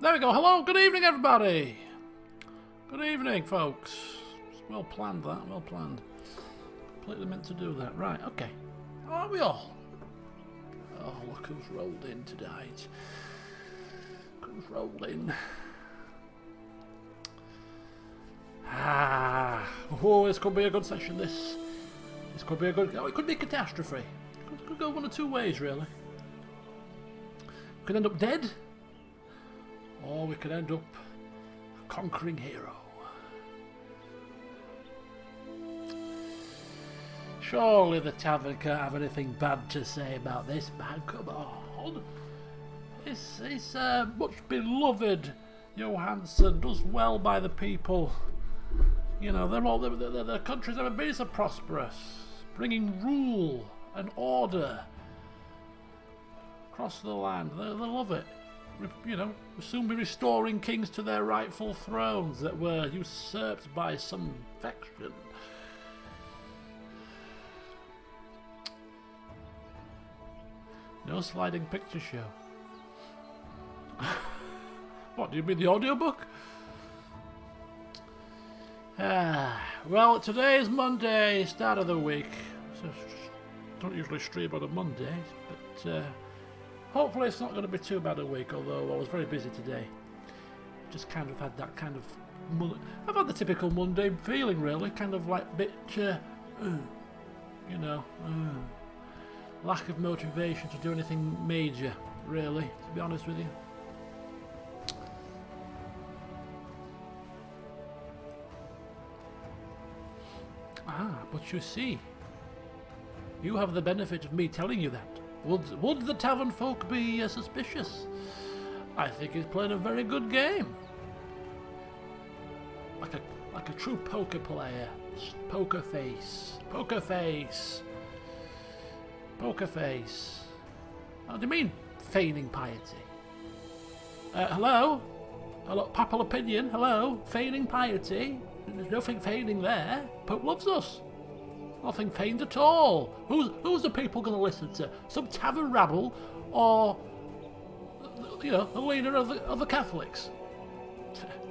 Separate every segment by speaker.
Speaker 1: There we go. Hello, good evening, everybody. Good evening, folks. Well planned, that. Well planned. Completely meant to do that. Right, okay. How are we all? Oh, look who's rolled in tonight. Who's rolled in? Oh, this could be a good session, this. This could be a good... Oh, it could be a catastrophe. It could go one of two ways, really. We could end up dead, or we could end up a conquering hero. Surely the tavern can't have anything bad to say about this man. Come on. This much beloved Johansson does well by the people. You know, their country's never been so prosperous, bringing rule and order across the land. They love it. You know, we'll soon be restoring kings to their rightful thrones that were usurped by some faction. No sliding picture show. What, do you mean the audiobook? Well, today is Monday, start of the week. So don't usually stream on a Monday, but hopefully it's not going to be too bad a week, although I was very busy today. Just kind of had that kind of... I've had the typical Monday feeling, really. Kind of like a bit, you know, lack of motivation to do anything major, really, to be honest with you. But you see, you have the benefit of me telling you that. Would the tavern folk be suspicious? I think he's playing a very good game. Like a true poker player. Poker face. Poker face. Poker face. What do you mean, feigning piety? Hello? Hello, papal opinion, hello? Feigning piety? There's nothing feigning there. Pope loves us. Nothing feigned at all. Who's the people going to listen to? Some tavern rabble, or you know, the leader of the Catholics?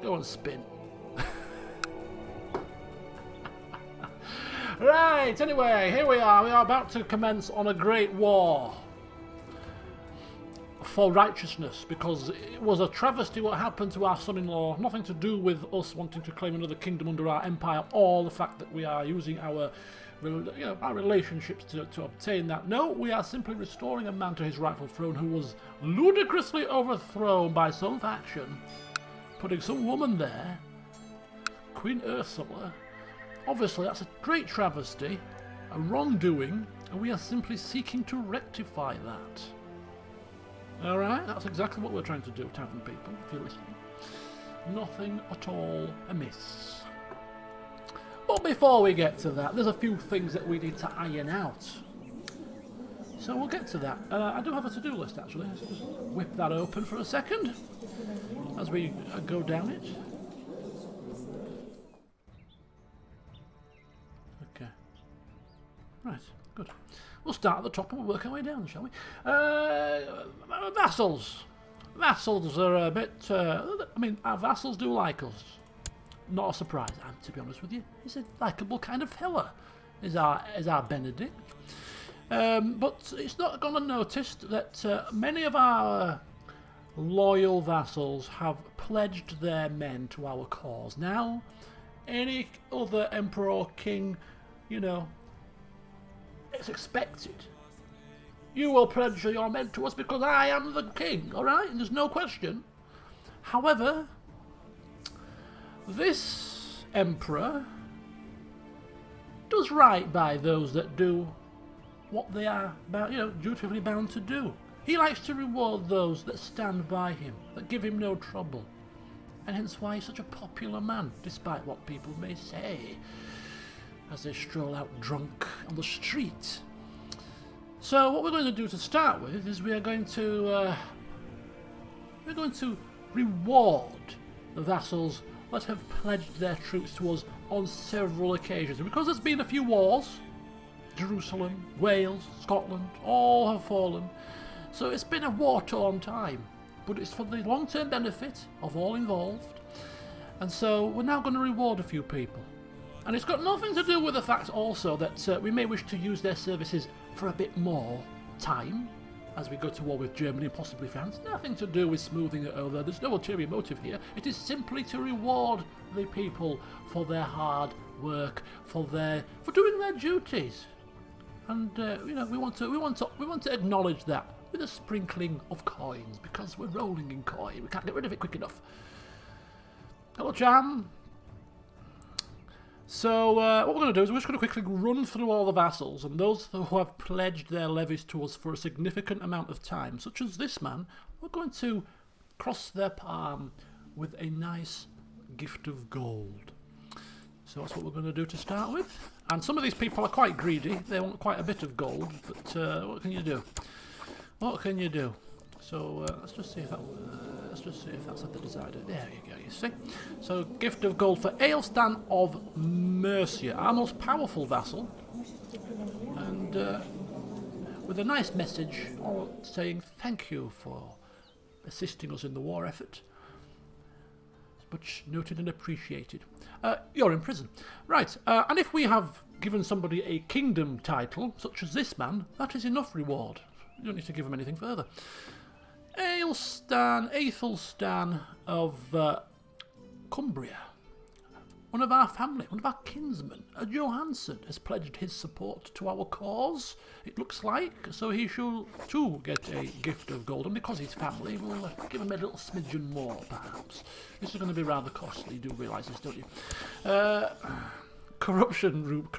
Speaker 1: Go and spin. Right. Anyway, here we are. We are about to commence on a great war for righteousness, because it was a travesty what happened to our son-in-law. Nothing to do with us wanting to claim another kingdom under our empire, or the fact that we are using our, you know, our relationships to obtain that. No, we are simply restoring a man to his rightful throne who was ludicrously overthrown by some faction, putting some woman there, Queen Ursula. Obviously, that's a great travesty, a wrongdoing, and we are simply seeking to rectify that. Alright, that's exactly what we're trying to do, tavern people, if you're listening. Nothing at all amiss. But before we get to that, there's a few things that we need to iron out. So we'll get to that. I do have a to-do list, actually. Let's just whip that open for a second as we go down it. Okay. Right, good. We'll start at the top and we'll work our way down, shall we? Vassals. Vassals are a bit... I mean, our vassals do like us. Not a surprise, to be honest with you. He's a likeable kind of fella, is our Benedict. But it's not gone unnoticed that many of our loyal vassals have pledged their men to our cause. Now, any other emperor or king, you know, it's expected. You will pledge your men to us because I am the king, alright? And there's no question. However, this emperor does right by those that do what they are, dutifully bound to do. He likes to reward those that stand by him, that give him no trouble. And hence why he's such a popular man, despite what people may say, as they stroll out drunk on the street. So what we're going to do to start with is we are going to reward the vassals that have pledged their troops to us on several occasions. And because there's been a few wars, Jerusalem, Wales, Scotland, all have fallen. So it's been a war-torn time. but it's for the long-term benefit of all involved. And so we're now going to reward a few people. And it's got nothing to do with the fact also that we may wish to use their services for a bit more time as we go to war with Germany and possibly France. Nothing to do with smoothing it over. There's no ulterior motive here. It is simply to reward the people for their hard work, for doing their duties. And you know, we want to acknowledge that with a sprinkling of coins, because we're rolling in coin. We can't get rid of it quick enough. Hello, Jam. So what we're going to do is we're just going to quickly run through all the vassals and those who have pledged their levies to us for a significant amount of time, such as this man. We're going to cross their palm with a nice gift of gold. So that's what we're going to do to start with. And some of these people are quite greedy. They want quite a bit of gold, but what can you do? What can you do? So let's just see if that's at the decider. There you go, you see. So gift of gold for Aelstan of Mercia, our most powerful vassal, and with a nice message saying thank you for assisting us in the war effort. Much noted and appreciated. You're in prison, right? And if we have given somebody a kingdom title, such as this man, that is enough reward. You don't need to give him anything further. Aethelstan of Cumbria, one of our family, one of our kinsmen, Johansson, has pledged his support to our cause, it looks like, so he shall too get a gift of gold, and because he's family, we'll give him a little smidgen more, perhaps. This is going to be rather costly, you do realise this, don't you? Corruption.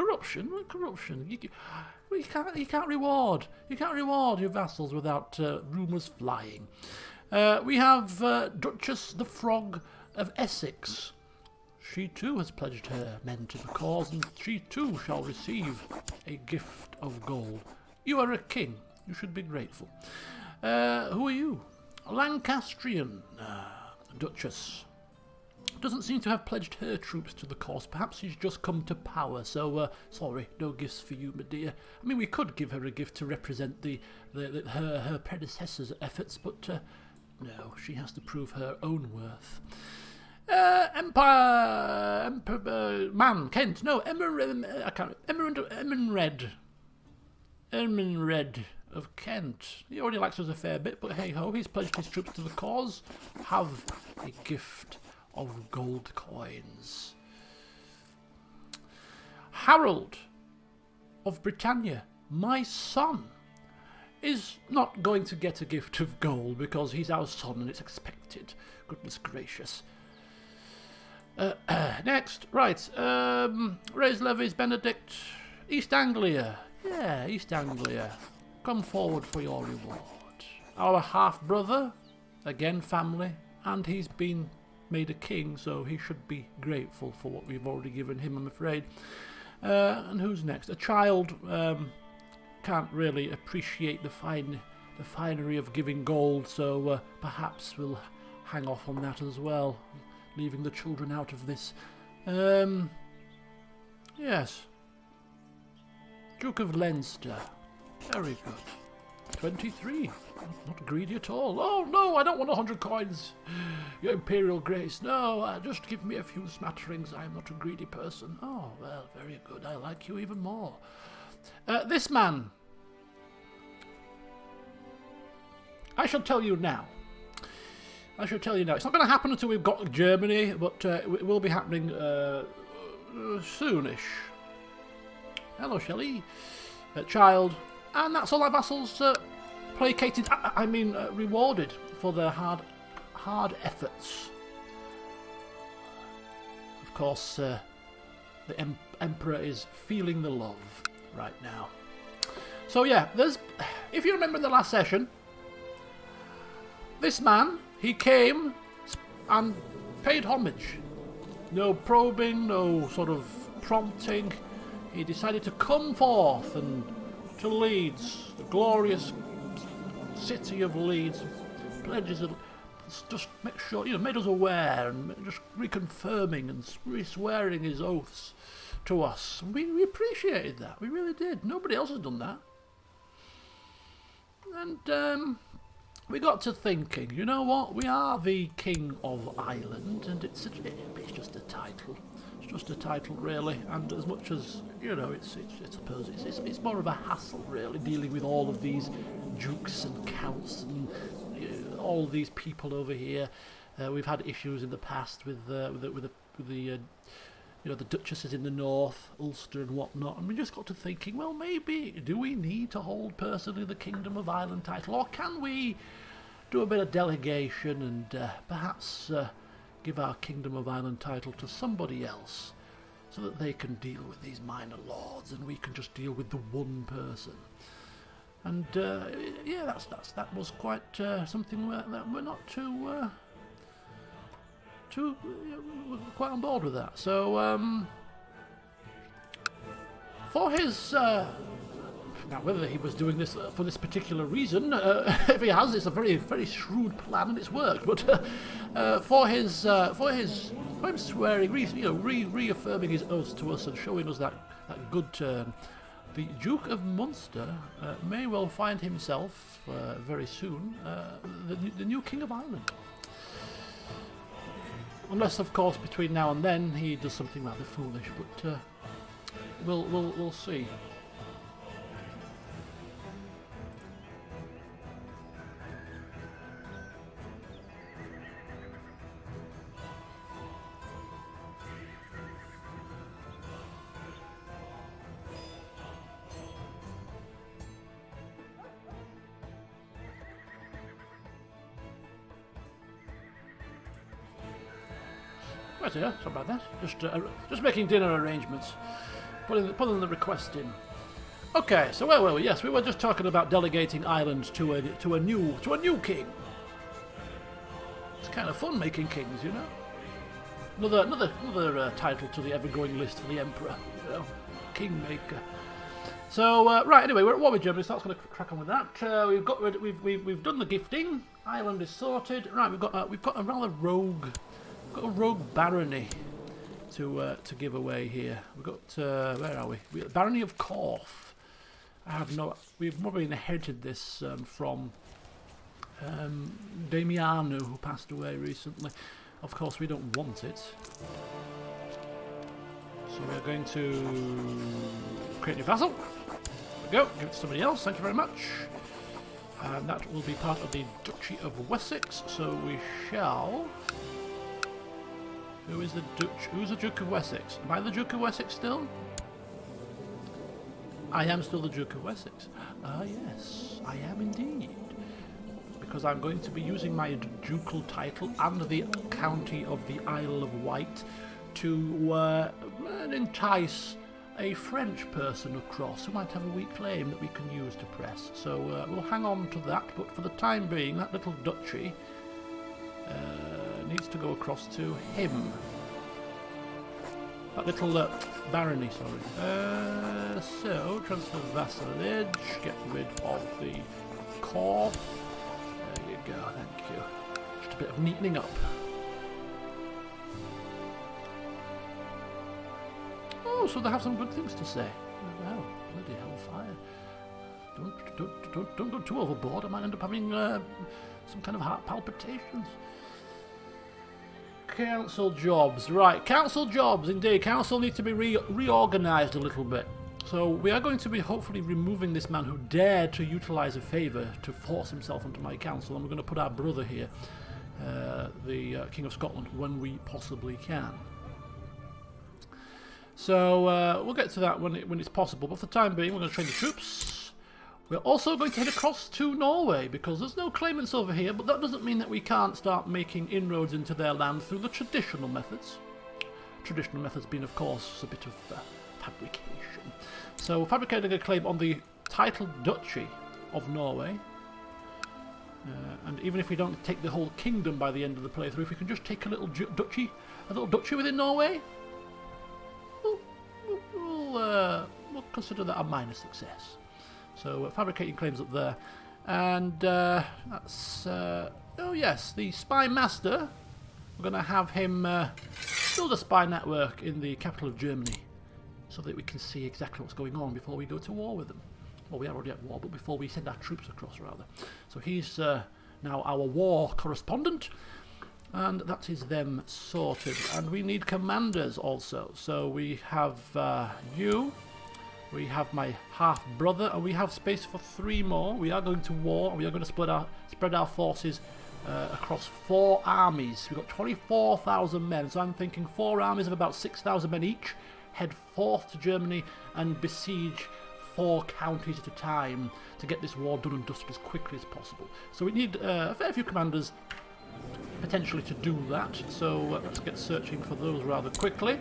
Speaker 1: You can't reward your vassals without rumours flying. We have Duchess the Frog of Essex. She too has pledged her men to the cause, and she too shall receive a gift of gold. You are a king. You should be grateful. Who are you? Lancastrian Duchess. Doesn't seem to have pledged her troops to the cause. Perhaps she's just come to power, so sorry, no gifts for you, my dear. I mean, we could give her a gift to represent her predecessor's efforts, but no, she has to prove her own worth. Emerred of Kent. He already likes us a fair bit, but hey ho, he's pledged his troops to the cause. Have a gift of gold coins. Harold of Britannia, my son, is not going to get a gift of gold because he's our son and it's expected. Goodness gracious. Next, right, raise levies, Benedict, East Anglia. Yeah, East Anglia. Come forward for your reward. Our half-brother, again family, and he's been made a king, so he should be grateful for what we've already given him, I'm afraid. And who's next? A child can't really appreciate the finery of giving gold, so perhaps we'll hang off on that as well, leaving the children out of this. Yes. Duke of Leinster. Very good. 23. Not greedy at all. Oh no, I don't want 100 coins. Your Imperial Grace. No, just give me a few smatterings. I am not a greedy person. Oh, well, very good. I like you even more. This man. I shall tell you now. It's not going to happen until we've got Germany, but it will be happening soonish. Hello, Shelley. Child. And that's all our vassals placated, rewarded for their hard efforts. Of course, the Emperor is feeling the love right now. So yeah, if you remember in the last session, this man, he came and paid homage. No probing, no sort of prompting. He decided to come forth and to Leeds, the glorious city of Leeds, pledges of, just make sure, made us aware and just reconfirming and re-swearing his oaths to us. We appreciated that, we really did. Nobody else has done that. And we got to thinking, you know what, we are the King of Ireland, and it's just a title. It's just a title, really, and as much as, you know, I suppose it's more of a hassle, really, dealing with all of these dukes and counts and all these people over here. We've had issues in the past with the you know, the duchesses in the north, Ulster and whatnot, and we just got to thinking, well, maybe, do we need to hold personally the Kingdom of Ireland title, or can we do a bit of delegation and perhaps give our Kingdom of Ireland title to somebody else, so that they can deal with these minor lords, and we can just deal with the one person. And yeah, that was quite something that we're not too quite on board with that. So for his now, whether he was doing this for this particular reason, if he has, it's a very, very shrewd plan and it's worked. But for him swearing, reaffirming his oath to us and showing us that good turn, the Duke of Munster may well find himself very soon the new King of Ireland. Unless, of course, between now and then he does something rather foolish, but we'll see. Right, yeah, sorry about that. Just making dinner arrangements, putting the request in. Okay, so where were we? Yes, we were just talking about delegating Ireland to a new king. It's kind of fun making kings, you know. Another title to the ever-growing list for the Emperor, you know, Kingmaker. So right, anyway, we're at war with Germany, so that's going to crack on with that. We've done the gifting. Ireland is sorted. Right, we've got a rather rogue. Got a rogue barony to give away here. We've got where are we? Barony of Corf. We've probably inherited this from Damiano, who passed away recently. Of course, we don't want it, so we're going to create a new vassal. There we go. Give it to somebody else. Thank you very much. And that will be part of the Duchy of Wessex. So we shall. Who's the Duke of Wessex? Am I the Duke of Wessex still? I am still the Duke of Wessex. Ah, yes, I am indeed. Because I'm going to be using my ducal title and the county of the Isle of Wight to entice a French person across who might have a weak claim that we can use to press. So we'll hang on to that, but for the time being, that little duchy needs to go across to him. That little barony, sorry. So, transfer vassalage, get rid of the Corf. There you go, thank you. Just a bit of neatening up. Oh, so they have some good things to say. Well, bloody hellfire. Don't go too overboard, I might end up having some kind of heart palpitations. Council jobs, right, council jobs, indeed. Council need to be reorganised a little bit. So we are going to be hopefully removing this man who dared to utilise a favour to force himself onto my council, and we're going to put our brother here, the King of Scotland, when we possibly can. So we'll get to that when it's possible, but for the time being we're going to train the troops. We're also going to head across to Norway, because there's no claimants over here, but that doesn't mean that we can't start making inroads into their land through the traditional methods. Traditional methods being, of course, a bit of fabrication. So fabricating a claim on the titled Duchy of Norway, and even if we don't take the whole kingdom by the end of the playthrough, if we can just take a little duchy within Norway, we'll consider that a minor success. So fabricating claims up there, and that's oh yes, the spy master. We're going to have him build a spy network in the capital of Germany, so that we can see exactly what's going on before we go to war with them. Well, we are already at war, but before we send our troops across, rather. So he's now our war correspondent. And that is them sorted. And we need commanders also. So we have you. We have my half-brother. And we have space for 3 more. We are going to war. And we are going to spread our forces across 4 armies. We've got 24,000 men. So I'm thinking 4 armies of about 6,000 men each. Head forth to Germany and besiege 4 counties at a time to get this war done and dusted as quickly as possible. So we need a fair few commanders potentially to do that, so let's get searching for those rather quickly.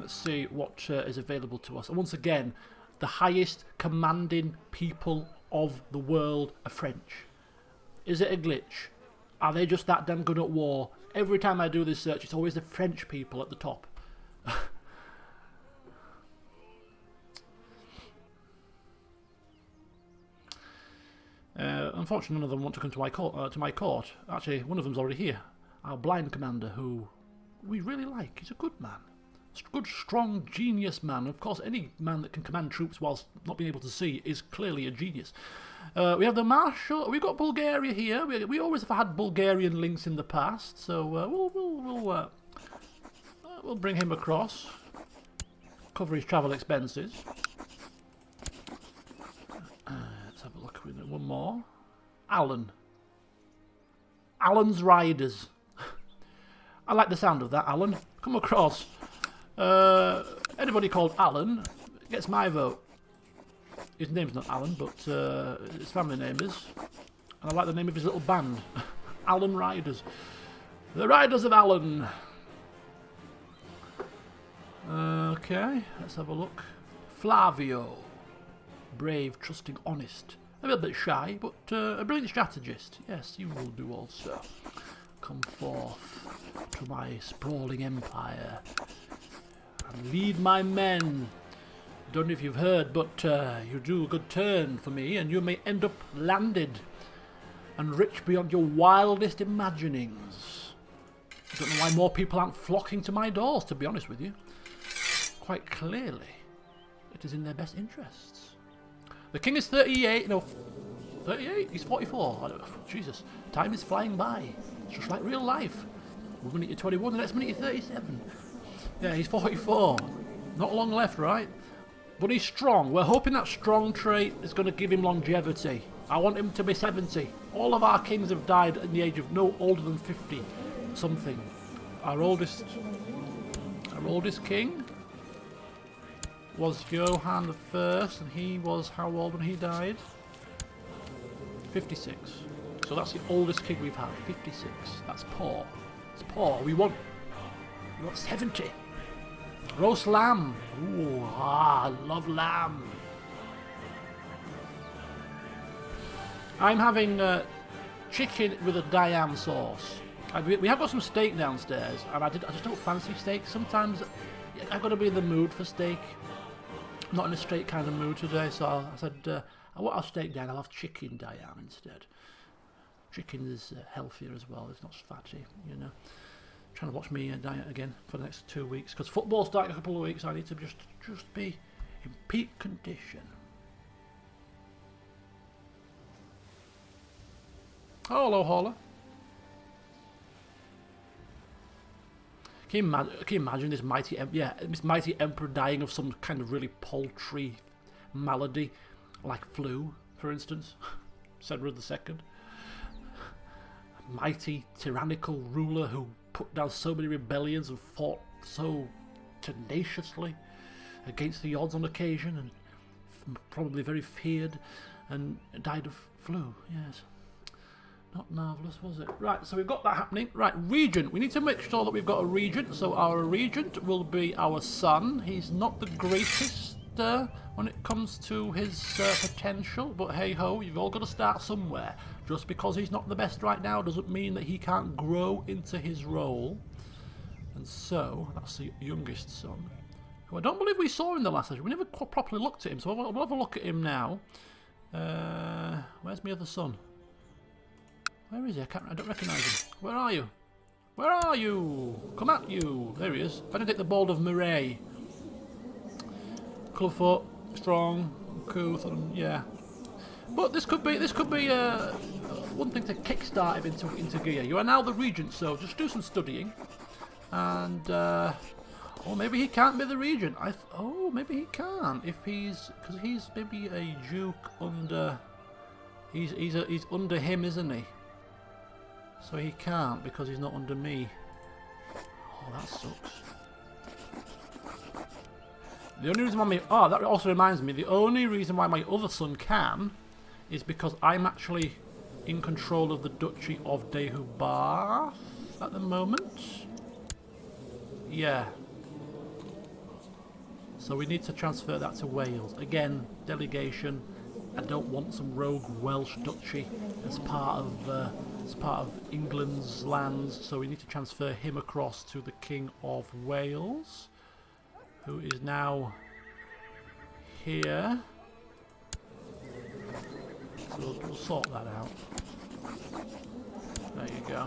Speaker 1: Let's see what is available to us. And once again, the highest commanding people of the world are French. Is it a glitch? Are they just that damn good at war? Every time I do this search, it's always the French people at the top. Unfortunately, none of them want to come to my court. Actually, one of them's already here. Our blind commander, who we really like. He's a good man. Good, strong, genius man. Of course, any man that can command troops whilst not being able to see is clearly a genius. We have the Marshal. We've got Bulgaria here. We always have had Bulgarian links in the past, so we'll bring him across. Cover his travel expenses. Let's have a look. One more. Alan. Alan's Riders. I like the sound of that, Alan. Come across. Anybody called Alan gets my vote. His name's not Alan, but his family name is. And I like the name of his little band. Alan Riders. The Riders of Alan. Okay, let's have a look. Flavio. Brave, trusting, honest. A little bit shy, but a brilliant strategist. Yes, you will do also. Come forth to my sprawling empire and lead my men. Don't know if you've heard, but you do a good turn for me, and you may end up landed and rich beyond your wildest imaginings. I don't know why more people aren't flocking to my doors, to be honest with you. Quite clearly, it is in their best interests. The king is 38, no, 38? He's 44. Jesus, time is flying by. It's just like real life. One minute you're 21, the next minute you're 37. Yeah, he's 44. Not long left, right? But he's strong. We're hoping that strong trait is going to give him longevity. I want him to be 70. All of our kings have died at the age of no older than 50 something. Our oldest king was Johann the First, and he was how old when he died? 56. So that's the oldest king we've had. 56. That's poor. It's poor. We want 70. Roast lamb. Ooh, I love lamb. I'm having chicken with a Diane sauce. We have got some steak downstairs, and I just don't fancy steak. Sometimes I've got to be in the mood for steak. Not in a straight kind of mood today, so I said I want our steak down. I'll have chicken Diane instead. Chicken is healthier as well. It's not fatty, you know. Trying to watch me diet again for the next 2 weeks because football's starting in a couple of weeks. I need to just be in peak condition. Oh, hello, Holler. Can you imagine this mighty emperor dying of some kind of really paltry malady, like flu, for instance? Cedric II. A mighty tyrannical ruler who put down so many rebellions and fought so tenaciously against the odds on occasion, and probably very feared, and died of flu. Yes. Not marvellous, was it? Right, so we've got that happening. Right, regent. We need to make sure that we've got a regent. So our regent will be our son. He's not the greatest when it comes to his potential, but hey-ho, you've all got to start somewhere. Just because he's not the best right now doesn't mean that he can't grow into his role. And so, that's the youngest son, who I don't believe we saw in the last session. We never properly looked at him, so we'll have a look at him now. Where's my other son? Where is he? I don't recognise him. Where are you? Where are you? Come at you. There he is. Benedict the Bald of Muray. Clubfoot, strong, uncouth, and yeah. But this could be one thing to kickstart him into gear. You are now the regent, so just do some studying, and or maybe he can't be the regent. Oh, maybe he can if because he's maybe a duke under. He's under him, isn't he? So he can't because he's not under me. Oh, that sucks. The only reason why that also reminds me, the only reason why my other son can is because I'm actually in control of the Duchy of Dehubarth at the moment. Yeah. So we need to transfer that to Wales. Again, delegation. I don't want some rogue Welsh duchy as part of England's lands, so we need to transfer him across to the King of Wales, who is now here. So we'll sort that out. There you go.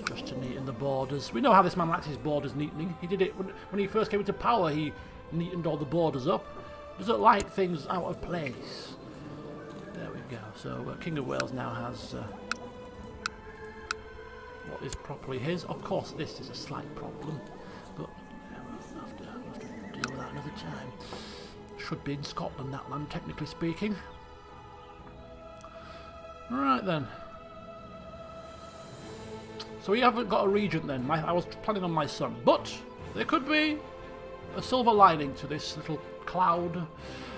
Speaker 1: Just to neaten the borders. We know how this man likes his borders neatening. He did it when he first came into power. He neatened all the borders up. Doesn't like things out of place. There we go. So King of Wales now has what is properly his. Of course, this is a slight problem, but we'll have to deal with that another time. Should be in Scotland, that land, technically speaking. Right then. So we haven't got a regent then. I was planning on my son, but there could be a silver lining to this little cloud,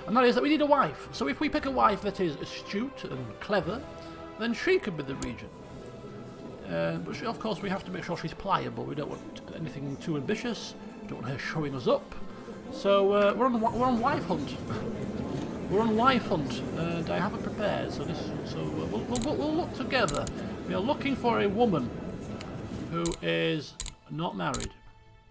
Speaker 1: and that is that we need a wife. So if we pick a wife that is astute and clever, then she could be the regent. But of course we have to make sure she's pliable. We don't want anything too ambitious. We don't want her showing us up. So we're on wife hunt. We're on wife hunt, and I have it prepared. So we'll look together. We are looking for a woman who is not married,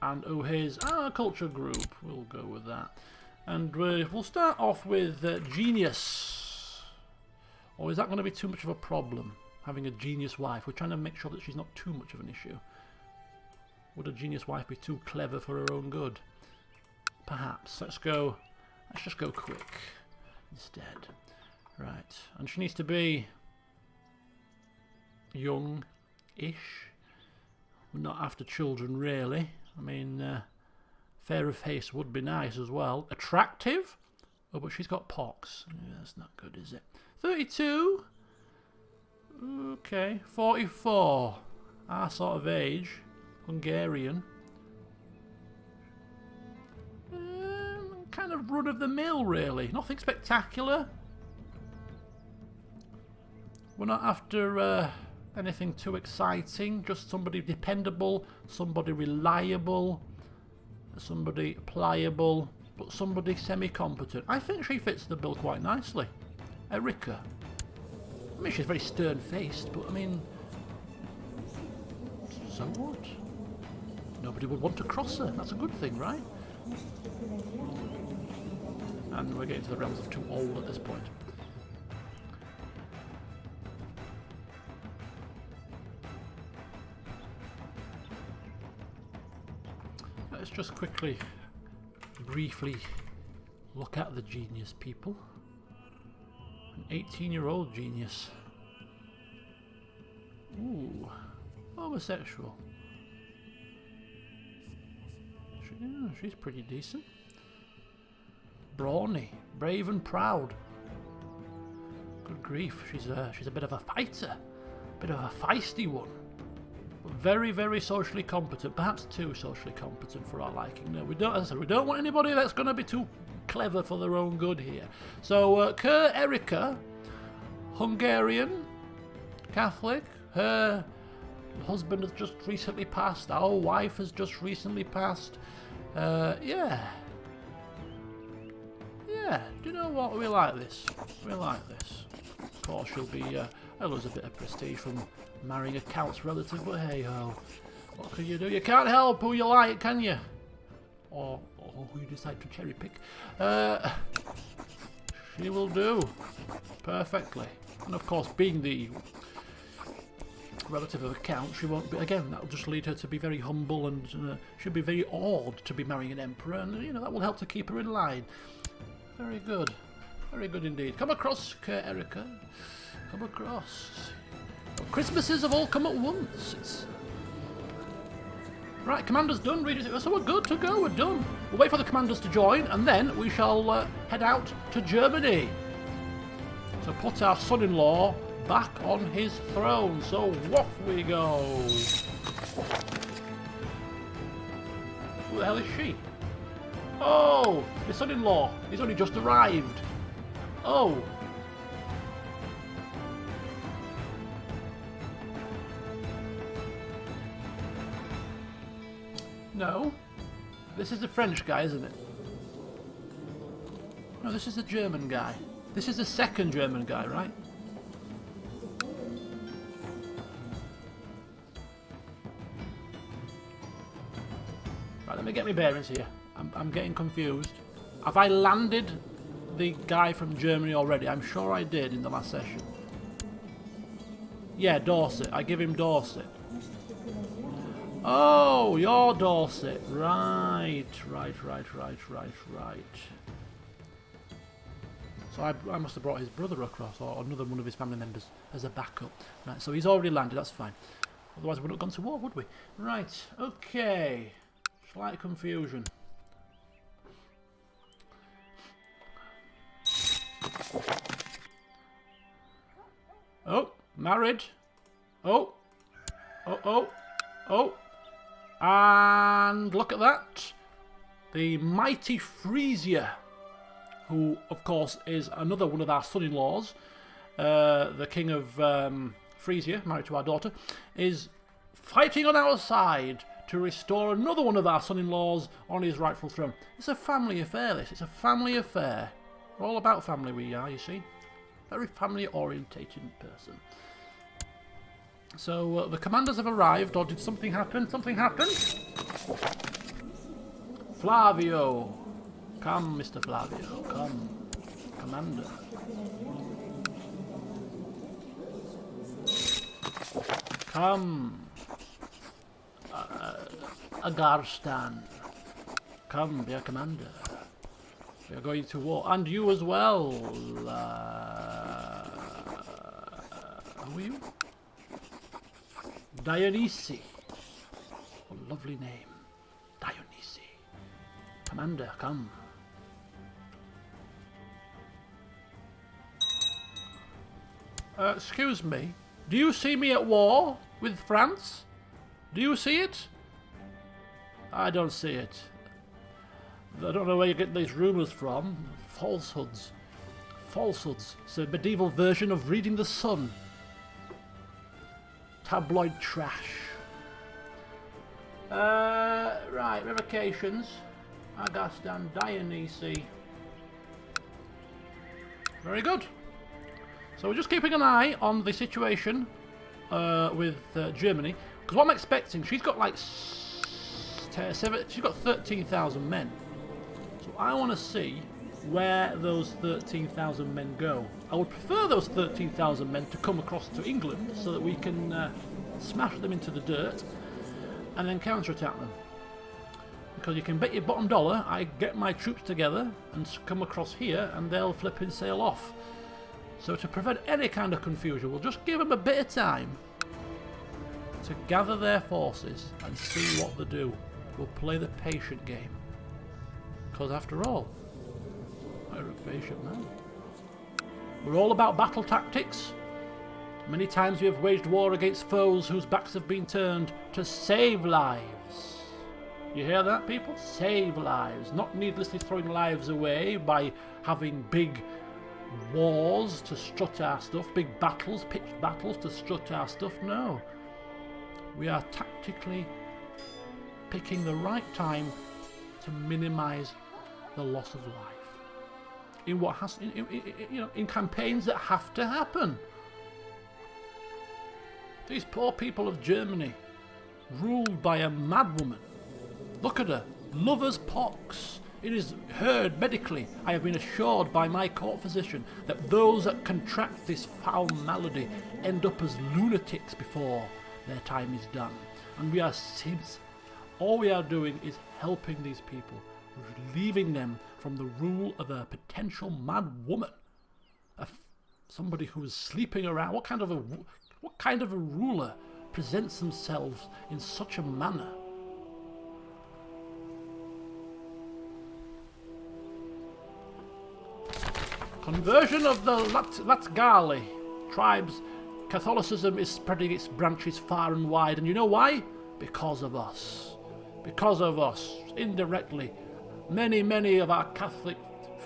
Speaker 1: and who is our culture group. We'll go with that. And we'll start off with genius. Or is that going to be too much of a problem, having a genius wife? We're trying to make sure that she's not too much of an issue. Would a genius wife be too clever for her own good? Perhaps. Let's just go quick instead. Right. And she needs to be young-ish. We're not after children, really. I mean, fair of face would be nice as well. Attractive? Oh, but she's got pox. Yeah, that's not good, is it? 32? Okay. 44. Our sort of age. Hungarian. Kind of run-of-the-mill, really. Nothing spectacular. We're not after anything too exciting. Just somebody dependable, somebody reliable, somebody pliable, but somebody semi-competent. I think she fits the bill quite nicely. Erica. I mean, she's very stern-faced, but I mean, so what? Nobody would want to cross her. That's a good thing, right? And we're getting to the realms of too old at this point. Let's just quickly, briefly look at the genius people. An 18-year-old genius. Ooh, homosexual. She's pretty decent. Brawny, brave and proud. Good grief, she's a bit of a fighter, a bit of a feisty one. But very, very socially competent. Perhaps too socially competent for our liking. No, we don't. As I said, we don't want anybody that's going to be too clever for their own good here. So, Erica, Hungarian, Catholic. Her husband has just recently passed. Our wife has just recently passed. Yeah. Yeah, do you know what? We like this. We like this. Of course, she'll be. I'll lose a bit of prestige from marrying a count's relative, but hey ho. What can you do? You can't help who you like, can you? Or who you decide to cherry pick. She will do perfectly. And of course, being the relative of a count, she won't be. Again, that will just lead her to be very humble, and she'll be very awed to be marrying an emperor, and you know that will help to keep her in line. Very good. Very good indeed. Come across, Erica. Come across. Christmases have all come at once. It's... Right, commander's done. So we're good to go. We're done. We'll wait for the commanders to join, and then we shall head out to Germany to put our son-in-law back on his throne. So off we go. Who the hell is she? Oh, my son-in-law. He's only just arrived. Oh. No. This is the French guy, isn't it? No, this is the German guy. This is the second German guy, right? Right, let me get my bearings here. I'm getting confused. Have I landed the guy from Germany already? I'm sure I did in the last session. Yeah, Dorset. I give him Dorset. Oh, you're Dorset. Right. So I must have brought his brother across, or another one of his family members as a backup. Right, so he's already landed, that's fine. Otherwise we wouldn't have gone to war, would we? Right, okay. Slight confusion. Oh, married. Oh. And look at that. The mighty Frisia, who, of course, is another one of our son-in-laws, the King of Frisia, married to our daughter, is fighting on our side to restore another one of our son-in-laws on his rightful throne. It's a family affair, this. It's a family affair. We're all about family, we are, you see. Very family-orientated person. So, the commanders have arrived, or did something happen? Something happened? Flavio. Come, Mr. Flavio, come. Commander. Come. Agarstan. Come, dear commander. We are going to war. And you as well. Who are you? Dionysi. What a lovely name. Dionysi. Commander, come. Excuse me. Do you see me at war with France? Do you see it? I don't see it. I don't know where you get these rumours from. Falsehoods. Falsehoods. It's a medieval version of reading the Sun. Tabloid trash. Right, revocations. Agastan, Dionysi. Very good. So we're just keeping an eye on the situation with Germany. Because what I'm expecting, she's got like she's got 13,000 men. So I want to see where those 13,000 men go. I would prefer those 13,000 men to come across to England so that we can smash them into the dirt and then counterattack them. Because you can bet your bottom dollar I get my troops together and come across here and they'll flip and sail off. So to prevent any kind of confusion, we'll just give them a bit of time to gather their forces and see what they do. We'll play the patient game. Because after all, we're a patient man. We're all about battle tactics. Many times we have waged war against foes whose backs have been turned to save lives. You hear that, people? Save lives. Not needlessly throwing lives away by having big wars to strut our stuff, big battles, pitched battles to strut our stuff. No. We are tactically picking the right time to minimise the loss of life. In what has, in campaigns that have to happen. These poor people of Germany, ruled by a madwoman. Look at her, lover's pox. It is heard medically, I have been assured by my court physician, that those that contract this foul malady end up as lunatics before their time is done. And all we are doing is helping these people relieving them from the rule of a potential mad woman. Somebody who is sleeping around. What kind of a ruler presents themselves in such a manner? Conversion of the Latgali tribes. Catholicism is spreading its branches far and wide, and you know why? Because of us. Because of us, indirectly. Many of our Catholic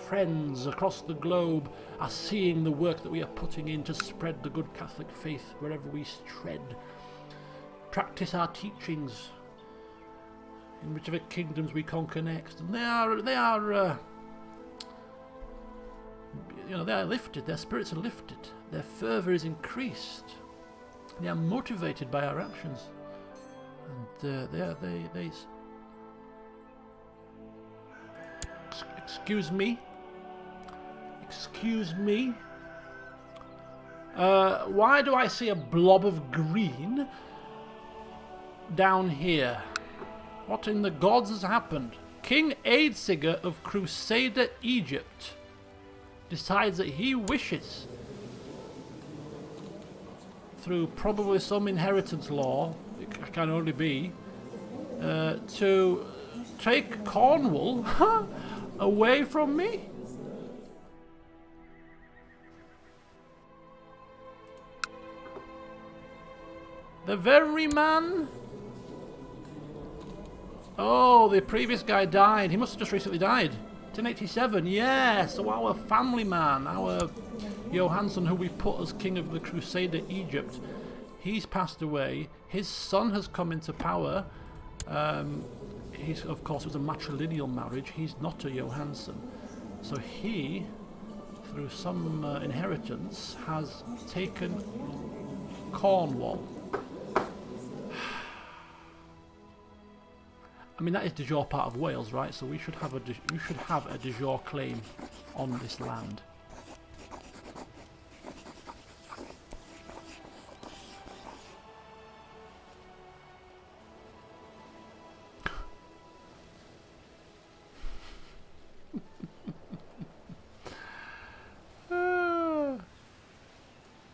Speaker 1: friends across the globe are seeing the work that we are putting in to spread the good Catholic faith wherever we tread. Practice our teachings in whichever kingdoms we conquer next. And they are lifted, their spirits are lifted, their fervour is increased, they are motivated by our actions, and they excuse me, why do I see a blob of green down here? What in the gods has happened? King Aidsiger of Crusader Egypt decides that he wishes, through probably some inheritance law, it can only be, to take Cornwall away from me. The very man. Oh, the previous guy died. He must have just recently died. 1087, yes, so our family man, our Johansson, who we put as king of the Crusader Egypt, he's passed away. His son has come into power. He's, of course, it was a matrilineal marriage. He's not a Johansson. So he, through some inheritance, has taken Cornwall. I mean, that is de jure part of Wales, right? So we should have a de jure claim on this land.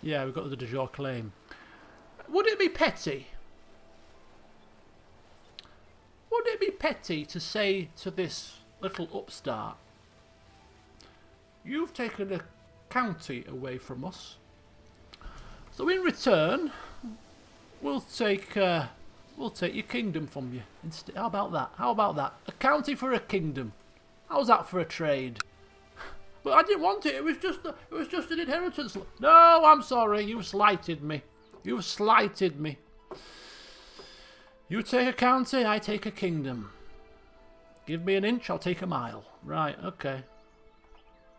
Speaker 1: Yeah, we've got the de jure claim. Would it be petty? Would it be petty to say to this little upstart, you've taken a county away from us, so in return we'll take your kingdom from you instead? How about that? How about that? A county for a kingdom. How's that for a trade? But I didn't want it. It was just an inheritance. No, I'm sorry. You slighted me. You slighted me. You take a county, I take a kingdom. Give me an inch, I'll take a mile. Right, okay.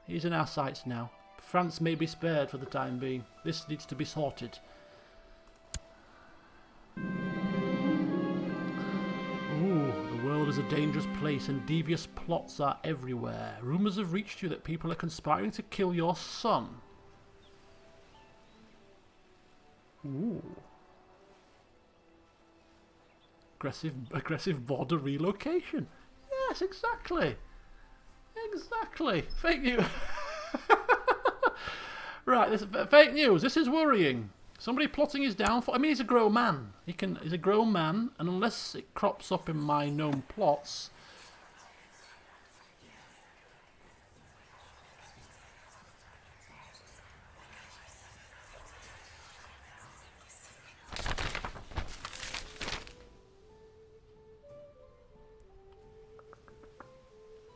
Speaker 1: He's in our sights now. France may be spared for the time being. This needs to be sorted. Ooh, the world is a dangerous place and devious plots are everywhere. Rumours have reached you that people are conspiring to kill your son. Ooh. Aggressive border relocation. Yes, exactly. Exactly. Fake news. Right, this fake news. This is worrying. Somebody plotting his downfall. I mean, he's a grown man. He's a grown man, and unless it crops up in my known plots.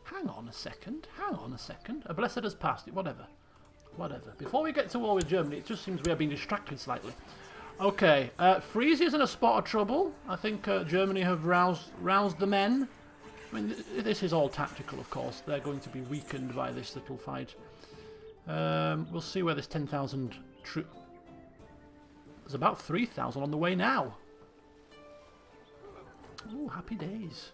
Speaker 1: Hang on a second. A blessed has passed. Whatever. Before we get to war with Germany, it just seems we are being distracted slightly. Okay, Frisia's in a spot of trouble. I think Germany have roused the men. I mean, this is all tactical, of course. They're going to be weakened by this little fight. We'll see where this 10,000 troop... There's about 3,000 on the way now. Ooh, happy days.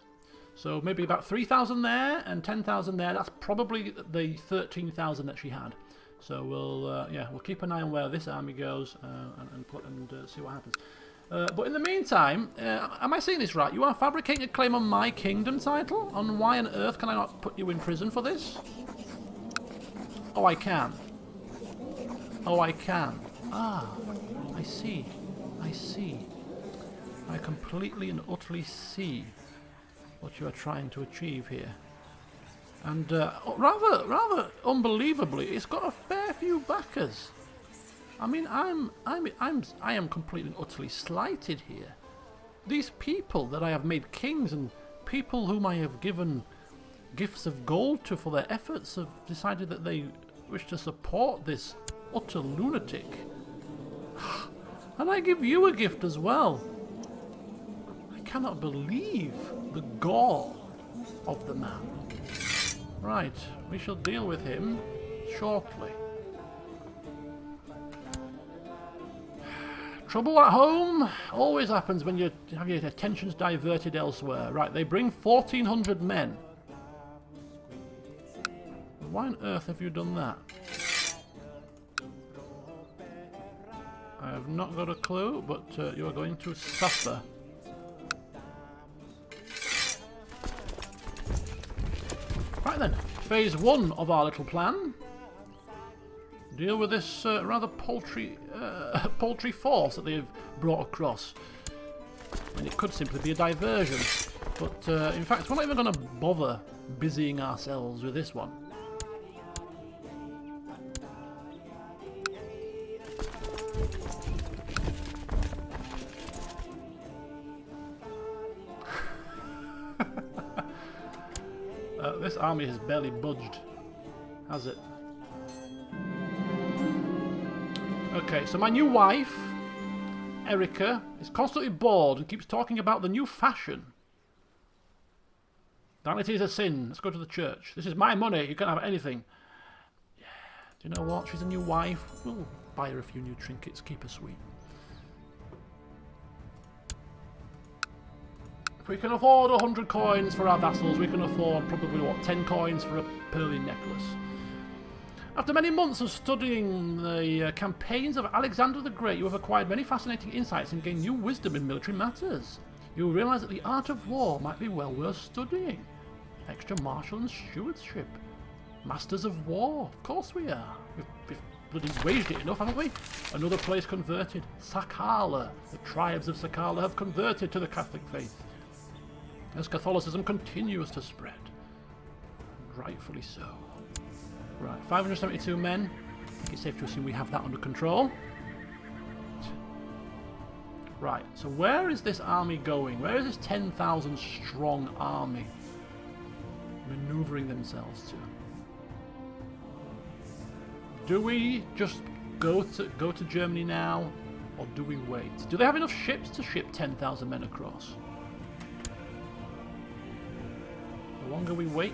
Speaker 1: So maybe about 3,000 there and 10,000 there. That's probably the 13,000 that she had. So we'll keep an eye on where this army goes and see what happens. But in the meantime, am I saying this right? You are fabricating a claim on my kingdom title? On why on earth can I not put you in prison for this? Oh, I can. Oh, I can. Ah, I see. I see. I completely and utterly see what you are trying to achieve here. And rather unbelievably, it's got a fair few backers. I mean, I am completely and utterly slighted here. These people that I have made kings and people whom I have given gifts of gold to for their efforts have decided that they wish to support this utter lunatic. And I give you a gift as well. I cannot believe the gall of the man. Right, we shall deal with him shortly. Trouble at home always happens when you have your attentions diverted elsewhere. Right, they bring 1,400 men. Why on earth have you done that? I have not got a clue, but you are going to suffer. Right then, phase 1 of our little plan. Deal with this rather paltry force that they've brought across. And it could simply be a diversion. But in fact, we're not even going to bother busying ourselves with this one. This army has barely budged, has it? Okay, so my new wife, Erica, is constantly bored and keeps talking about the new fashion. Vanity is a sin. Let's go to the church. This is my money. You can't have anything. Yeah. Do you know what? She's a new wife. We'll buy her a few new trinkets. Keep her sweet. If we can afford 100 coins for our vassals, we can afford probably, what, 10 coins for a pearly necklace. After many months of studying the campaigns of Alexander the Great, you have acquired many fascinating insights and gained new wisdom in military matters. You will realise that the art of war might be well worth studying. Extra martial and stewardship. Masters of war, of course we are. We've bloody waged it enough, haven't we? Another place converted. Sakala. The tribes of Sakala have converted to the Catholic faith, as Catholicism continues to spread. Rightfully so. Right, 572 men. I think it's safe to assume we have that under control. Right, so where is this army going? Where is this 10,000 strong army maneuvering themselves to? Do we just go to Germany now, or do we wait? Do they have enough ships to ship 10,000 men across? The longer we wait,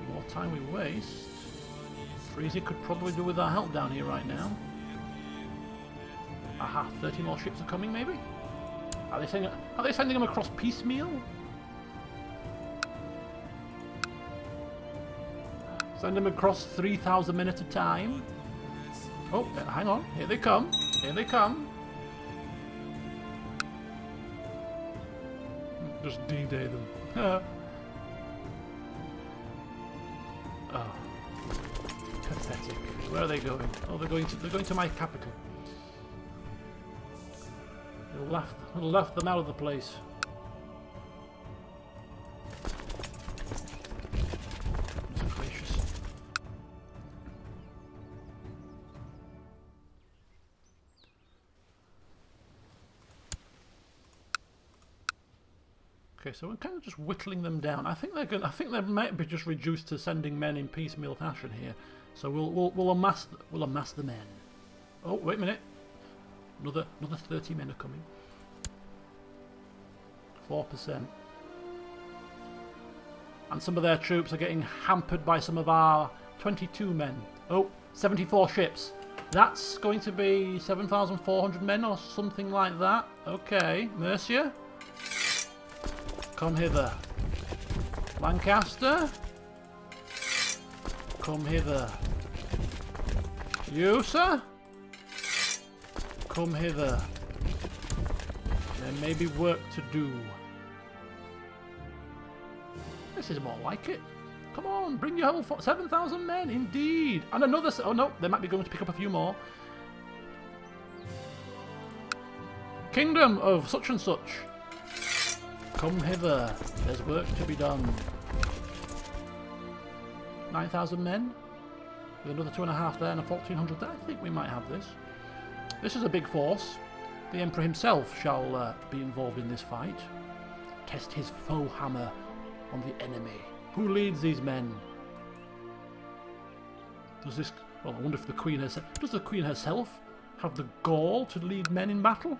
Speaker 1: the more time we waste. Freezy could probably do with our help down here right now. Aha, 30 more ships are coming, maybe? Are they sending them across piecemeal? Send them across 3,000 men at a time? Oh, hang on. Here they come. Here they come. Just D-Day them. Oh. Pathetic. Where are they going? Oh, they're going to my capital. They'll laugh them out of the place. Goodness gracious. Okay, so we're kind of just whittling them down. I think they might be just reduced to sending men in piecemeal fashion here. So we'll amass the men. Oh, wait a minute. Another 30 men are coming. 4%. And some of their troops are getting hampered by some of our 22 men. Oh, 74 ships. That's going to be 7,400 men or something like that. Okay, Mercia. Come hither. Lancaster. Come hither. You, sir. Come hither. There may be work to do. This is more like it. Come on, bring your whole 7,000 men, indeed. And another... Oh no, they might be going to pick up a few more. Kingdom of such and such. Come hither. There's work to be done. 9,000 men. With another 2.5 there and a 1,400 there. I think we might have this. This is a big force. The Emperor himself shall be involved in this fight. Test his foe hammer on the enemy. Who leads these men? Does this... Well, I wonder if the Queen herself... Does the Queen herself have the gall to lead men in battle?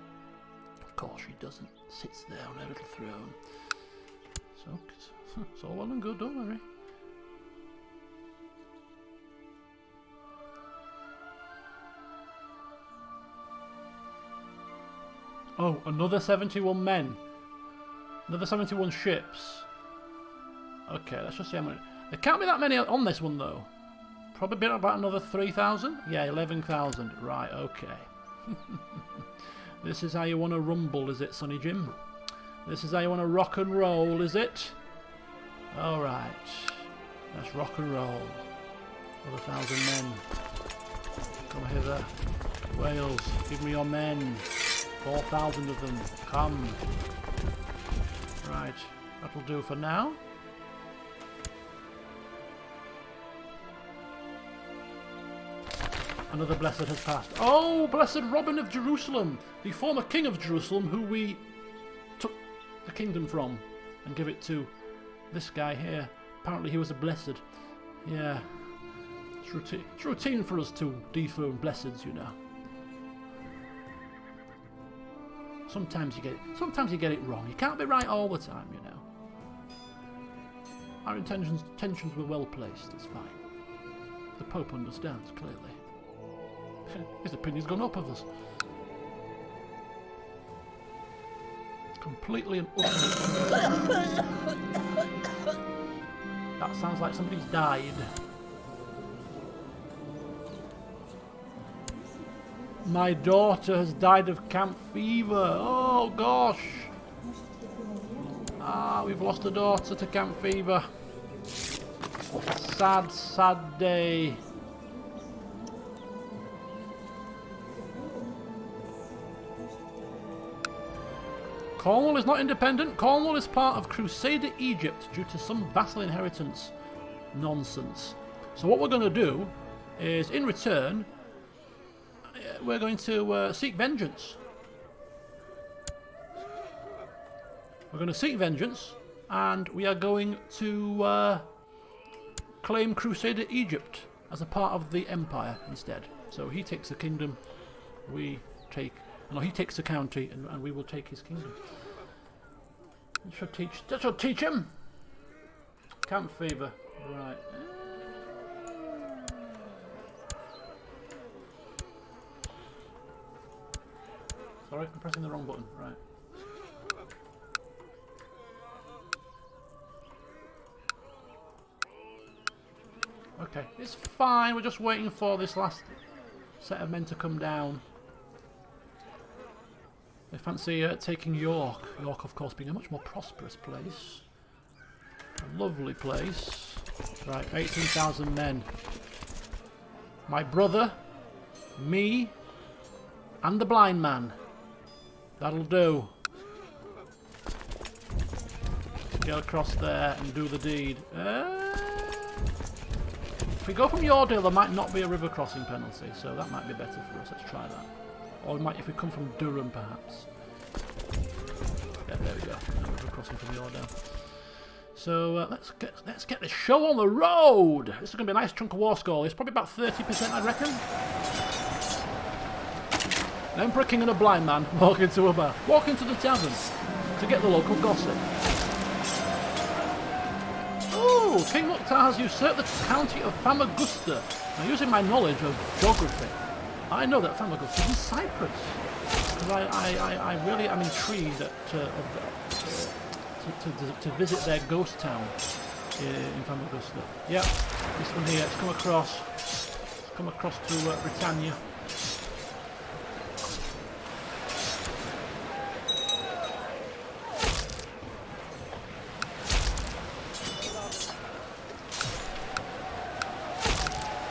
Speaker 1: Of course she doesn't. Sits there on her little throne. So, it's all well and good, don't worry. Oh, another 71 men. Another 71 ships. Okay, let's just see how many... There can't be that many on this one, though. Probably about another 3,000? Yeah, 11,000. Right, okay. This is how you want to rumble, is it, Sonny Jim? This is how you want to rock and roll, is it? Alright. Let's rock and roll. Another 1,000 men. Come hither. Wales, give me your men. 4,000 of them. Come. Right. That'll do for now. Another blessed has passed. Oh, blessed Robin of Jerusalem, the former king of Jerusalem, who we took the kingdom from and give it to this guy here. Apparently he was a blessed. Yeah. It's routine for us to dethrone blesseds, you know. Sometimes you get it wrong. You can't be right all the time, you know. Our intentions were well placed. It's fine. The Pope understands clearly. His opinion's gone up of us. Completely and utterly. That sounds like somebody's died. My daughter has died of camp fever. Oh gosh. Ah, we've lost a daughter to camp fever. Sad, sad day. Cornwall is not independent. Cornwall is part of Crusader Egypt due to some vassal inheritance nonsense. So what we're going to do is, in return, we're going to seek vengeance. We're going to seek vengeance, and we are going to claim Crusader Egypt as a part of the empire instead. So he takes the kingdom, we take... No, he takes the county, and we will take his kingdom. That should teach him. Camp fever, right. Sorry, I'm pressing the wrong button. Right. Okay, it's fine. We're just waiting for this last set of men to come down. They fancy taking York. York, of course, being a much more prosperous place. A lovely place. Right, 18,000 men. My brother, me, and the blind man. That'll do. Get across there and do the deed. If we go from Yordale, there might not be a river crossing penalty, so that might be better for us. Let's try that. Or we might, if we come from Durham, perhaps. Yeah, there we go. No river crossing from Yordale. So let's get this show on the road. This is going to be a nice chunk of war score. It's probably about 30%, I reckon. An Emperor, King, and a blind man walk into a bar. Walk into the tavern to get the local gossip. Oh, King Mukhtar has usurped the county of Famagusta. Now, using my knowledge of geography, I know that Famagusta is in Cyprus. Because I really am intrigued at, to visit their ghost town in Famagusta. Yep, this one here, it's come across to Britannia.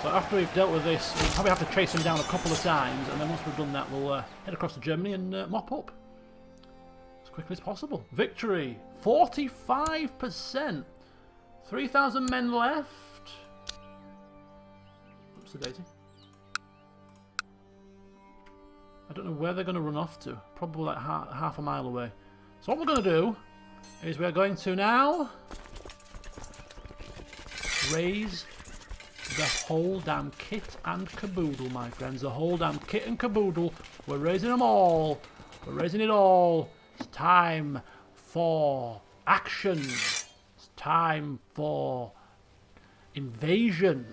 Speaker 1: So after we've dealt with this, we'll probably have to chase him down a couple of times, and then once we've done that, we'll head across to Germany and mop up as quickly as possible. Victory! 45%! 3,000 men left. Oops, the daisy. I don't know where they're going to run off to. Probably like half a mile away. So what we're going to do is we're going to now raise the whole damn kit and caboodle, my friends. The whole damn kit and caboodle. We're raising them all. We're raising it all. It's time for action. It's time for invasion.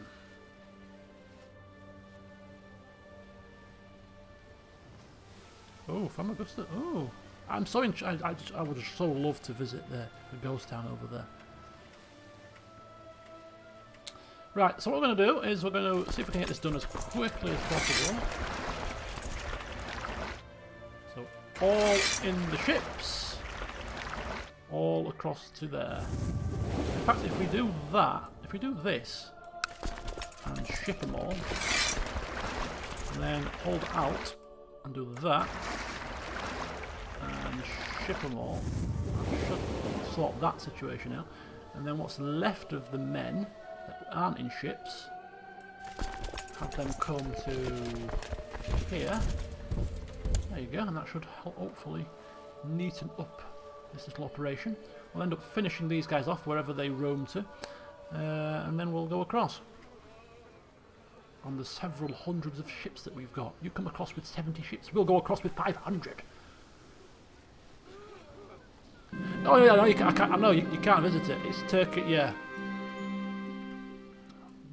Speaker 1: Oh, from Augusta. Oh, I'm so I would so love to visit the ghost town over there. Right, so what we're going to do is we're going to see if we can get this done as quickly as possible. So, all in the ships. All across to there. In fact, if we do that, if we do this, and ship them all, and then hold out, and do that, and ship them all, and sort that situation out, and then what's left of the men that aren't in ships, have them come to here. There you go, and that should hopefully neaten up this little operation. We'll end up finishing these guys off wherever they roam to, and then we'll go across. On the several hundreds of ships that we've got. You come across with 70 ships, we'll go across with 500. Oh yeah, no, I know you can't visit it. It's Turkey, yeah.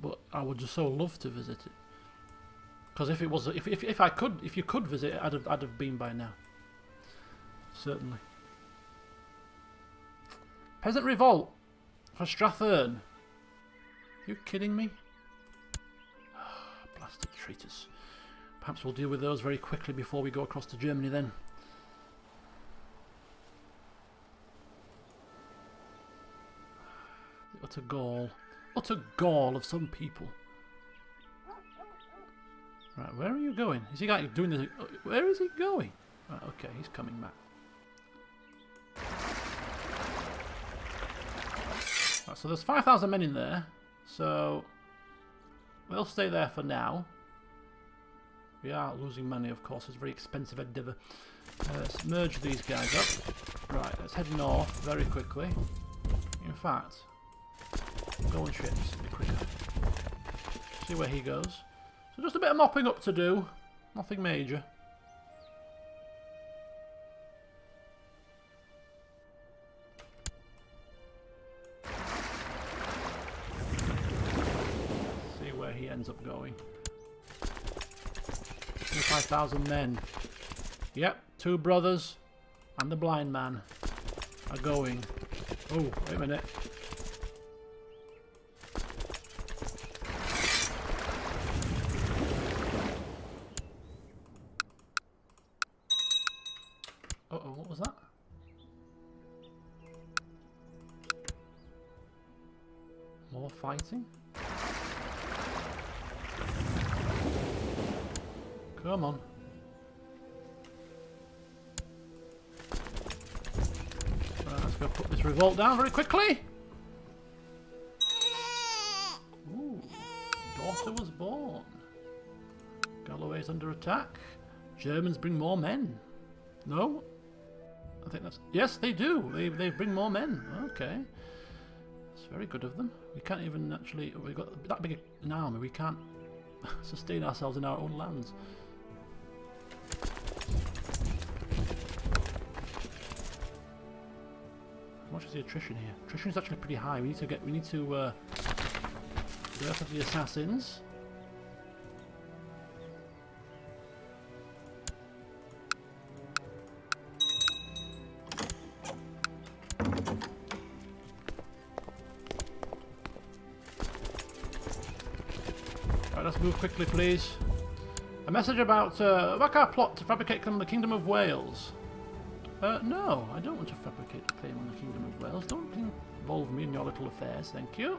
Speaker 1: But I would just so love to visit it. Because if it was, if you could visit it, I'd have been by now. Certainly. Peasant revolt for Strathern. Are you kidding me? Blasted traitors. Perhaps we'll deal with those very quickly before we go across to Germany then. The utter gall of some people. Right, where are you going? Is he like doing this? Where is he going? Right, okay, he's coming back. Right, so there's 5,000 men in there, so they'll stay there for now. We are losing money, of course. It's a very expensive endeavour. Let's merge these guys up. Right, let's head north very quickly. In fact, go on ships a bit quicker. See where he goes. So just a bit of mopping up to do. Nothing major. He ends up going. 25,000 men. Yep, 2 brothers and the blind man are going. Oh, wait a minute. Uh-oh, what was that? More fighting? Come on. Right, let's go put this revolt down very quickly. Ooh, daughter was born. Galloway's under attack. Germans bring more men. No? I think that's... Yes, they do. They bring more men. Okay. It's very good of them. We can't even actually... We've got that big an army. We can't sustain ourselves in our own lands. How much is the attrition here? Attrition is actually pretty high. We need to birth of the assassins. Right, let's move quickly, please. A message about our plot to fabricate the Kingdom of Wales. No, I don't want to fabricate a claim on the Kingdom of Wales. Don't involve me in your little affairs, thank you.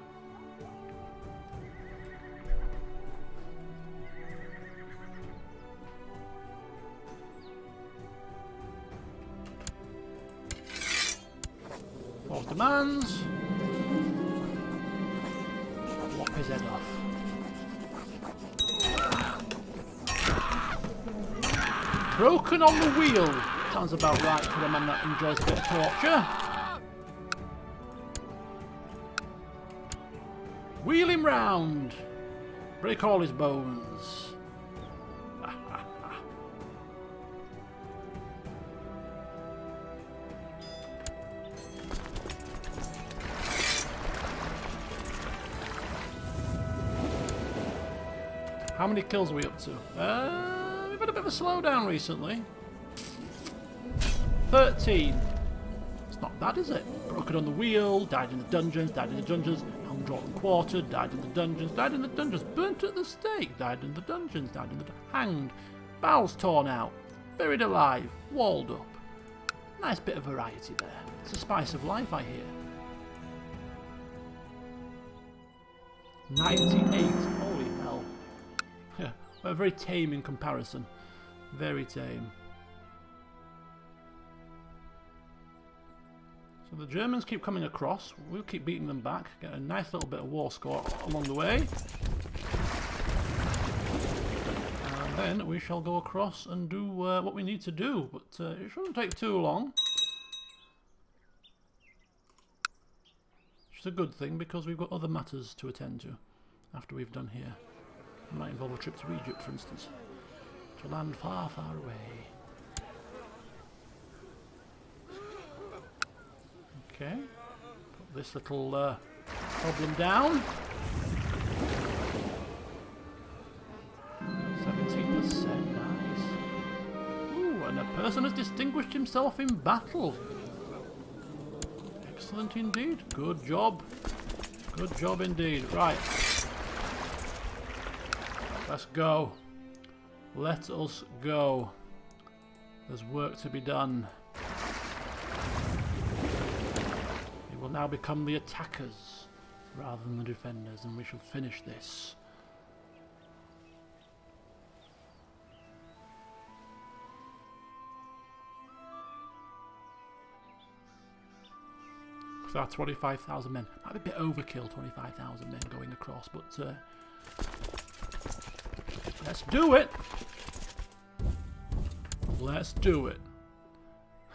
Speaker 1: commands. Lop his head off. Broken on the wheel. Sounds about right for a man that enjoys a bit of torture. Wheel him round. Break all his bones. How many kills are we up to? We've had a bit of a slowdown recently. 13. It's not bad, is it? Broken on the wheel, died in the dungeons, hung, drawn, and quartered, died in the dungeons, burnt at the stake, died in the dungeons, hanged, bowels torn out, buried alive, walled up. Nice bit of variety there. It's the spice of life, I hear. 98. Holy hell. Yeah, we're very tame in comparison. Very tame. So the Germans keep coming across. We'll keep beating them back. Get a nice little bit of war score along the way. And then we shall go across and do what we need to do. But it shouldn't take too long. Which is a good thing because we've got other matters to attend to after we've done here. It might involve a trip to Egypt, for instance. To land far, far away. Okay. Put this little problem down. 17%, nice. Ooh, and a person has distinguished himself in battle. Excellent indeed. Good job. Good job indeed. Right. Let's go. Let us go. There's work to be done. We will now become the attackers rather than the defenders, and we shall finish this. So that's 25,000 men. Might be a bit overkill, 25,000 men going across, but let's do it. Let's do it.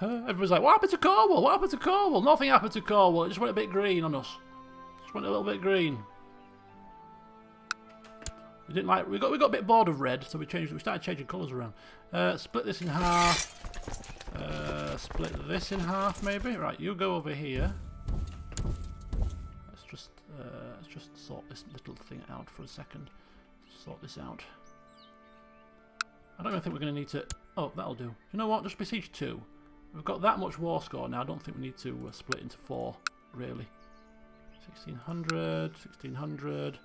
Speaker 1: Everyone's like, what happened to Cornwall? What happened to Cornwall? Nothing happened to Cornwall. It just went a bit green on us. Just went a little bit green. We didn't like. We got a bit bored of red, so we started changing colours around. Split this in half. Split this in half, maybe. Right, you go over here. Let's just sort this little thing out for a second. Sort this out. I don't even think we're going to need to... Oh, that'll do. You know what? Just besiege 2. We've got that much war score now. I don't think we need to split into 4, really. 1600, 1600.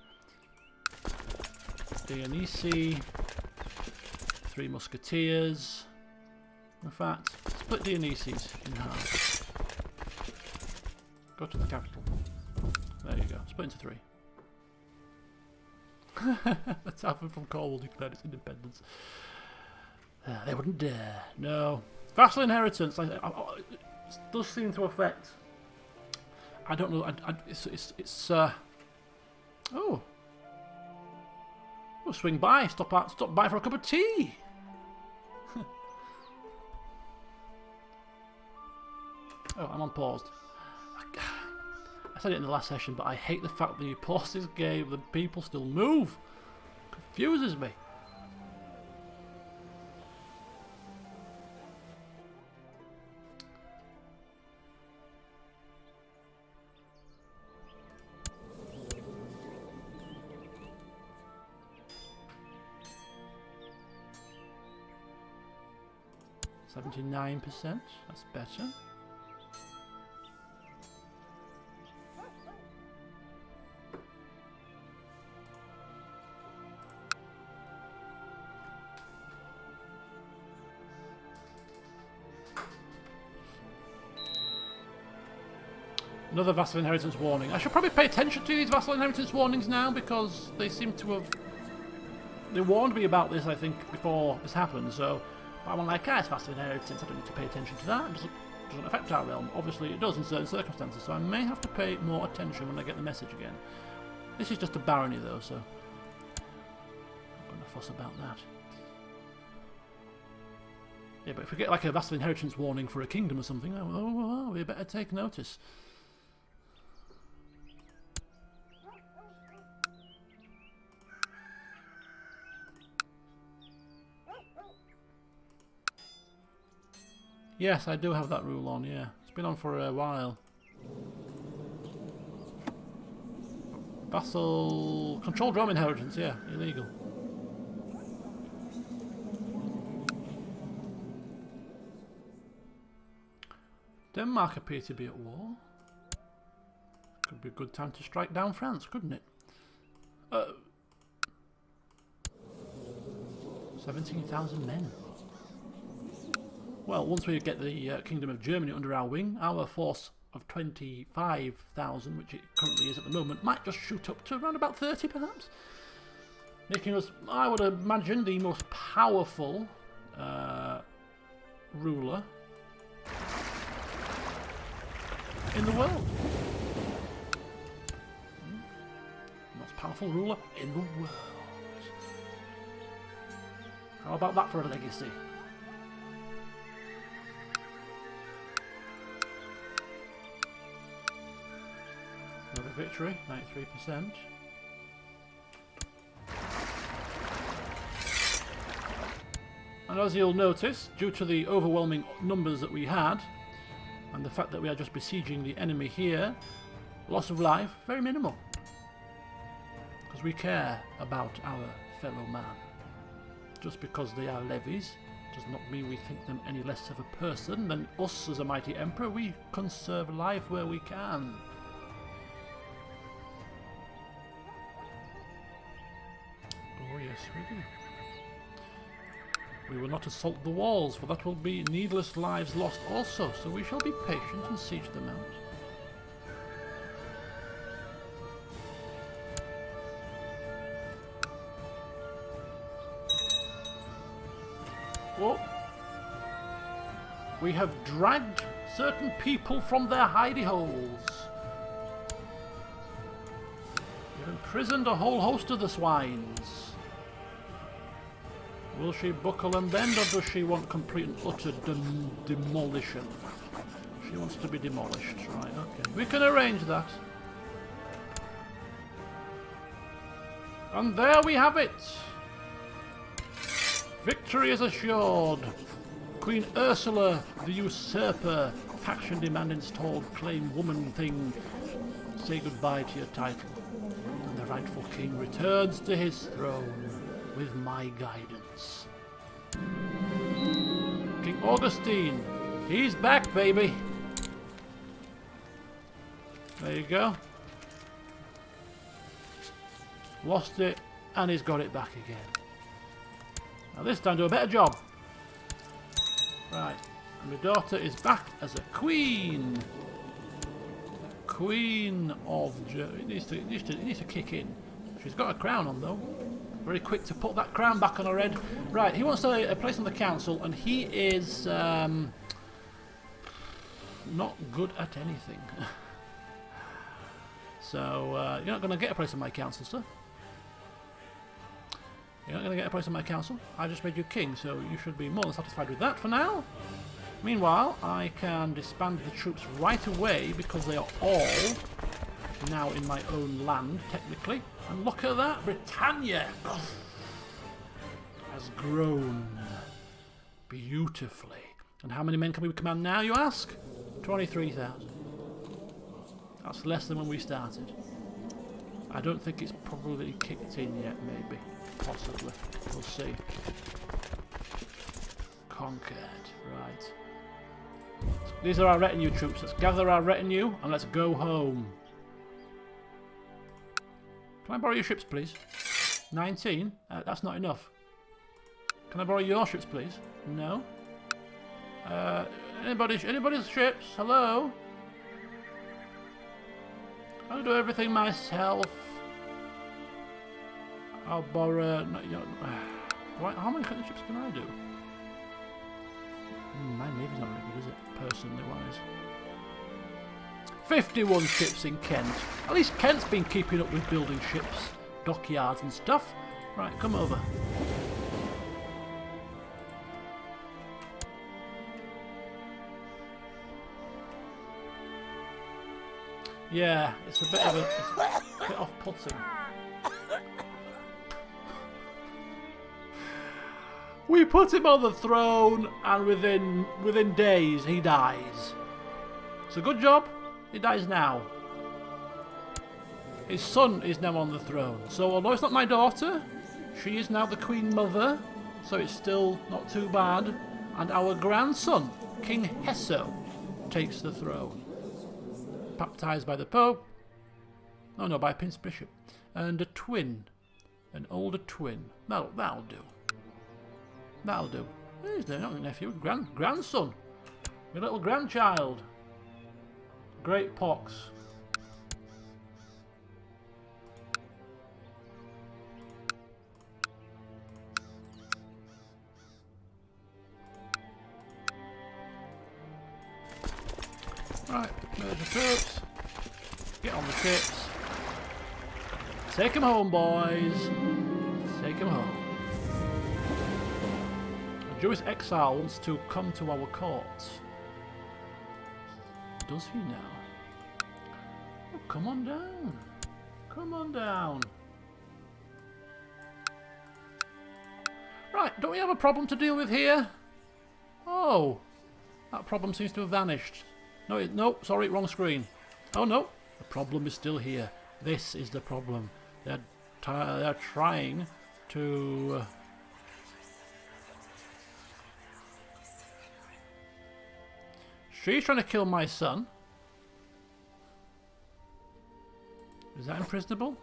Speaker 1: Dionysi. 3 musketeers. In fact, split Dionysi's in half. Go to the capital. There you go. Split into 3. That's happened from Cornwall declared its independence. They wouldn't dare. No. Vassal inheritance. It does seem to affect. I don't know. It's. Oh. We'll swing by. Stop by for a cup of tea. Oh, I'm on paused. I said it in the last session, but I hate the fact that you pause this game, the people still move. Confuses me. %. That's better. Another vassal inheritance warning. I should probably pay attention to these vassal inheritance warnings now because they seem to have... They warned me about this, I think, before this happened, so... But I'm like, it's vassal inheritance, I don't need to pay attention to that. Just doesn't affect our realm. Obviously it does in certain circumstances, so I may have to pay more attention when I get the message again. This is just a barony though, so I'm not going to fuss about that. Yeah, but if we get like a vassal inheritance warning for a kingdom or something, oh, we better take notice. Yes, I do have that rule on, yeah. It's been on for a while. Vassal... Controlled realm inheritance, yeah. Illegal. Denmark appear to be at war. Could be a good time to strike down France, couldn't it? 17,000 men. Well, once we get the Kingdom of Germany under our wing, our force of 25,000, which it currently is at the moment, might just shoot up to around about 30 perhaps. Making us, I would imagine, the most powerful ruler in the world. Most powerful ruler in the world. How about that for a legacy? Another victory, 93%. And as you'll notice, due to the overwhelming numbers that we had, and the fact that we are just besieging the enemy here, loss of life, very minimal. Because we care about our fellow man. Just because they are levies does not mean we think them any less of a person than us as a mighty emperor. We conserve life where we can. Oh yes, we do. We will not assault the walls, for that will be needless lives lost also, so we shall be patient and siege them out. Well, we have dragged certain people from their hidey holes. We've imprisoned a whole host of the swines. Will she buckle and bend, or does she want complete and utter demolition? She wants to be demolished, right, okay. We can arrange that. And there we have it! Victory is assured! Queen Ursula, the usurper, faction demand installed, claim woman thing, say goodbye to your title. And the rightful king returns to his throne with my guidance. King Augustine, he's back, baby! There you go. Lost it, and he's got it back again. Now this time do a better job. Right, and my daughter is back as a queen. Queen of Germany. It needs to kick in. She's got a crown on though. Very quick to put that crown back on her head. Right, he wants a place on the council, and he is not good at anything. So you're not going to get a place on my council, sir. You're not going to get a place on my council. I just made you king, so you should be more than satisfied with that for now. Meanwhile, I can disband the troops right away because they are all now in my own land, technically. And look at that, Britannia has grown beautifully. And how many men can we command now, you ask? 23,000. That's less than when we started. I don't think it's probably kicked in yet, maybe. Possibly. We'll see. Conquered. Right. These are our retinue troops. Let's gather our retinue and let's go home. Can I borrow your ships, please? 19? That's not enough. Can I borrow your ships, please? No. Anybody's ships? Hello? I'll do everything myself. I'll borrow... No, you know, how many ships can I do? My navy's not very good, is it? Personally wise. 51 ships in Kent. At least Kent's been keeping up with building ships, dockyards and stuff. Right, come over. Yeah, it's a bit off-putting. We put him on the throne, and within days he dies. So good job. He dies now. His son is now on the throne. So although it's not my daughter, she is now the Queen Mother. So it's still not too bad. And our grandson, King Hesso, takes the throne. Baptized by the Pope. Oh no, by a Prince Bishop. And a twin. An older twin. That'll do. That'll do. He's not a nephew, grandson. My little grandchild. Great pox. Right, merge the troops. Get on the ships. Take them home, boys. Take them home. A Jewish exile wants to come to our court. Does he now? Oh, come on down. Come on down. Right, don't we have a problem to deal with here? Oh, that problem seems to have vanished. No, sorry, wrong screen. Oh no, the problem is still here. This is the problem. They're trying to... She's trying to kill my son. Is that imprisonable?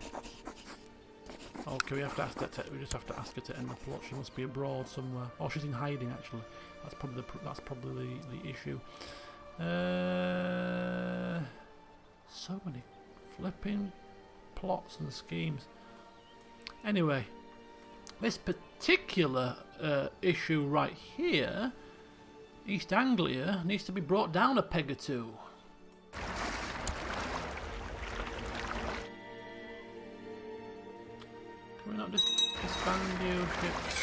Speaker 1: Okay, we have to ask that. We just have to ask her to end the plot. She must be abroad somewhere. Oh, she's in hiding actually. That's probably the issue. So many flipping plots and schemes. Anyway, this particular issue right here, East Anglia, needs to be brought down a peg or two. Can we not just disband you, ships?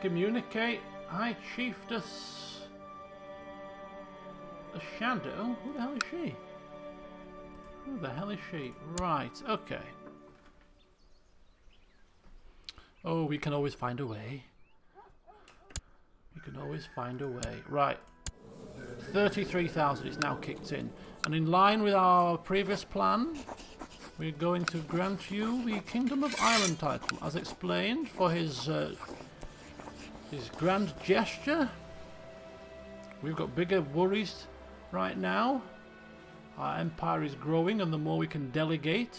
Speaker 1: Communicate. High Chiefess. A shadow? Who the hell is she? Who the hell is she? Right, okay. Oh, we can always find a way. We can always find a way. Right. 33,000 is now kicked in. And in line with our previous plan, we're going to grant you the Kingdom of Ireland title, as explained, for his grand gesture. We've got bigger worries right now. Our empire is growing, and the more we can delegate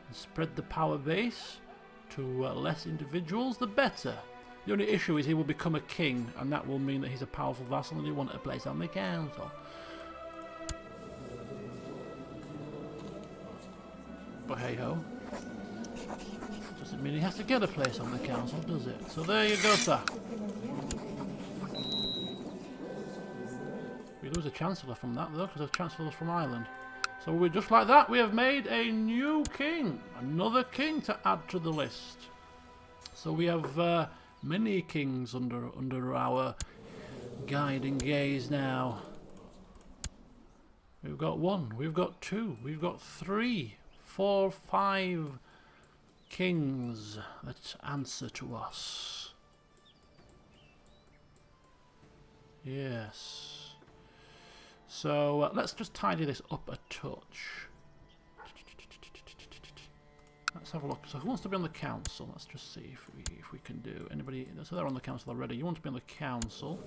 Speaker 1: and spread the power base to less individuals, the better. The only issue is he will become a king, and that will mean that he's a powerful vassal and he wants a place on the council. But hey ho. Doesn't mean he has to get a place on the council, does it? So there you go, sir. We lose a Chancellor from that, though, because the Chancellor's from Ireland. So we're just like that. We have made a new king. Another king to add to the list. So we have many kings under our guiding gaze now. We've got 1, we've got 2, we've got 3, 4, 5 kings that answer to us. Yes. So let's just tidy this up a touch. Let's have a look. So who wants to be on the council? Let's just see if we can do. Anybody? So they're on the council already. You want to be on the council.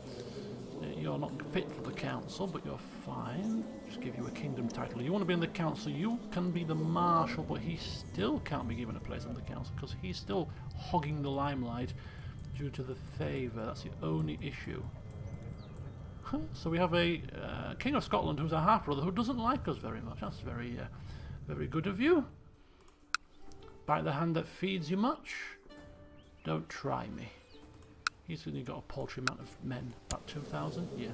Speaker 1: You're not fit for the council, but you're fine. Just give you a kingdom title. You want to be in the council. You can be the marshal, but he still can't be given a place on the council because he's still hogging the limelight due to the favour. That's the only issue. So we have a King of Scotland who's a half-brother who doesn't like us very much. That's very, very good of you. Bite the hand that feeds you much. Don't try me. He's only got a paltry amount of men, about 2,000. Yeah,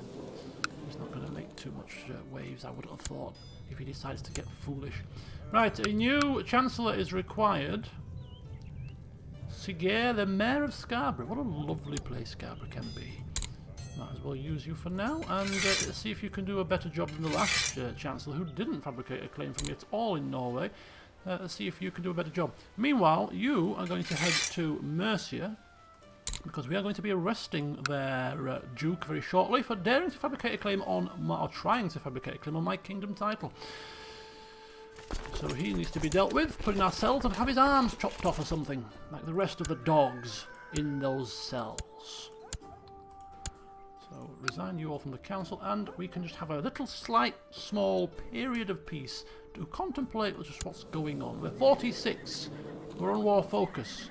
Speaker 1: he's not going to make too much waves, I would have thought, if he decides to get foolish. Right, a new Chancellor is required. Sigair, the Mayor of Scarborough. What a lovely place Scarborough can be. Might as well use you for now, and see if you can do a better job than the last Chancellor, who didn't fabricate a claim for me at all in Norway. Let's see if you can do a better job. Meanwhile, you are going to head to Mercia, because we are going to be arresting their Duke very shortly for daring to fabricate a claim on, or trying to fabricate a claim on my kingdom title. So he needs to be dealt with, put in our cells and have his arms chopped off or something, like the rest of the dogs in those cells. So resign you all from the council, and we can just have a little slight small period of peace to contemplate just what's going on. We're 46, we're on war focus,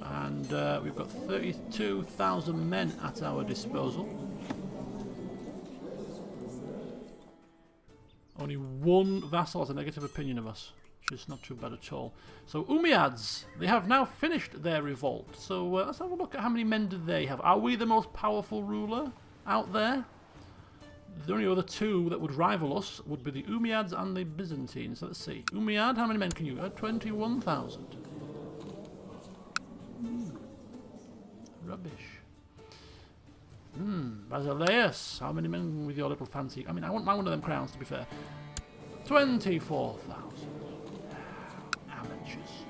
Speaker 1: and we've got 32,000 men at our disposal. Only one vassal has a negative opinion of us, which is not too bad at all. So Umayyads, they have now finished their revolt. So let's have a look at how many men do they have. Are we the most powerful ruler out there? The only other two that would rival us would be the Umayyads and the Byzantines. So let's see. Umayyad, how many men can you get? 21,000. Rubbish. Basileus, how many men with your little fancy? I mean, I want one of them crowns, to be fair. 24,000. Amateurs.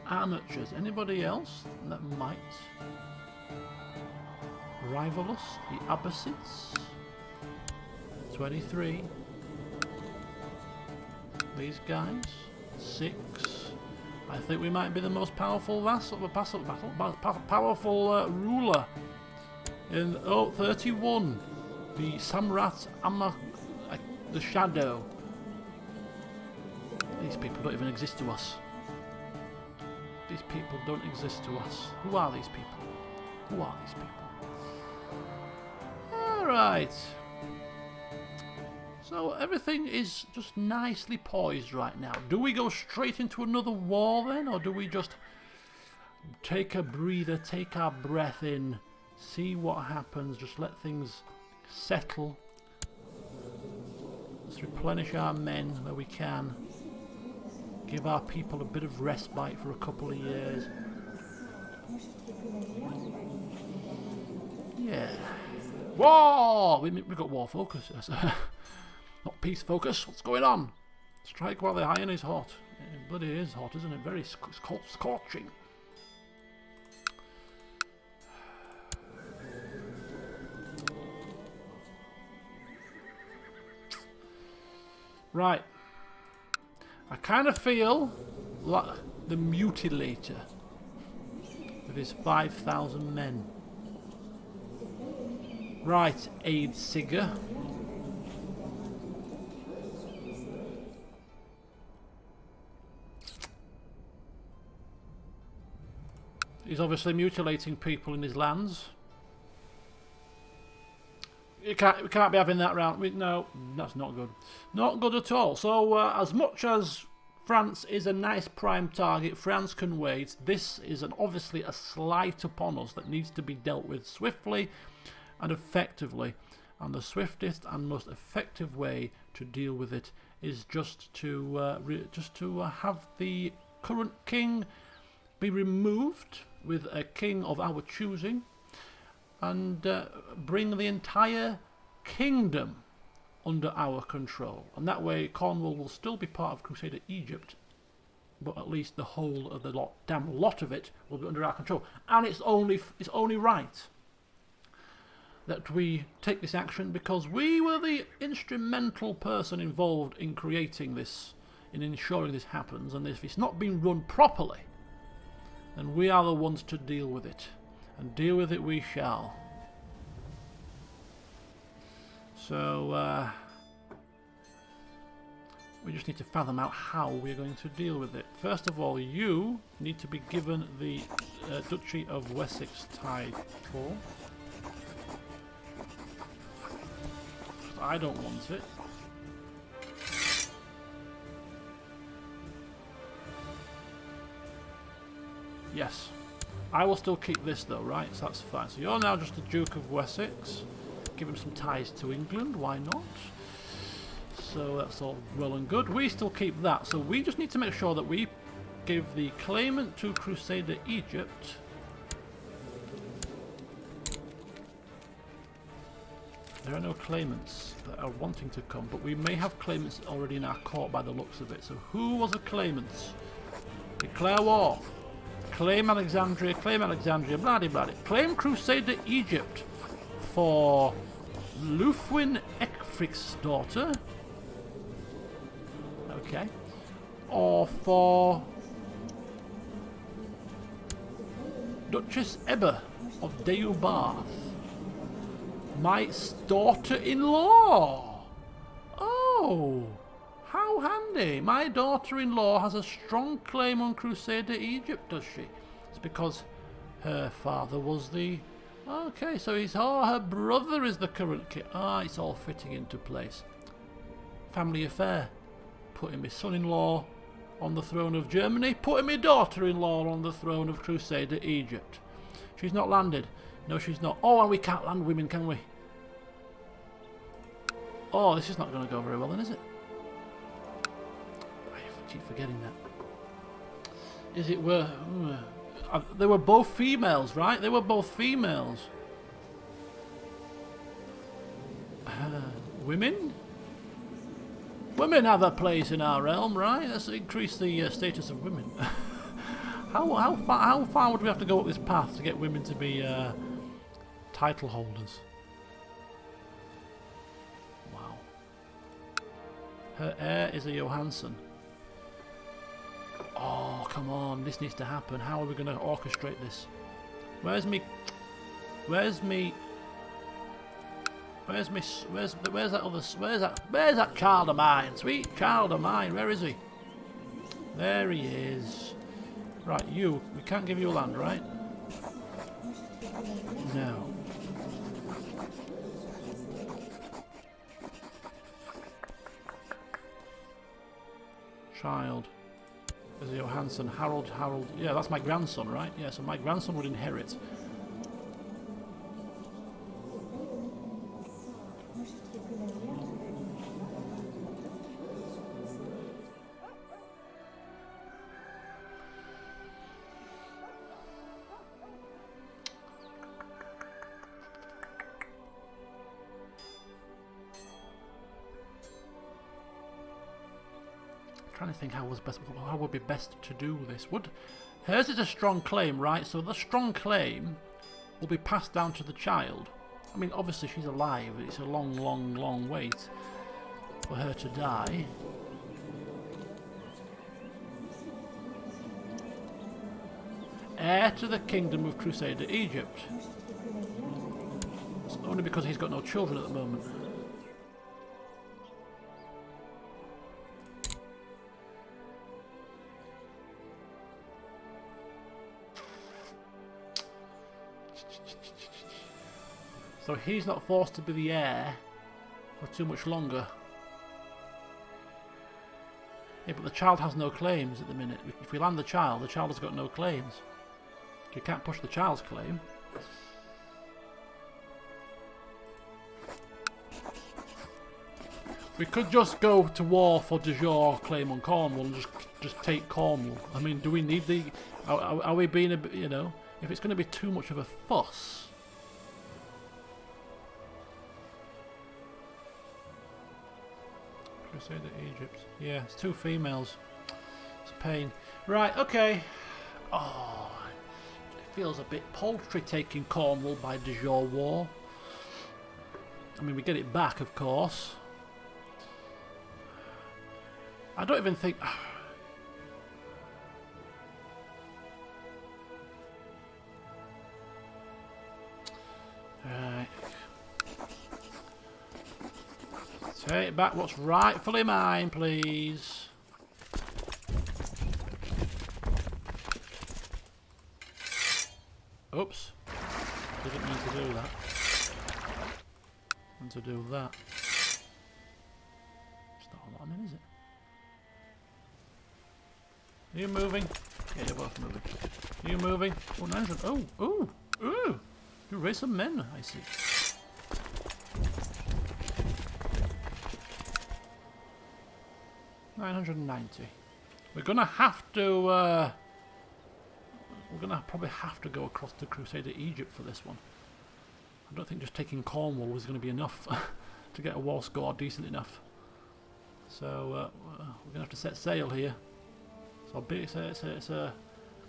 Speaker 1: Amateurs. Anybody else that might rival us? The Abbasids. 23. These guys. 6. I think we might be the most powerful powerful ruler. In 31, the Samrat the Shadow. These people don't even exist to us. These people don't exist to us. Who are these people? Who are these people? Alright. So everything is just nicely poised right now. Do we go straight into another war then? Or do we just take a breather, take our breath in, see what happens, just let things settle? Let's replenish our men where we can. Give our people a bit of respite for a couple of years. Yeah. War! We've got war focus. Yes. Not peace focus. What's going on? Strike while the iron is hot. It bloody is hot, isn't it? Very scorching. Right. I kind of feel like the Mutilator with his 5,000 men. Right, Aid Sigger. He's obviously mutilating people in his lands. We can't be having that round. No, that's not good. Not good at all. So, as much as France is a nice prime target, France can wait. This is obviously a slight upon us that needs to be dealt with swiftly and effectively. And the swiftest and most effective way to deal with it is just to have the current king be removed with a king of our choosing, and bring the entire kingdom under our control. And that way Cornwall will still be part of Crusader Egypt, but at least the whole of the damn lot of it will be under our control. And it's only right that we take this action, because we were the instrumental person involved in creating this, in ensuring this happens. And if it's not been run properly, then we are the ones to deal with it. And deal with it we shall. So, We just need to fathom out how we're going to deal with it. First of all, you need to be given the Duchy of Wessex title. I don't want it. Yes. I will still keep this though, right? So that's fine. So you're now just the Duke of Wessex. Give him some ties to England, why not? So that's all well and good. We still keep that. So we just need to make sure that we give the claimant to Crusader Egypt there are no claimants that are wanting to come, but we may have claimants already in our court by the looks of it. So who was the claimants? Declare war. Claim Alexandria, bloody bloody. Claim Crusader Egypt for Lufwin Ecfric's daughter. Okay. Or for Duchess Ebba of Deubarth. My daughter-in-law! Oh! How handy! My daughter-in-law has a strong claim on Crusader Egypt, does she? It's because her father was the... Okay, so he's... Oh, her brother is the current king. Ah, it's all fitting into place. Family affair. Putting my son-in-law on the throne of Germany. Putting my daughter-in-law on the throne of Crusader Egypt. She's not landed. No, she's not. Oh, and we can't land women, can we? Oh, this is not going to go very well then, is it? I keep forgetting that. Is it were... they were both females, right? They were both females. Women? Women have a place in our realm, right? Let's increase the status of women. How far would we have to go up this path to get women to be title holders? Wow. Her heir is a Johansson. Oh, come on. This needs to happen. How are we going to orchestrate this? Where's that child of mine? Sweet child of mine. Where is he? There he is. Right, we can't give you land, right? No. Child. Is a Johansson. Harold. Yeah, that's my grandson, right? Yeah, so my grandson would inherit. Trying to think how would be best to do this. Hers is a strong claim, right? So the strong claim will be passed down to the child. I mean, obviously she's alive. It's a long wait for her to die. Heir to the kingdom of Crusader Egypt. It's only because he's got no children at the moment. So he's not forced to be the heir for too much longer. Yeah, but the child has no claims at the minute. If we land the child has got no claims. You can't push the child's claim. We could just go to war for de jure claim on Cornwall and just take Cornwall. I mean, do we need the... Are we being a bit, you know... If it's going to be too much of a fuss... Crusader Egypt. Yeah, it's two females. It's a pain. Right, okay. Oh, it feels a bit paltry taking Cornwall by de jure war. I mean, we get it back, of course. I don't even think... Right. Take back what's rightfully mine, please. Oops. Didn't mean to do that. And to do that. It's not a lot of men, is it? Are you moving? Yeah, you're both moving. Are you moving? Oh, 900. Oh, oh, oh! You raised some men, I see. $990. We're gonna have to. We're gonna probably have to go across to Crusader Egypt for this one. I don't think just taking Cornwall was going to be enough to get a war score decent enough. So we're gonna have to set sail here. So it's a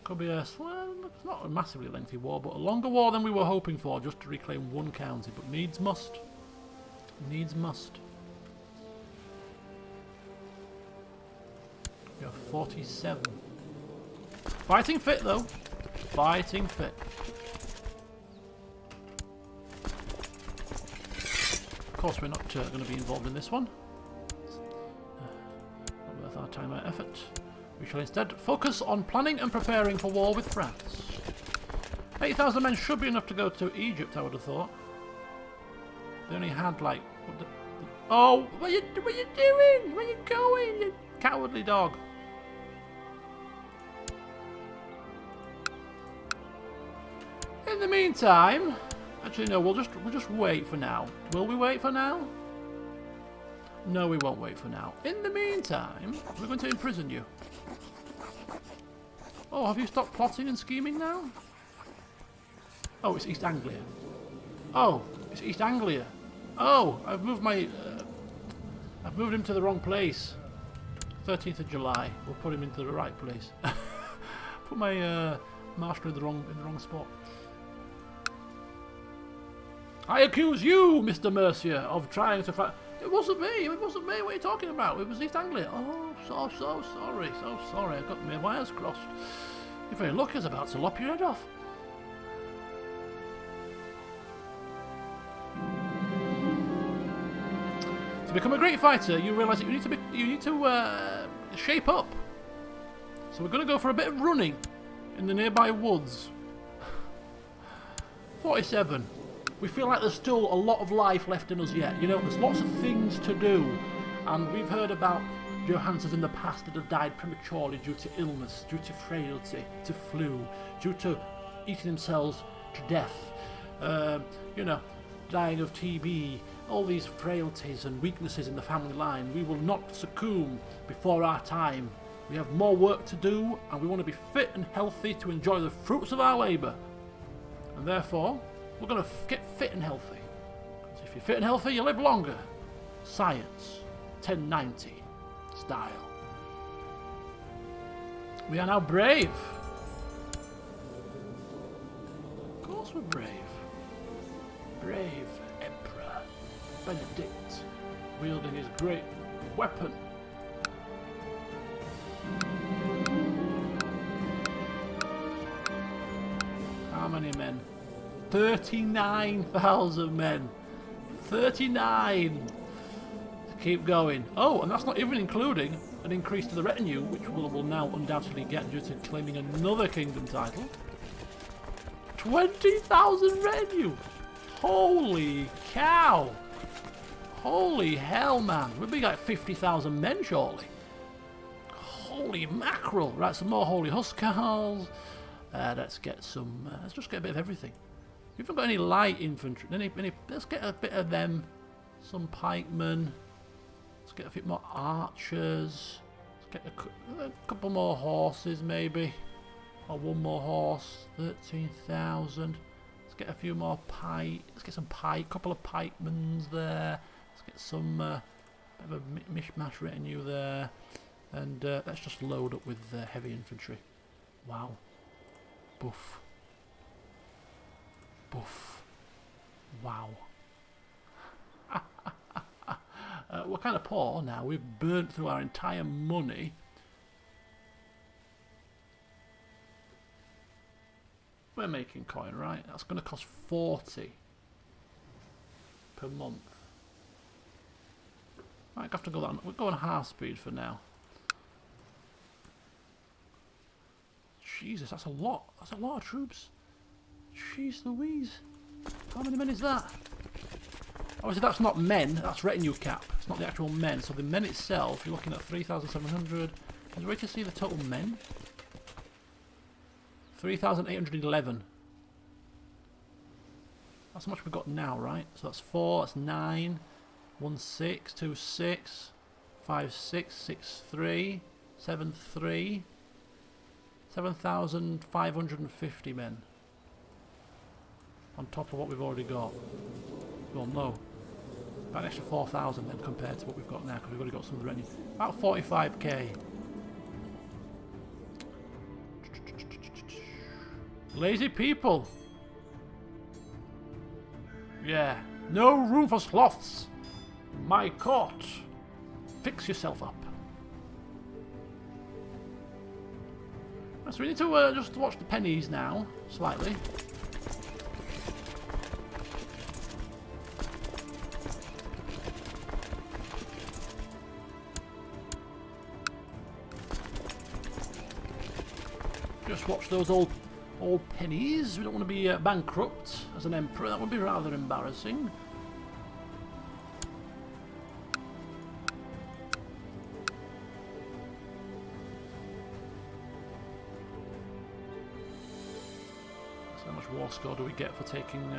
Speaker 1: could be a well, it's not a massively lengthy war, but a longer war than we were hoping for, just to reclaim one county. But needs must. Needs must. We have 47. Fighting fit though. Fighting fit. Of course, we're not going to be involved in this one. Not worth our time or effort. We shall instead focus on planning and preparing for war with France. 8,000 men should be enough to go to Egypt, I would have thought. They only had like... Oh, what are you doing? Where are you going, you cowardly dog? In the meantime... Actually, no, we'll just wait for now. Will we wait for now? No, we won't wait for now. In the meantime, we're going to imprison you. Oh, have you stopped plotting and scheming now? Oh, it's East Anglia. Oh, it's East Anglia. Oh, I've moved my... I've moved him to the wrong place. 13th of July. We'll put him into the right place. Put my marshal in the wrong spot. I accuse you, Mr. Mercier, of trying to fight... It wasn't me. It wasn't me. What are you talking about? It was East Anglia. Oh, so sorry. So sorry. I got my wires crossed. You're very lucky. I was about to lop your head off. To become a great fighter, you realise that you need to shape up. So we're going to go for a bit of running in the nearby woods. 47. We feel like there's still a lot of life left in us yet. You know, there's lots of things to do. And we've heard about Johansons in the past that have died prematurely due to illness, due to frailty, to flu, due to eating themselves to death. You know, dying of TB, all these frailties and weaknesses in the family line. We will not succumb before our time. We have more work to do, and we want to be fit and healthy to enjoy the fruits of our labour. And therefore... we're going to get fit and healthy. So if you're fit and healthy, you live longer. Science. 1090 style. We are now brave. Of course we're brave. Brave Emperor Benedict, wielding his great weapon. How many men? 39,000 men. 39! Keep going. Oh, and that's not even including an increase to the retinue, which will now undoubtedly get due to claiming another kingdom title. 20,000 retinue! Holy cow! Holy hell, man. We'll be like 50,000 men, surely. Holy mackerel. Right, some more holy huskars. Let's get some... let's just get a bit of everything. We haven't got any light infantry. Let's get a bit of them. Some pikemen. Let's get a bit more archers. Let's get a couple more horses, maybe. Or one more horse. 13,000. Let's get a few more pike. Let's get some pike. Couple of pikemans there. Let's get some bit of a mishmash retinue there. And let's just load up with heavy infantry. Wow. Boof. Boof. Wow. We're kind of poor now. We've burnt through our entire money. We're making coin, right? That's going to cost 40 per month. Might have to go that. We're going half speed for now. Jesus, that's a lot. That's a lot of troops. Jeez Louise. How many men is that? Obviously that's not men, that's retinue cap. It's not the actual men. So the men itself, you're looking at 3,700. Is there a way to see the total men? 3,811. That's how much we've got now, right? So that's 4, that's 9, 1, 6, 2, 6, 5, 6, 6, 3, 7, 3, 7,550 men. On top of what we've already got. Well, no. About an extra 4,000 then compared to what we've got now, because we've already got some of the ready. About 45k. Lazy people. Yeah. No room for sloths. My court. Fix yourself up. So we need to just watch the pennies now, slightly. Just watch those old pennies. We don't want to be bankrupt as an emperor. That would be rather embarrassing. So how much war score do we get for taking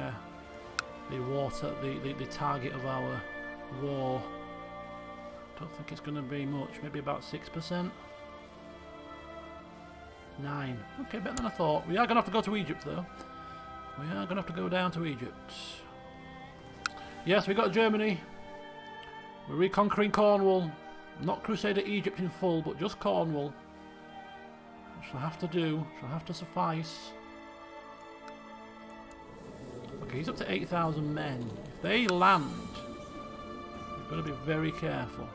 Speaker 1: the target of our war? Don't think it's going to be much. Maybe about 6%. 9. Okay, better than I thought. We are going to have to go to Egypt, though. We are going to have to go down to Egypt. Yes, we got Germany. We're reconquering Cornwall. Not Crusader Egypt in full, but just Cornwall. Shall have to do. Shall have to suffice. Okay, he's up to 8,000 men. If they land, we've got to be very careful.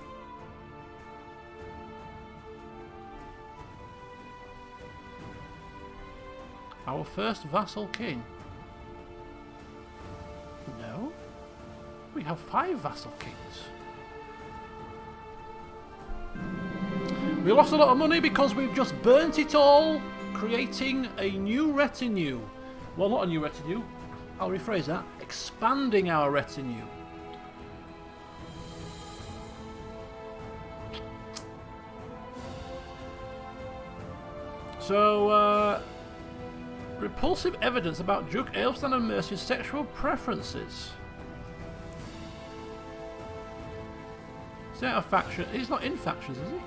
Speaker 1: Our first vassal king? No. We have 5 vassal kings. We lost a lot of money because we've just burnt it all, creating a new retinue. Well, not a new retinue. I'll rephrase that. Expanding our retinue. So, repulsive evidence about Duke Ailstan and Mercia's sexual preferences. He's out of faction. He's not in factions, is he?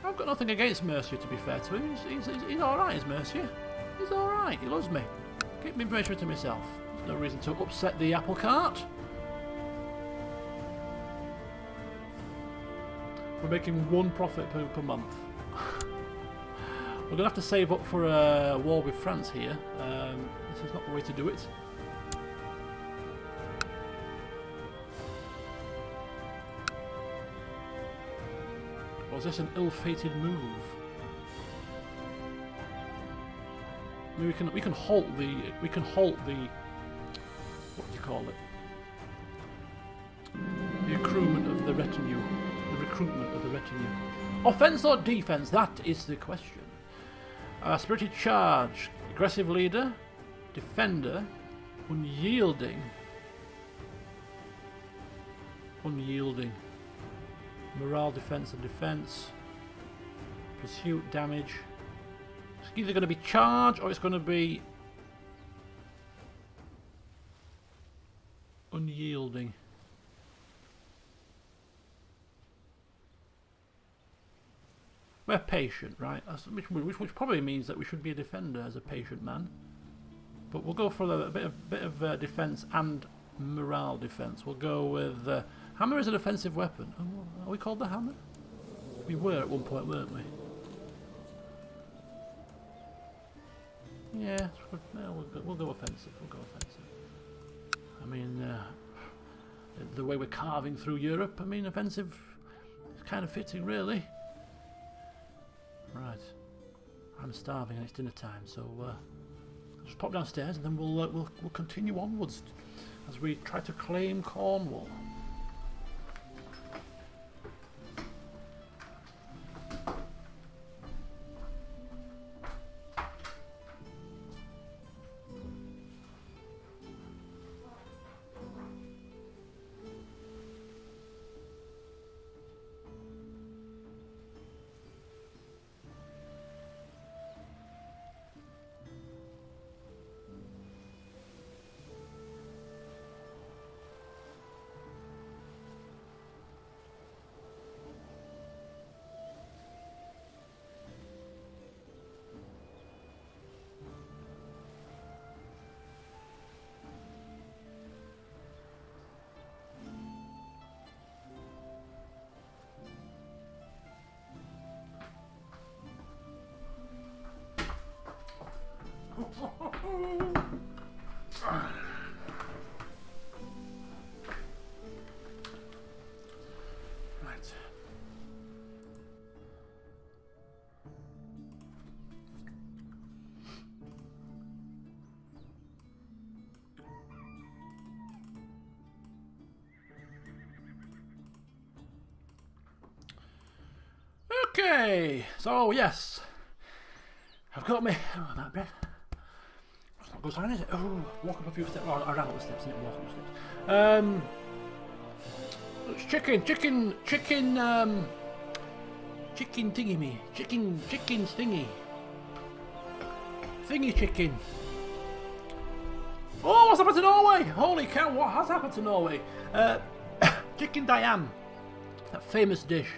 Speaker 1: I've got nothing against Mercia, to be fair to him. He's alright, is Mercia. He's alright, he loves me. Keep me information to myself. There's no reason to upset the apple cart. We're making 1 profit per month. We're going to have to save up for a war with France here. This is not the way to do it. Or is this an ill-fated move? I mean, we can halt the what do you call it? The accruement of the retinue. The recruitment of the retinue. Offense or defense? That is the question. Spirited charge, aggressive leader, defender, unyielding, morale, defense and defense, pursuit, damage. It's either going to be charge or it's going to be unyielding. We're patient, right? Which probably means that we should be a defender as a patient man. But we'll go for a bit of defense and morale defense. We'll go with hammer is a defensive weapon. Oh, are we called the hammer? We were at one point, weren't we? Yeah, we'll go offensive. We'll go offensive. I mean, the way we're carving through Europe, I mean, offensive is kind of fitting, really. Right, I'm starving and it's dinner time, so I'll just pop downstairs and then we'll continue onwards as we try to claim Cornwall. Okay, so yes, I've got me. Oh, that breath. That's not a good sign, is it? Oh, walk up a few steps. Oh, I ran up the steps, didn't walk up the steps. It's chicken thingy me. Chicken thingy. Thingy chicken. Oh, what's happened to Norway? Holy cow, what has happened to Norway? Chicken Diane. That famous dish.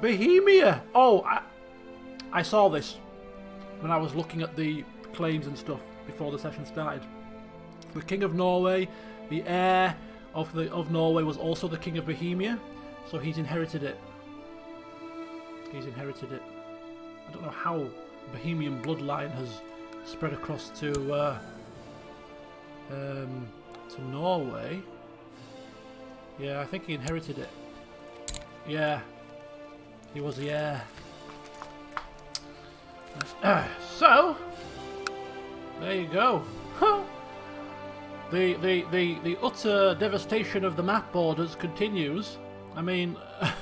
Speaker 1: Bohemia! Oh, I saw this when I was looking at the claims and stuff before the session started. The King of Norway, the heir of Norway was also the King of Bohemia, so he's inherited it. He's inherited it. I don't know how Bohemian bloodline has spread across to Norway. Yeah, I think he inherited it. Yeah. He was the heir. So there you go. The utter devastation of the map borders continues. I mean, I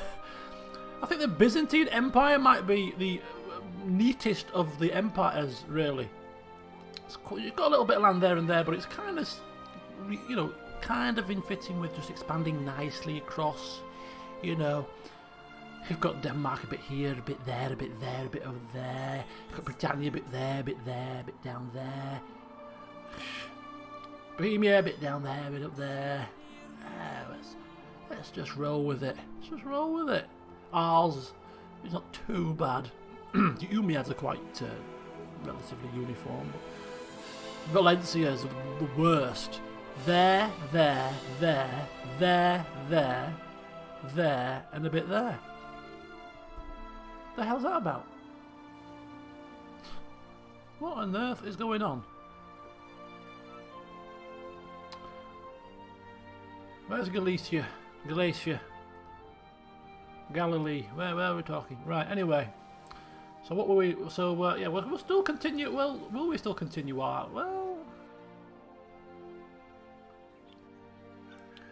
Speaker 1: think the Byzantine Empire might be the neatest of the empires, really. You've got a little bit of land there and there, but it's kind of, you know, kind of in fitting with just expanding nicely across, you know. You've got Denmark a bit here, a bit there, a bit there, a bit over there. You've got Britannia a bit there, a bit there, a bit down there. Bohemia a bit down there, a bit up there. Let's just roll with it. Let's just roll with it. Ours is not too bad. The Umayyads are quite relatively uniform. Valencia's the worst. There, and a bit there. The hell's that about? What on earth is going on? Where's Galicia? Galilee. Where are we talking? Right, anyway. So what were we... So, yeah, we'll still continue... Well, will we still continue our... Well...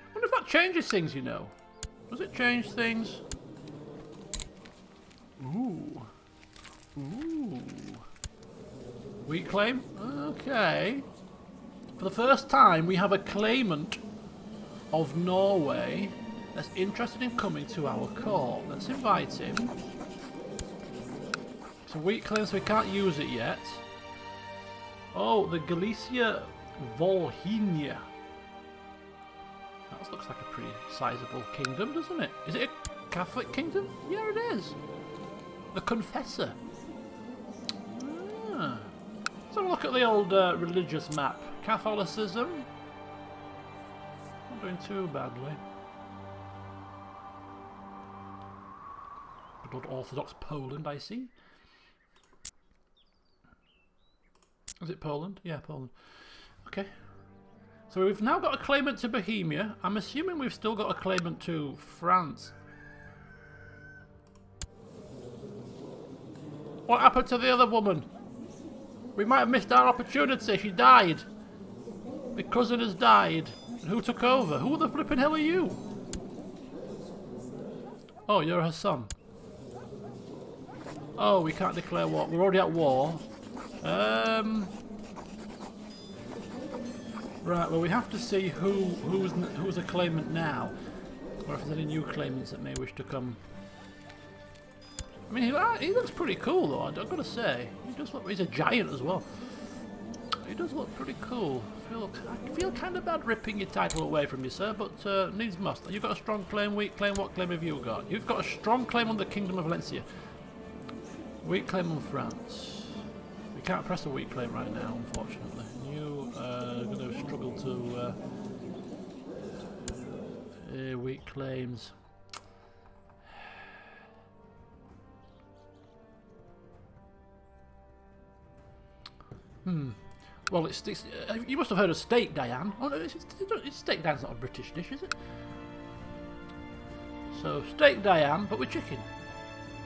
Speaker 1: I wonder if that changes things, you know. Does it change things? Ooh. Weak claim? Okay. For the first time, we have a claimant of Norway that's interested in coming to our court. Let's invite him. It's a weak claim, so we can't use it yet. Oh, the Galicia Volhynia. That looks like a pretty sizable kingdom, doesn't it? Is it a Catholic kingdom? Yeah, it is. The Confessor. Ah. Let's have a look at the old religious map. Catholicism. Not doing too badly. Good old Orthodox Poland, I see. Is it Poland? Yeah, Poland. Okay. So we've now got a claimant to Bohemia. I'm assuming we've still got a claimant to France. What happened to the other woman? We might have missed our opportunity. She died. My cousin has died. And who took over? Who the flipping hell are you? Oh, you're her son. Oh, we can't declare war. We're already at war. Right, well we have to see who's a claimant now. Or if there's any new claimants that may wish to come. I mean, he looks pretty cool though, I've got to say. He does look, he's a giant as well. He does look pretty cool. I feel kind of bad ripping your title away from you, sir, but needs must. You've got a strong claim, weak claim. What claim have you got? You've got a strong claim on the Kingdom of Valencia. Weak claim on France. We can't press a weak claim right now, unfortunately. You are going to struggle to weak claims. Well, it's you must have heard of steak Diane. Oh no, it's steak Diane's not a British dish, is it? So steak Diane, but with chicken.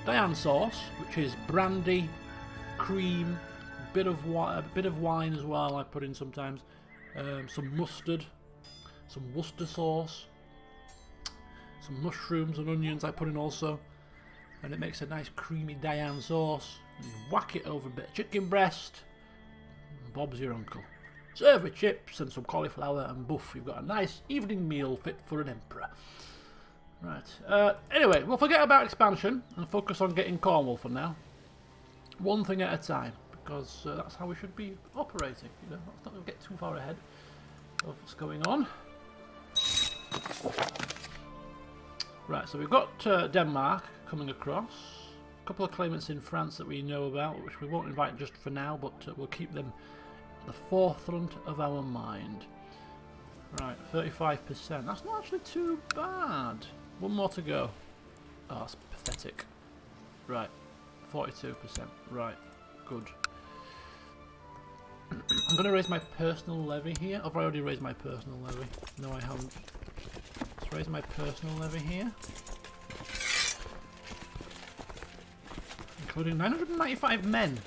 Speaker 1: Diane sauce, which is brandy, cream, bit of wine as well. I put in sometimes. Some mustard, some Worcester sauce, some mushrooms and onions I put in also, and it makes a nice creamy Diane sauce. And you whack it over a bit of chicken breast. And Bob's your uncle. Serve with chips and some cauliflower, and boof, you've got a nice evening meal fit for an emperor. Right. Anyway, we'll forget about expansion and focus on getting Cornwall for now. One thing at a time. Because that's how we should be operating. You know, let's not get too far ahead of what's going on. Right, so we've got Denmark coming across. A couple of claimants in France that we know about, which we won't invite just for now, but we'll keep them at the forefront of our mind. Right, 35%. That's not actually too bad. One more to go. Oh, that's pathetic. Right, 42%. Right, good. I'm going to raise my personal levy here. I've already raised my personal levy. No, I haven't. Let's raise my personal levy here. Including 995 men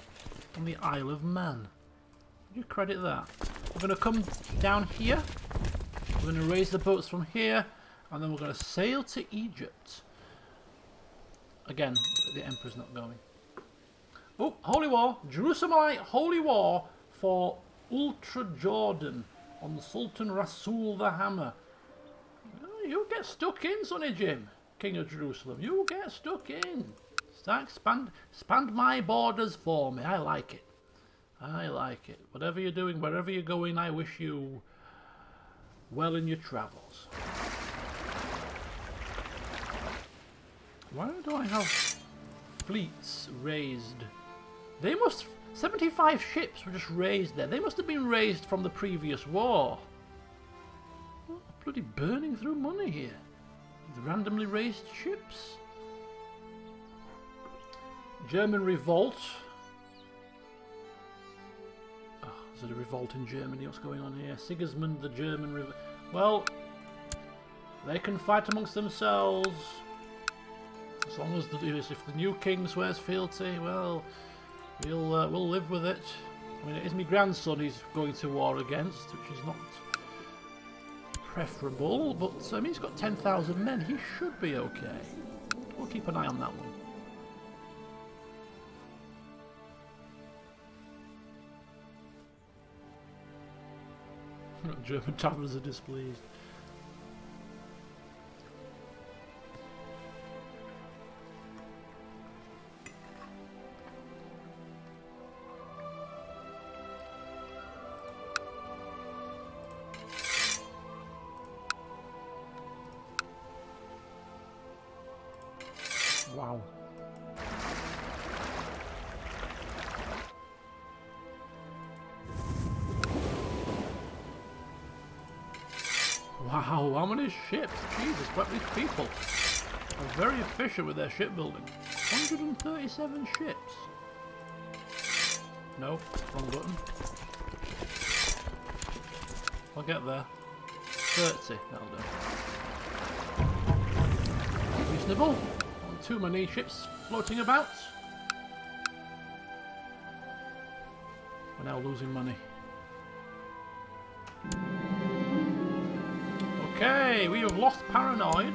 Speaker 1: on the Isle of Man. Would you credit that? We're going to come down here. We're going to raise the boats from here. And then we're going to sail to Egypt. Again, the Emperor's not going. Oh, Holy War. Jerusalemite Holy War. For Ultra Jordan on the Sultan Rasul the Hammer. Oh, you get stuck in, Sonny Jim, King of Jerusalem. You get stuck in. Expand my borders for me. I like it. I like it. Whatever you're doing, wherever you're going, I wish you well in your travels. Why do I have fleets raised? They must... 75 ships were just raised there. They must have been raised from the previous war. Oh, bloody burning through money here. With randomly raised ships. German revolt. Oh, is it a revolt in Germany? What's going on here? Sigismund the German revolt. Well, they can fight amongst themselves. As long as if the new king swears fealty, well... We'll live with it. I mean, it is my grandson he's going to war against, which is not preferable, but I mean, he's got 10,000 men. He should be okay. We'll keep an eye on that one. German taverns are displeased. Wow. Wow, how many ships? Jesus, what these people are very efficient with their shipbuilding. 137 ships. No, wrong button. I'll get there. 30, that'll do. Reasonable. Not too many ships floating about. We're now losing money. Okay, we have lost Paranoid.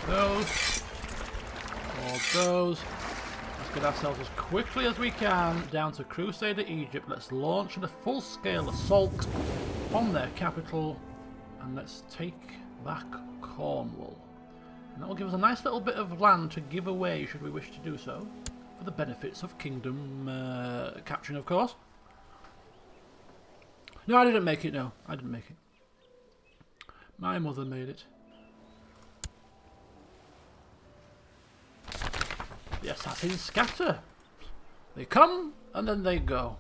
Speaker 1: Those. All those. Let's get ourselves as quickly as we can down to Crusader Egypt. Let's launch a full-scale assault on their capital, and let's take back Cornwall. And that will give us a nice little bit of land to give away, should we wish to do so, for the benefits of kingdom capturing, of course. No, I didn't make it. No, I didn't make it. My mother made it. The assassins scatter. They come and then they go.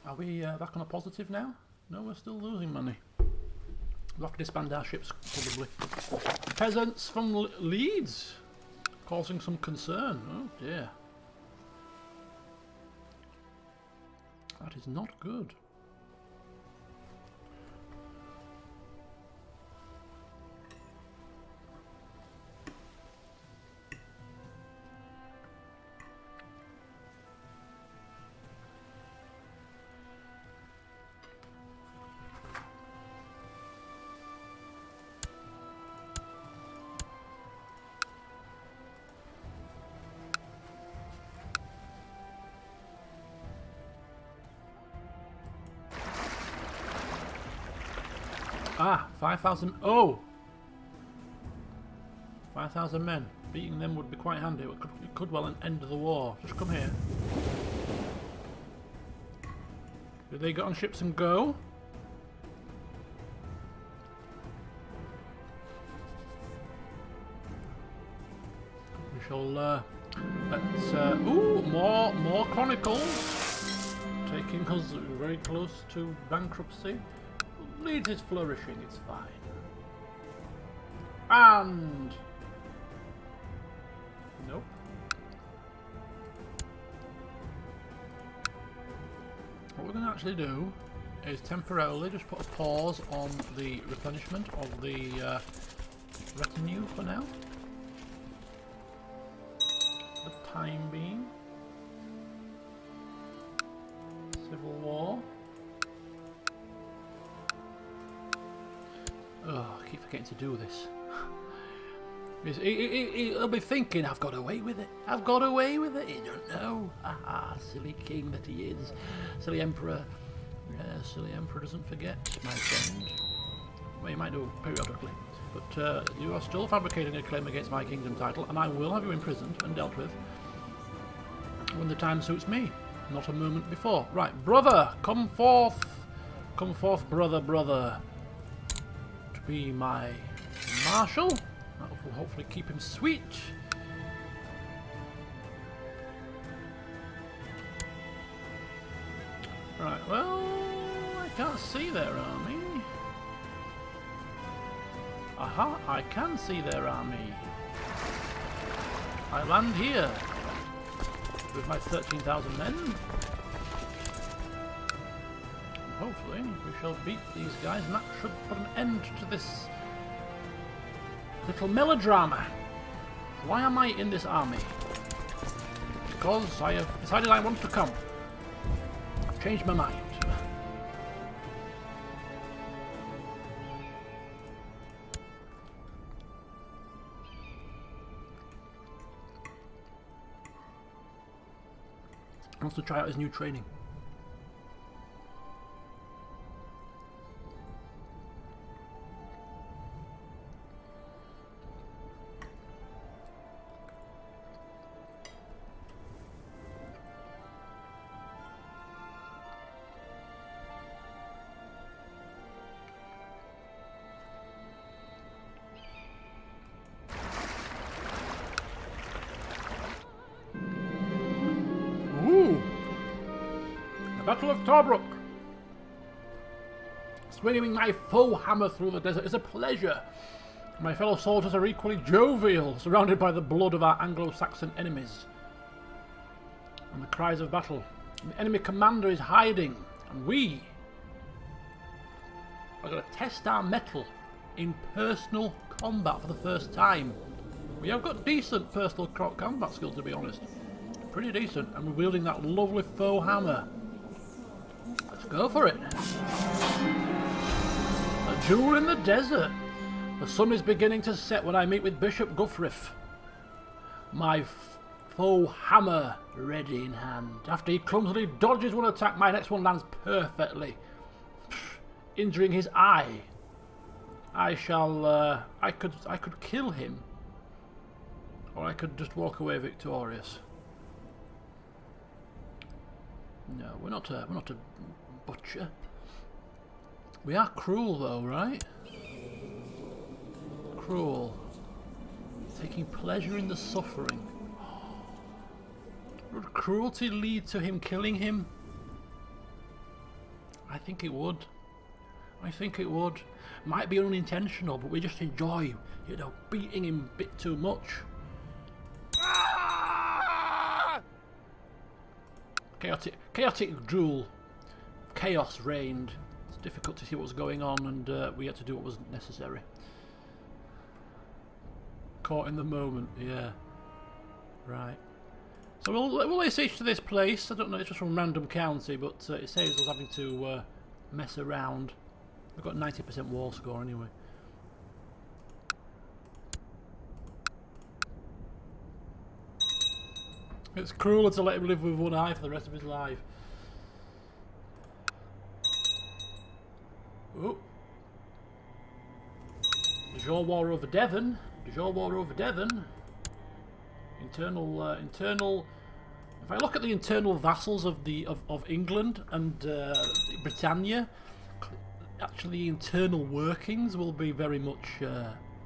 Speaker 1: Are we back on a positive now? No, we're still losing money. We'll have to disband our ships, probably. Peasants from Leeds causing some concern. Oh dear. That is not good. Ah, 5,000. Oh! 5,000 men. Beating them would be quite handy. It could well end the war. Just come here. Do they get on ships and go? We shall, let's, ooh, more chronicles. Taking us very close to bankruptcy. Leeds is flourishing, it's fine. And... nope. What we're going to actually do is temporarily just put a pause on the replenishment of the retinue for now. For the time being. Civil War. Oh, I keep forgetting to do this. He'll be thinking, I've got away with it. I've got away with it. He don't know. Ah, silly king that he is. Silly emperor. Yeah, silly emperor doesn't forget, my friend. Well, he might do periodically. But you are still fabricating a claim against my kingdom title, and I will have you imprisoned and dealt with when the time suits me. Not a moment before. Right, brother, come forth. Come forth, brother. Be my marshal. That will hopefully keep him sweet. Right, well, I can't see their army. Aha, I can see their army. I land here with my 13,000 men. Hopefully we shall beat these guys, and that should put an end to this little melodrama. Why am I in this army? Because I have decided I want to come. I've changed my mind. He wants to try out his new training. Battle of Tobruk. Swinging my foe hammer through the desert is a pleasure. My fellow soldiers are equally jovial, surrounded by the blood of our Anglo-Saxon enemies and the cries of battle. The enemy commander is hiding, and we are going to test our mettle in personal combat for the first time. We have got decent personal combat skills, to be honest. Pretty decent, and we're wielding that lovely foe hammer. Let's go for it. A duel in the desert. The sun is beginning to set when I meet with Bishop Guthriff. My foe hammer ready in hand. After he clumsily dodges one attack, my next one lands perfectly, injuring his eye. I could kill him, or I could just walk away victorious. No, we're not a butcher. We are cruel though, right? Cruel. Taking pleasure in the suffering. Would cruelty lead to him killing him? I think it would. I think it would. Might be unintentional, but we just enjoy, you know, beating him a bit too much. Chaotic drool. Chaos reigned. It's difficult to see what was going on, and we had to do what was necessary. Caught in the moment, yeah. Right. So we'll lay siege to this place. I don't know, it's just from random county, but it saves us having to mess around. We've got 90% war score anyway. It's crueler to let him live with one eye for the rest of his life. Oh. De jure war over Devon. De jure war over Devon. Internal. If I look at the internal vassals of England and Britannia, actually the internal workings will be very much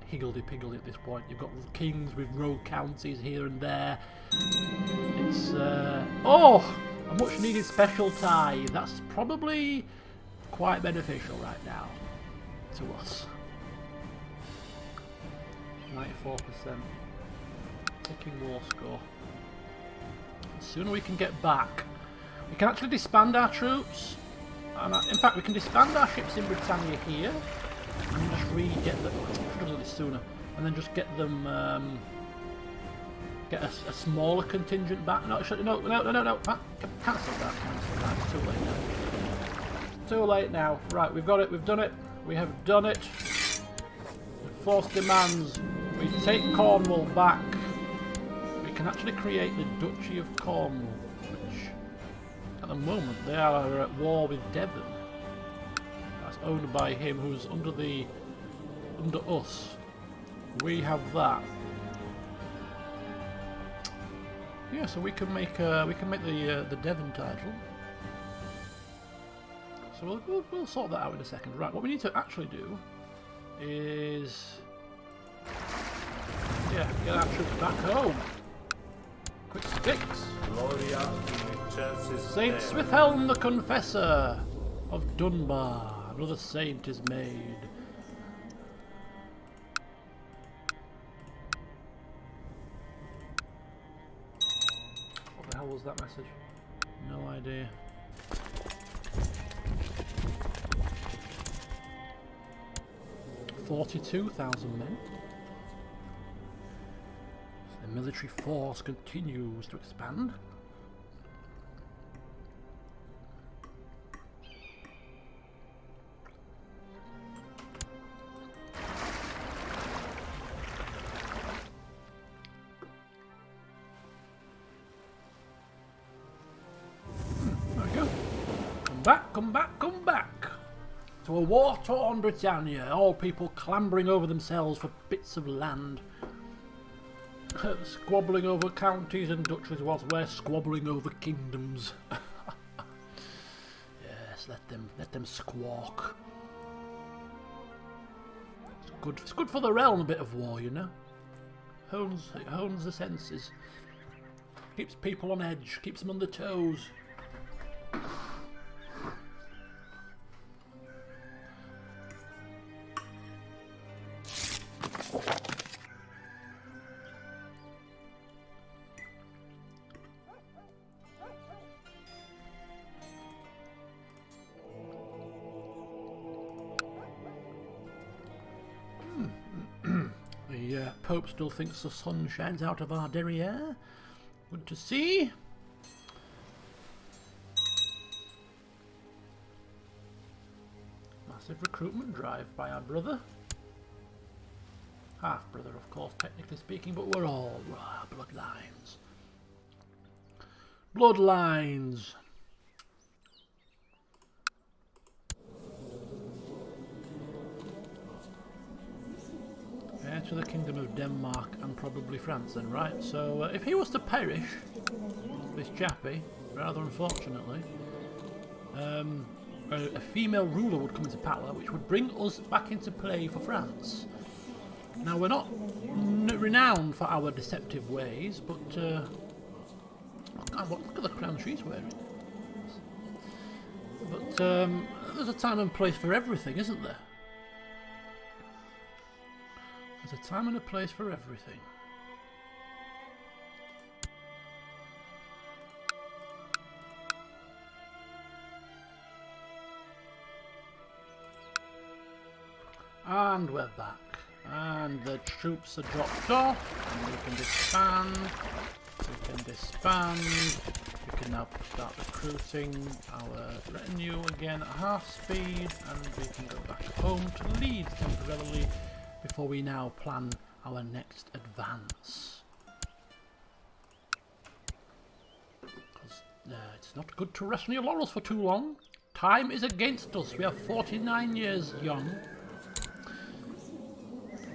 Speaker 1: higgledy-piggledy at this point. You've got kings with rogue counties here and there. It's oh, a much needed special tie. That's probably quite beneficial right now to us. 94%. Ticking war score. The sooner we can get back, we can actually disband our troops. And in fact, we can disband our ships in Britannia here and just re-get them. Should have done this sooner, and then just get them. Get a smaller contingent back. No. Cancel that. Cancel that. It's too late now. Too late now. Right, we've got it. We've done it. We have done it. The force demands we take Cornwall back. We can actually create the Duchy of Cornwall, which at the moment they are at war with Devon. That's owned by him, who's under us. We have that. Yeah, so we can make the Devon title. So we'll sort that out in a second. Right, what we need to actually do is get our troops back home. Quick sticks. Saint Swithelm the Confessor of Dunbar. Another saint is made. What the hell was that message? No idea. $42,000 men. The military force continues to expand. There we go. Come back to a war-torn Britannia, all people clambering over themselves for bits of land. Squabbling over counties and duchies whilst we're squabbling over kingdoms. Yes, let them squawk. It's good for the realm, a bit of war, you know. It hones the senses. Keeps people on edge, keeps them on their toes. The Pope still thinks the sun shines out of our derriere. Good to see. Massive recruitment drive by our brother. Half brother, of course, technically speaking, but we're all bloodlines. Bloodlines. To the Kingdom of Denmark and probably France then, right? So if he was to perish, this chappie, rather unfortunately, a female ruler would come into power, which would bring us back into play for France. Now we're not renowned for our deceptive ways, but look at the crown she's wearing. But But there's a time and place for everything, isn't there? There's a time and a place for everything. And we're back. And the troops are dropped off. And we can disband. We can disband. We can now start recruiting our retinue again at half speed. And we can go back home to Leeds temporarily before we now plan our next advance. Because it's not good to rest on your laurels for too long. Time is against us. We are 49 years young.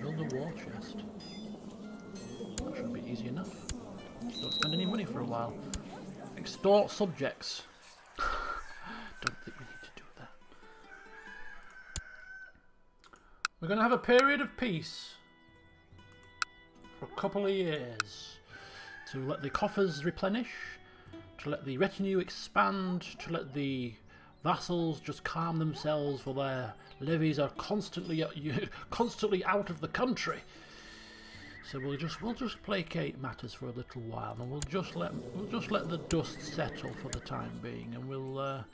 Speaker 1: Build a war chest. That should be easy enough. Just don't spend any money for a while. Extort subjects. Don't think we need to do that. We're going to have a period of peace for a couple of years to let the coffers replenish, to let the retinue expand, to let the vassals just calm themselves, for their levies are constantly out of the country. So we'll just placate matters for a little while, and we'll just let the dust settle for the time being, and we'll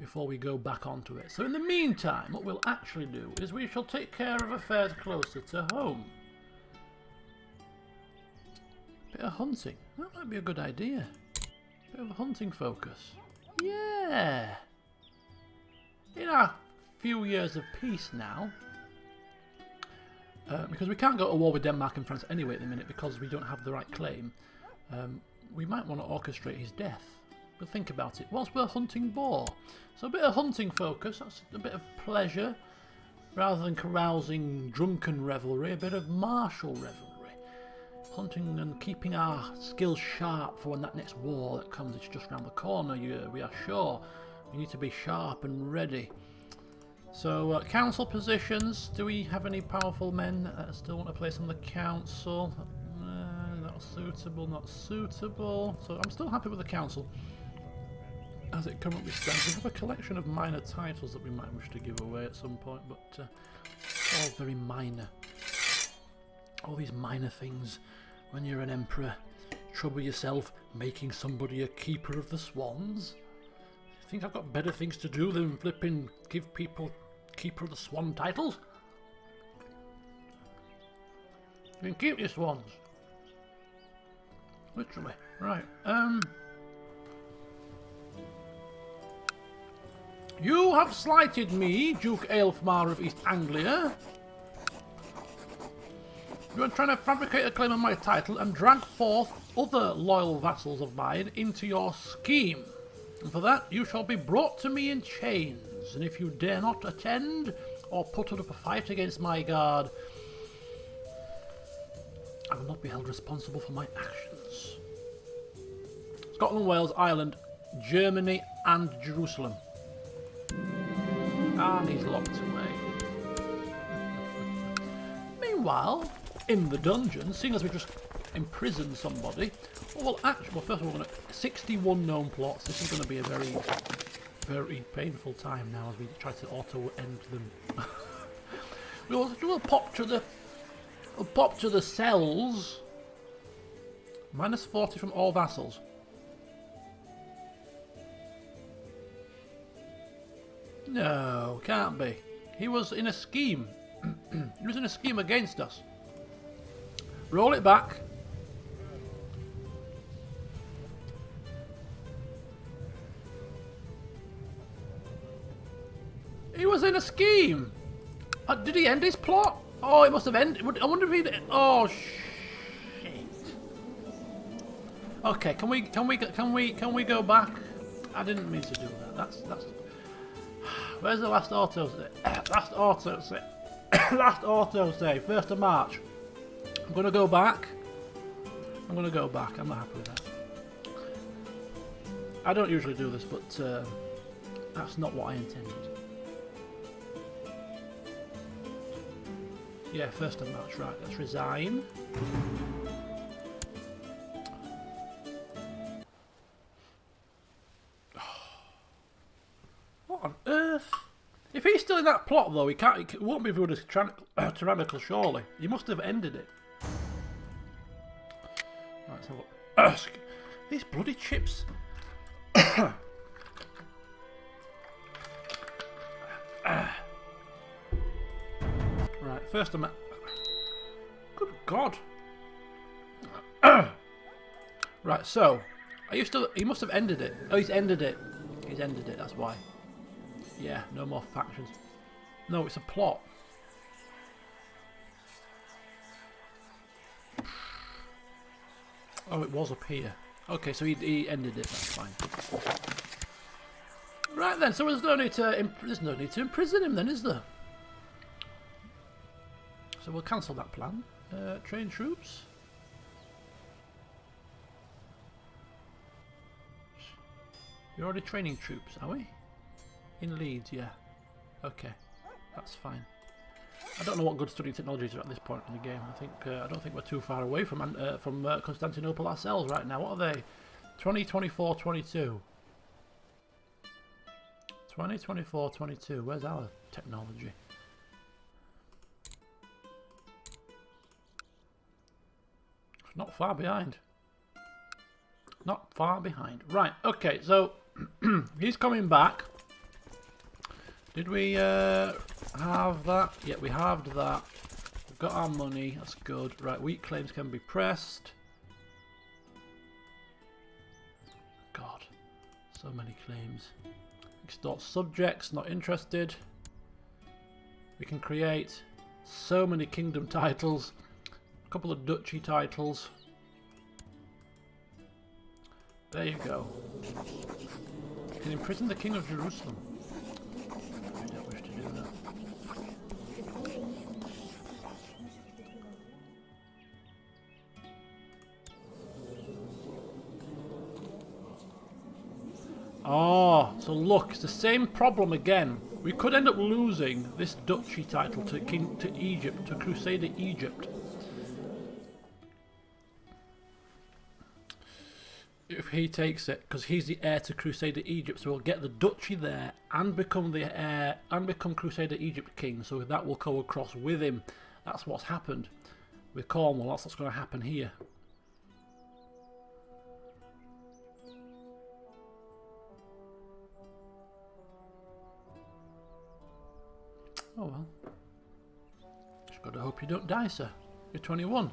Speaker 1: before we go back onto it. So in the meantime, what we'll actually do is we shall take care of affairs closer to home. Bit of hunting. That might be a good idea. Bit of a hunting focus. Yeah. In our few years of peace now, because we can't go to war with Denmark and France anyway at the minute because we don't have the right claim, we might want to orchestrate his death. But think about it, whilst we're hunting boar. So a bit of hunting focus, that's a bit of pleasure, rather than carousing drunken revelry, a bit of martial revelry. Hunting and keeping our skills sharp for when that next war that comes, it's just round the corner, we are sure. We need to be sharp and ready. So, council positions. Do we have any powerful men that still want a place on the council? Not suitable, not suitable. So, I'm still happy with the council as it currently stands. We have a collection of minor titles that we might wish to give away at some point, but all very minor. All these minor things. When you're an emperor, trouble yourself making somebody a keeper of the swans? I think I've got better things to do than flipping give people Keeper of the Swan titles. You can keep your swans. Literally. Right. You have slighted me, Duke Aelfmar of East Anglia. You are trying to fabricate a claim on my title and drag forth other loyal vassals of mine into your scheme. And for that you shall be brought to me in chains, and if you dare not attend or put up a fight against my guard, I will not be held responsible for my actions. Scotland, Wales, Ireland, Germany and Jerusalem. And he's locked away. Meanwhile, in the dungeon, seeing as we just imprisoned somebody, well, actually, first of all, we're going to 61 known plots. This is going to be a very, very painful time now as we try to auto-end them. we'll pop to the cells. Minus 40 from all vassals. No, can't be. He was in a scheme. He was in a scheme against us. Roll it back. He was in a scheme. Did he end his plot? Oh, it must have ended. I wonder if he did. Oh shit. Okay, can we go back? I didn't mean to do that. That's. Where's the last auto save? Last auto save. Last auto save. 1st of March. I'm gonna go back. I'm not happy with that. I don't usually do this, but that's not what I intended. Yeah, 1st of March, right, let's resign. What on earth? If he's still in that plot, though, he won't be viewed as tyrannical, surely. He must have ended it. Right, let's have a look. These bloody chips. Right, first I'm at... Good God. Right, so... Are you still... He must have ended it. Oh, he's ended it. He's ended it, that's why. Yeah, no more factions. No, it's a plot. Oh, it was up here. Okay, so he ended it, that's fine. Right then, so there's no need to imprison him then, is there? So we'll cancel that plan. Train troops. You're already training troops, are we? In Leeds, yeah. Okay, that's fine. I don't know what good studying technologies are at this point in the game. I don't think we're too far away from Constantinople ourselves right now. What are they? 20, 24, 22. 20, 24, 22. Where's our technology? Not far behind. Not far behind. Right, okay, so he's coming back. Did we have that? Yeah, we halved that. We've got our money, that's good. Right, weak claims can be pressed. God, so many claims. Extort subjects, not interested. We can create so many kingdom titles. A couple of duchy titles. There you go. You can imprison the King of Jerusalem. I don't wish to do that. Oh, so look, it's the same problem again. We could end up losing this duchy title to Egypt, to Crusader Egypt. If he takes it, because he's the heir to Crusader Egypt, so we'll get the duchy there and become the heir and become Crusader Egypt king, so that will go across with him. That's what's happened with Cornwall. That's what's going to happen here. Oh well. Just got to hope you don't die, sir. You're 21.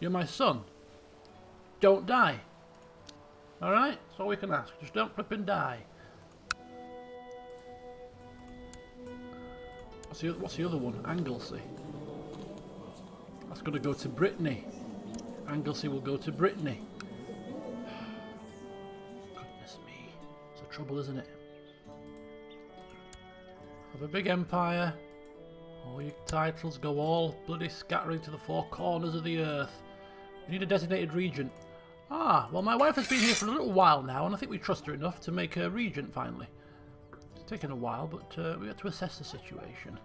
Speaker 1: You're my son. Don't die. Alright? That's all we can ask. Just don't flip and die. What's the other one? Anglesey. That's going to go to Brittany. Anglesey will go to Brittany. Goodness me. It's a trouble, isn't it? Have a big empire. All your titles go all bloody scattering to the four corners of the earth. You need a designated regent. Ah, well my wife has been here for a little while now and I think we trust her enough to make her regent finally. It's taken a while, but we had to assess the situation.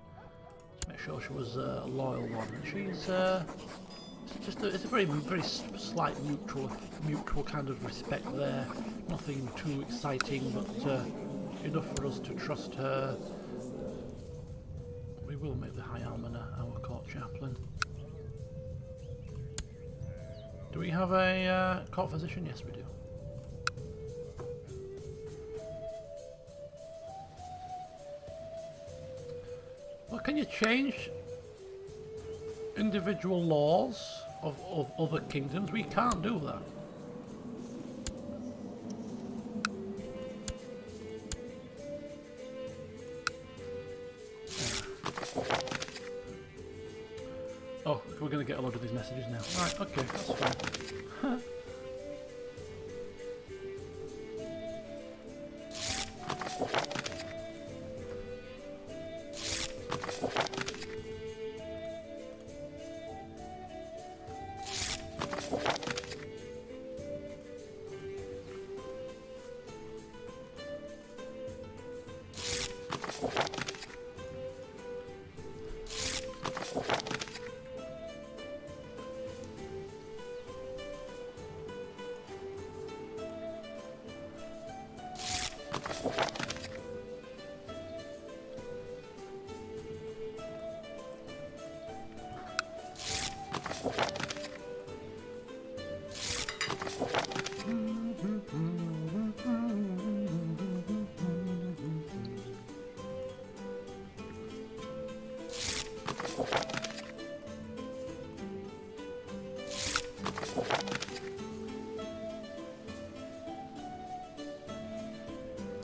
Speaker 1: To make sure she was a loyal one. And she's it's a very slight mutual kind of respect there. Nothing too exciting, but enough for us to trust her. We will make the High Almoner our court chaplain. Do we have a court physician? Yes, we do. Well, can you change individual laws of other kingdoms? We can't do that. Oh, we're going to get a load of these messages now. Right, okay, that's fine.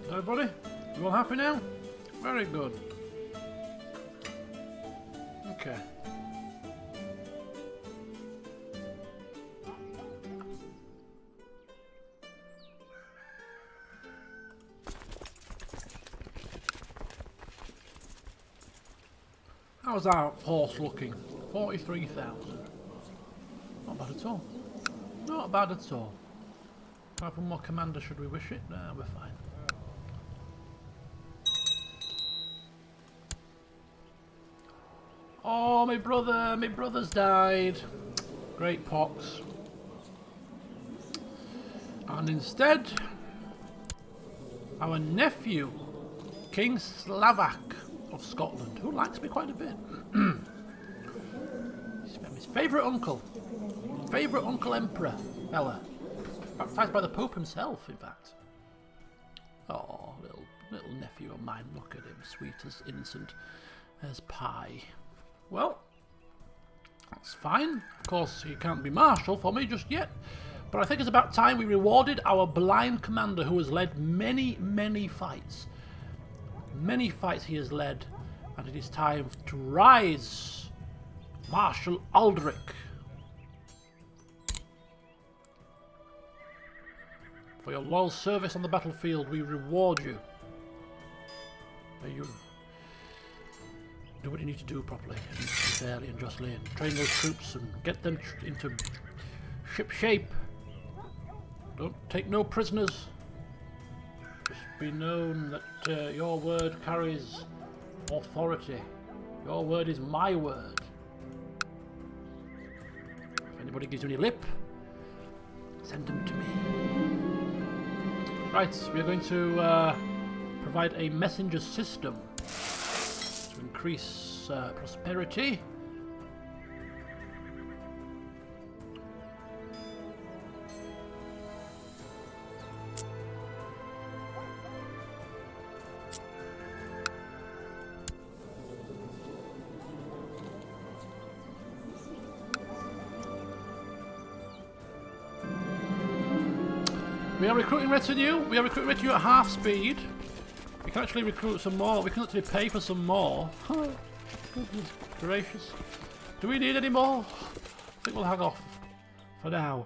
Speaker 1: Everybody? You all happy now? Very good. Okay. How's our horse looking? 43,000. Not bad at all. Not bad at all. Have one more commander should we wish it? No, we're fine. Oh, my brother's died. Great pox. And instead, our nephew, King Slavak of Scotland, who likes me quite a bit. His favourite uncle. Favourite uncle emperor, Ella. Baptised by the Pope himself, in fact. Oh, little nephew of mine, look at him, sweet as innocent as pie. Well, that's fine. Of course, he can't be marshal for me just yet. But I think it's about time we rewarded our blind commander who has led many, many fights. Many fights he has led. And it is time to rise. Marshal Aldrich. For your loyal service on the battlefield, we reward you. May you do what you need to do properly, and fairly and justly, and train those troops and get them into ship shape. Don't take no prisoners. Just be known that your word carries authority. Your word is my word. If anybody gives you any lip, send them to me. Right, we are going to provide a messenger system to increase prosperity. We are recruiting retinue. We are recruiting retinue at half speed. We can actually recruit some more. We can actually pay for some more. Goodness gracious. Do we need any more? I think we'll hang off for now.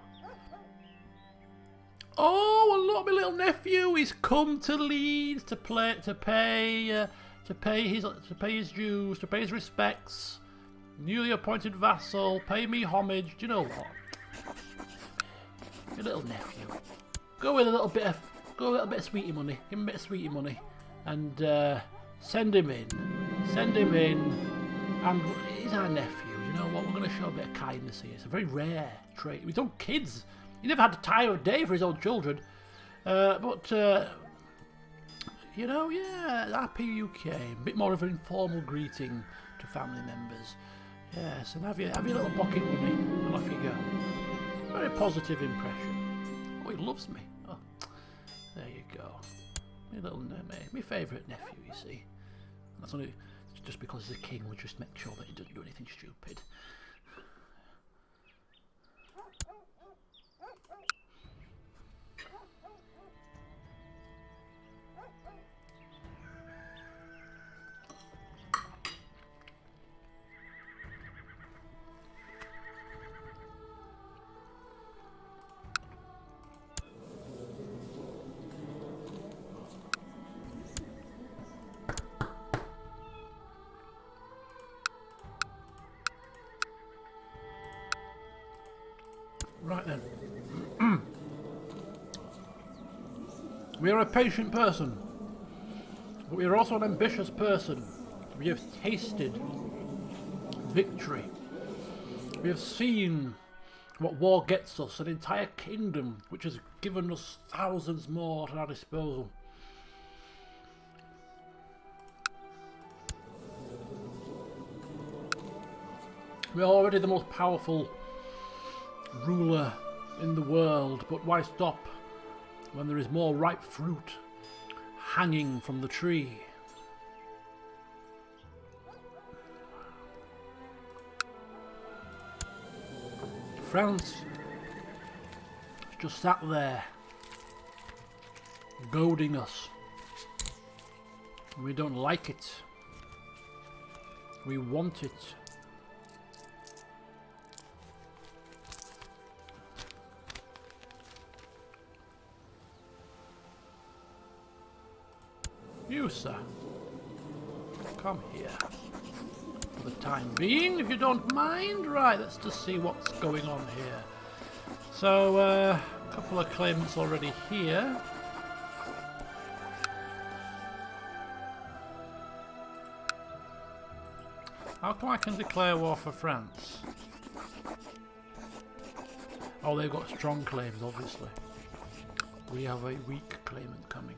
Speaker 1: Oh, look, my little nephew. He's come to Leeds to pay his dues, to pay his respects. Newly appointed vassal. Pay me homage. Do you know what? Your little nephew. Go with a little bit of sweetie money. Give him a bit of sweetie money, and send him in. Send him in, and he's our nephew. You know what? We're going to show a bit of kindness here. It's a very rare trait. We don't kids. He never had to tire a day for his own children, but you know, yeah, happy you came. A bit more of an informal greeting to family members. Yes, and have your little pocket money, and off you go. Very positive impression. Oh, he loves me. Oh, there you go. My favourite nephew, you see. And that's only just because he's a king. We'll just make sure that he doesn't do anything stupid. Right then. We are a patient person, but we are also an ambitious person. We have tasted victory. We have seen what war gets us, an entire kingdom which has given us thousands more at our disposal. We are already the most powerful ruler in the world, but why stop when there is more ripe fruit hanging from the tree? France just sat there, goading us, We don't like it. We want it. You, sir. Come here. For the time being, if you don't mind. Right, let's just see what's going on here. So, a couple of claimants already here. How come I can declare war for France? Oh, they've got strong claims, obviously. We have a weak claimant coming.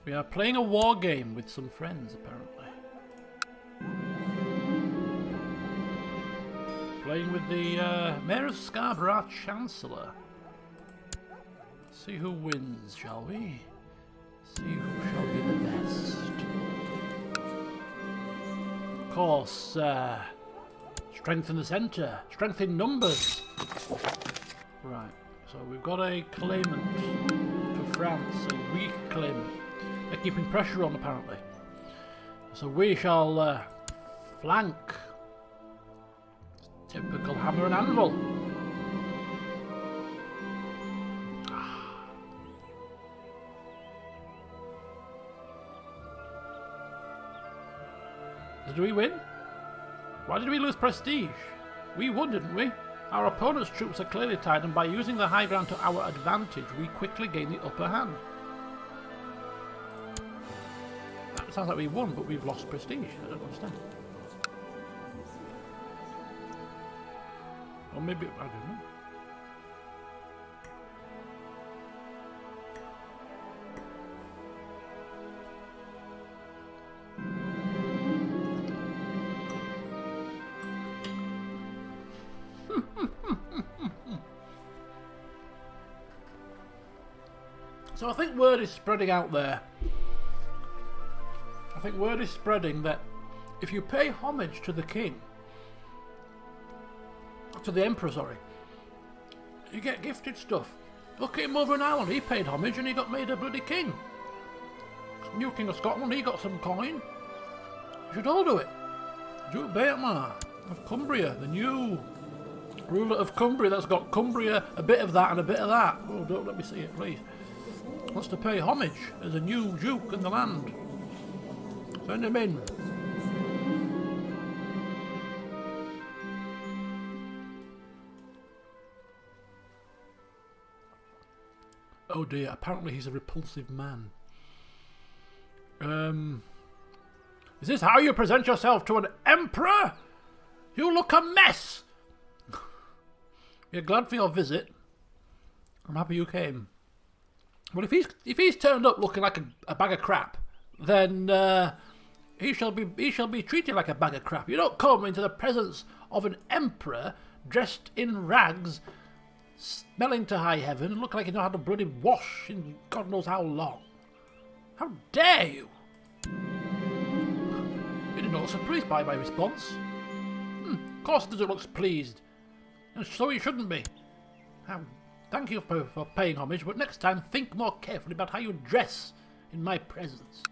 Speaker 1: We are playing a war game with some friends, apparently. Playing with the Mayor of Scarborough, our Chancellor. See who wins, shall we? See who shall be the best. Of course, strength in the centre, strength in numbers. Right, so we've got a claimant for France, a weak claimant. They're keeping pressure on, apparently. So we shall flank. Typical hammer and anvil. Did we win? Why did we lose prestige? We won, didn't we? Our opponent's troops are clearly tired, and by using the high ground to our advantage, we quickly gain the upper hand. That sounds like we won, but we've lost prestige. I don't understand. Or maybe, I don't know. So I think word is spreading out there. I think word is spreading that if you pay homage to the king, to the emperor, sorry, you get gifted stuff. Look at him over in Ireland, he paid homage and he got made a bloody king. New king of Scotland, he got some coin. You should all do it. Duke Beatmar of Cumbria, the new ruler of Cumbria that's got Cumbria, a bit of that and a bit of that. Oh, don't let me see it, please. Wants to pay homage as a new duke in the land. Send him in. Oh dear, apparently he's a repulsive man. Is this how you present yourself to an emperor? You look a mess! We're glad for your visit. I'm happy you came. Well, if he's turned up looking like a bag of crap, then he shall be treated like a bag of crap. You don't come into the presence of an emperor dressed in rags, smelling to high heaven, and look like you know how to bloody wash in God knows how long. How dare you? You didn't look surprised by my response. Of course doesn't look pleased. And so you shouldn't be. Thank you for paying homage, but next time think more carefully about how you dress in my presence.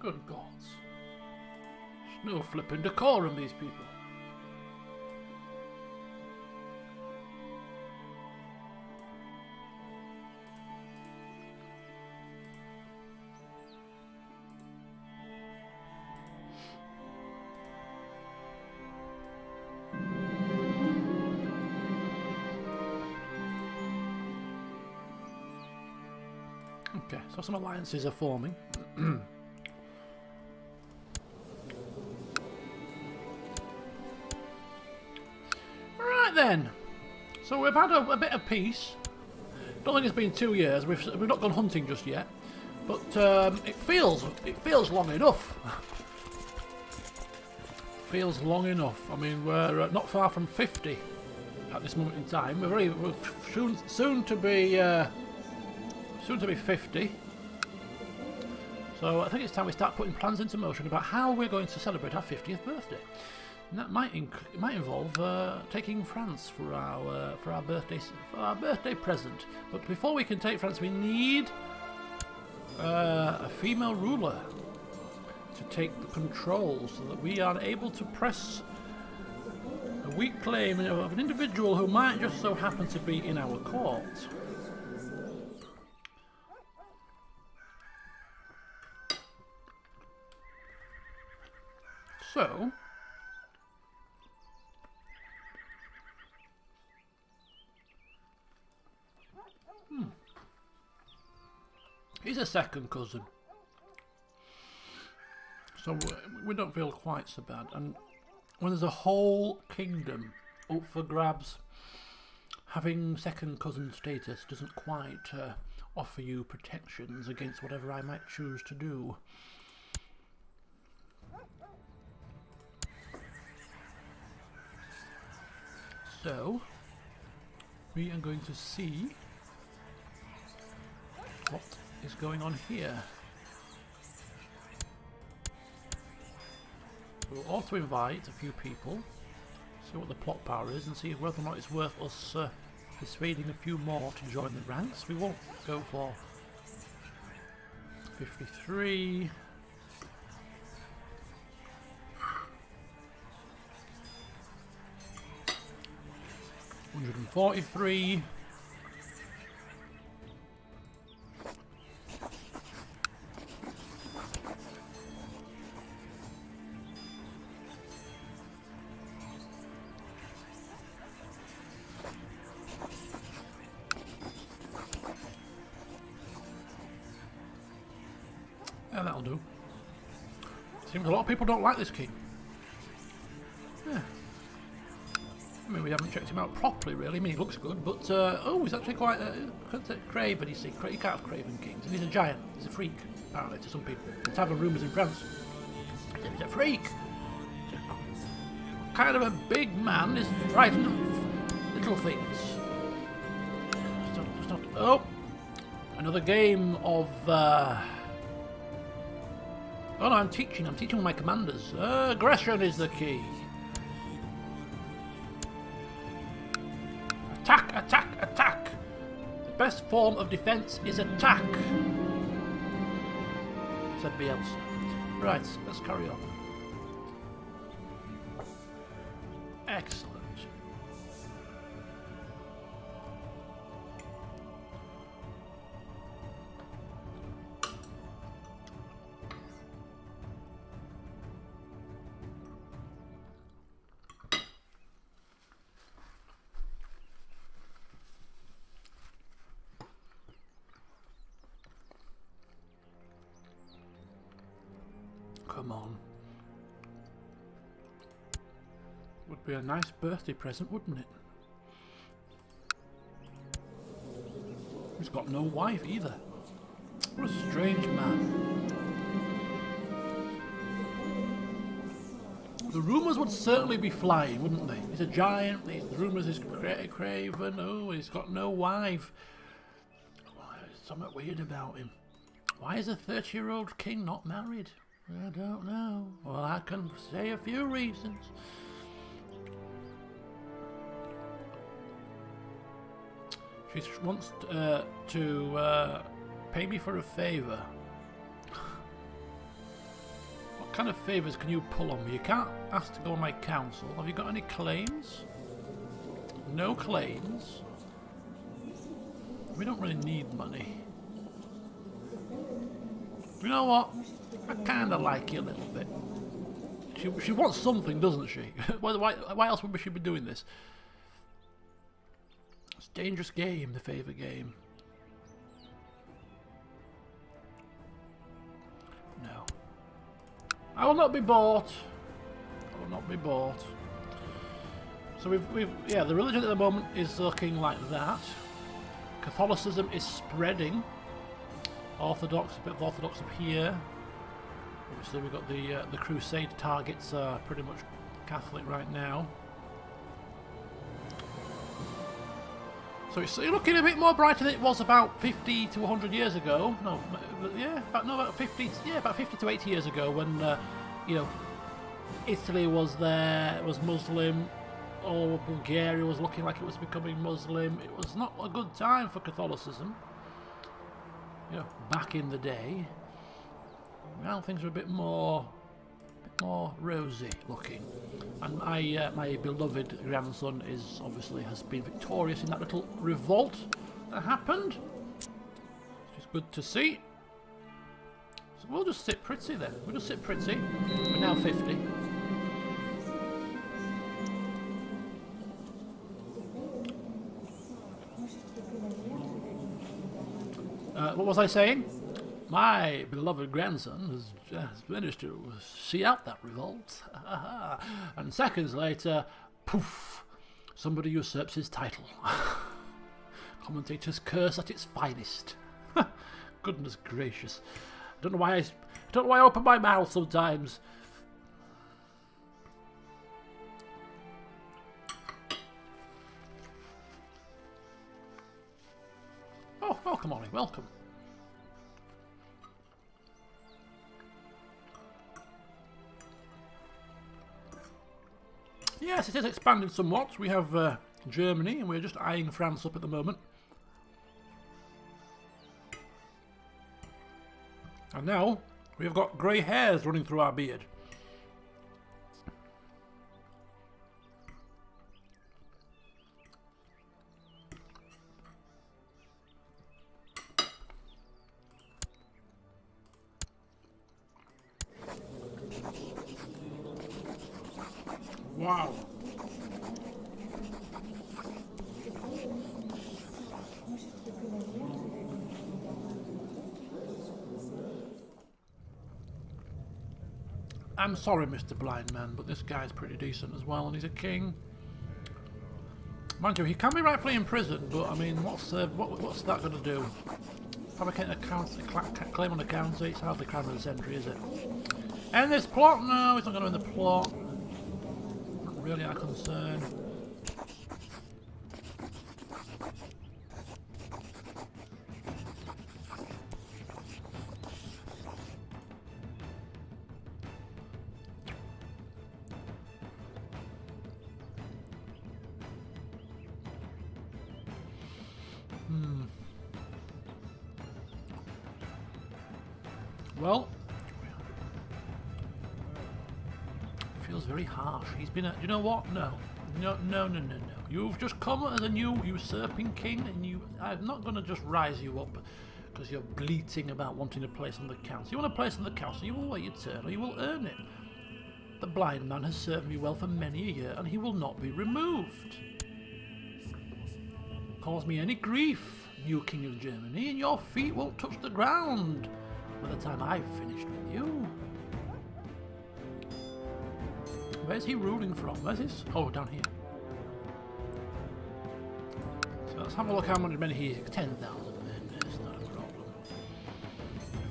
Speaker 1: Good gods. There's no flipping decorum, these people. Okay, so some alliances are forming. Right then, so we've had a bit of peace. Don't think it's been 2 years. We've not gone hunting just yet, but it feels long enough. Feels long enough. I mean, we're not far from 50 at this moment in time. We're soon to be 50. So I think it's time we start putting plans into motion about how we're going to celebrate our 50th birthday. And that might involve taking France for our birthday present. But before we can take France, we need a female ruler to take the control so that we are able to press a weak claim of an individual who might just so happen to be in our court. So, he's a second cousin, so we don't feel quite so bad. And when there's a whole kingdom up for grabs, having second cousin status doesn't quite offer you protections against whatever I might choose to do. So, we are going to see what is going on here. We'll also invite a few people, see what the plot power is, and see whether or not it's worth us persuading a few more to join the ranks. We won't go for 53. 143. Yeah, that'll do. Seems a lot of people don't like this king. Yeah. I mean, we haven't checked him out properly, really. I mean, he looks good, but oh, he's actually quite craven. You see, you can't have craven kings, and he's a giant. He's a freak, apparently, to some people. The type of rumours in France. He's a freak. He's a kind of a big man is frightened of little things. It's not, oh, another game of. Oh no, I'm teaching my commanders. Aggression is the key. Attack, attack, attack! The best form of defence is attack, said Bielsa. Right, let's carry on. Excellent. Come on. Would be a nice birthday present, wouldn't it? He's got no wife either. What a strange man. The rumours would certainly be flying, wouldn't they? He's a giant, the rumours is craven, oh, he's got no wife. There's something weird about him. Why is a 30-year-old king not married? I don't know. Well, I can say a few reasons. She wants to pay me for a favour. What kind of favours can you pull on me? You can't ask to go on my council. Have you got any claims? No claims. We don't really need money. You know what? I kind of like you a little bit. She wants something, doesn't she? Why else would she be doing this? It's a dangerous game, the favour game. No. I will not be bought. I will not be bought. So yeah, the religion at the moment is looking like that. Catholicism is spreading. Orthodox, a bit of Orthodox up here. Obviously we've got the Crusade targets are pretty much Catholic right now. So it's looking a bit more brighter than it was about 50 to 100 years ago. No, yeah, about 50. Yeah, about 50 to 80 years ago when you know, Italy was there, it was Muslim, or Bulgaria was looking like it was becoming Muslim. It was not a good time for Catholicism. You know, back in the day. Now things are a bit more rosy looking, and my beloved grandson has been victorious in that little revolt that happened, which is good to see. So we'll just sit pretty then. We'll just sit pretty. We're now 50. What was I saying? My beloved grandson has managed to see out that revolt. And seconds later, poof, somebody usurps his title. Commentator's curse at its finest. Goodness gracious. I don't know why I open my mouth sometimes. Oh, welcome, Ollie, welcome. Yes, it is expanding somewhat. We have Germany, and we're just eyeing France up at the moment. And now, we've got grey hairs running through our beard. Wow. I'm sorry, Mr. Blind Man, but this guy's pretty decent as well, and he's a king. Mind you, he can be rightfully imprisoned, but I mean, what's that going to do? Fabricate a claim on the county, it's hardly crime of the century, is it? End this plot? No, it's not going to end the plot. Not really our concern. Well, feels very harsh. He's been you know what? No. You've just come as a new usurping king, and I'm not going to just rise you up because you're bleating about wanting a place on the council. You want a place on the council, you will wait your turn, or you will earn it. The blind man has served me well for many a year, and he will not be removed. Cause me any grief, new king of Germany, and your feet won't touch the ground by the time I've finished with you. Where's he ruling from? Where's his... Oh, down here. So let's have a look how many men he... 10,000 men, it's not a problem.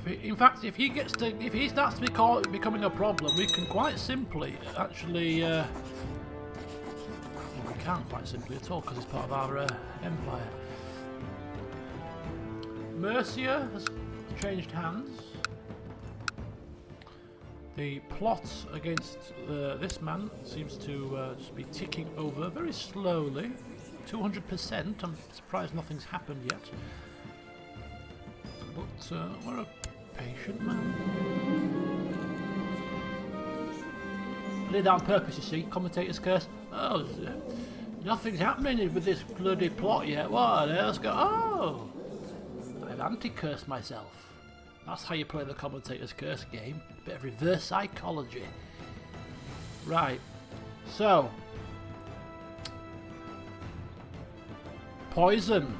Speaker 1: In fact, if he starts to becoming a problem, we can quite simply actually... well, we can't quite simply at all, because it's part of our empire. Mercia has changed hands. The plot against this man seems to just be ticking over very slowly. 200%. I'm surprised nothing's happened yet. But we're a patient man. I did that on purpose, you see. Commentator's curse. Oh, nothing's happening with this bloody plot yet. What? Let's go. Oh! I've anti-cursed myself. That's how you play the commentator's curse game. A bit of reverse psychology. Right. So. Poison.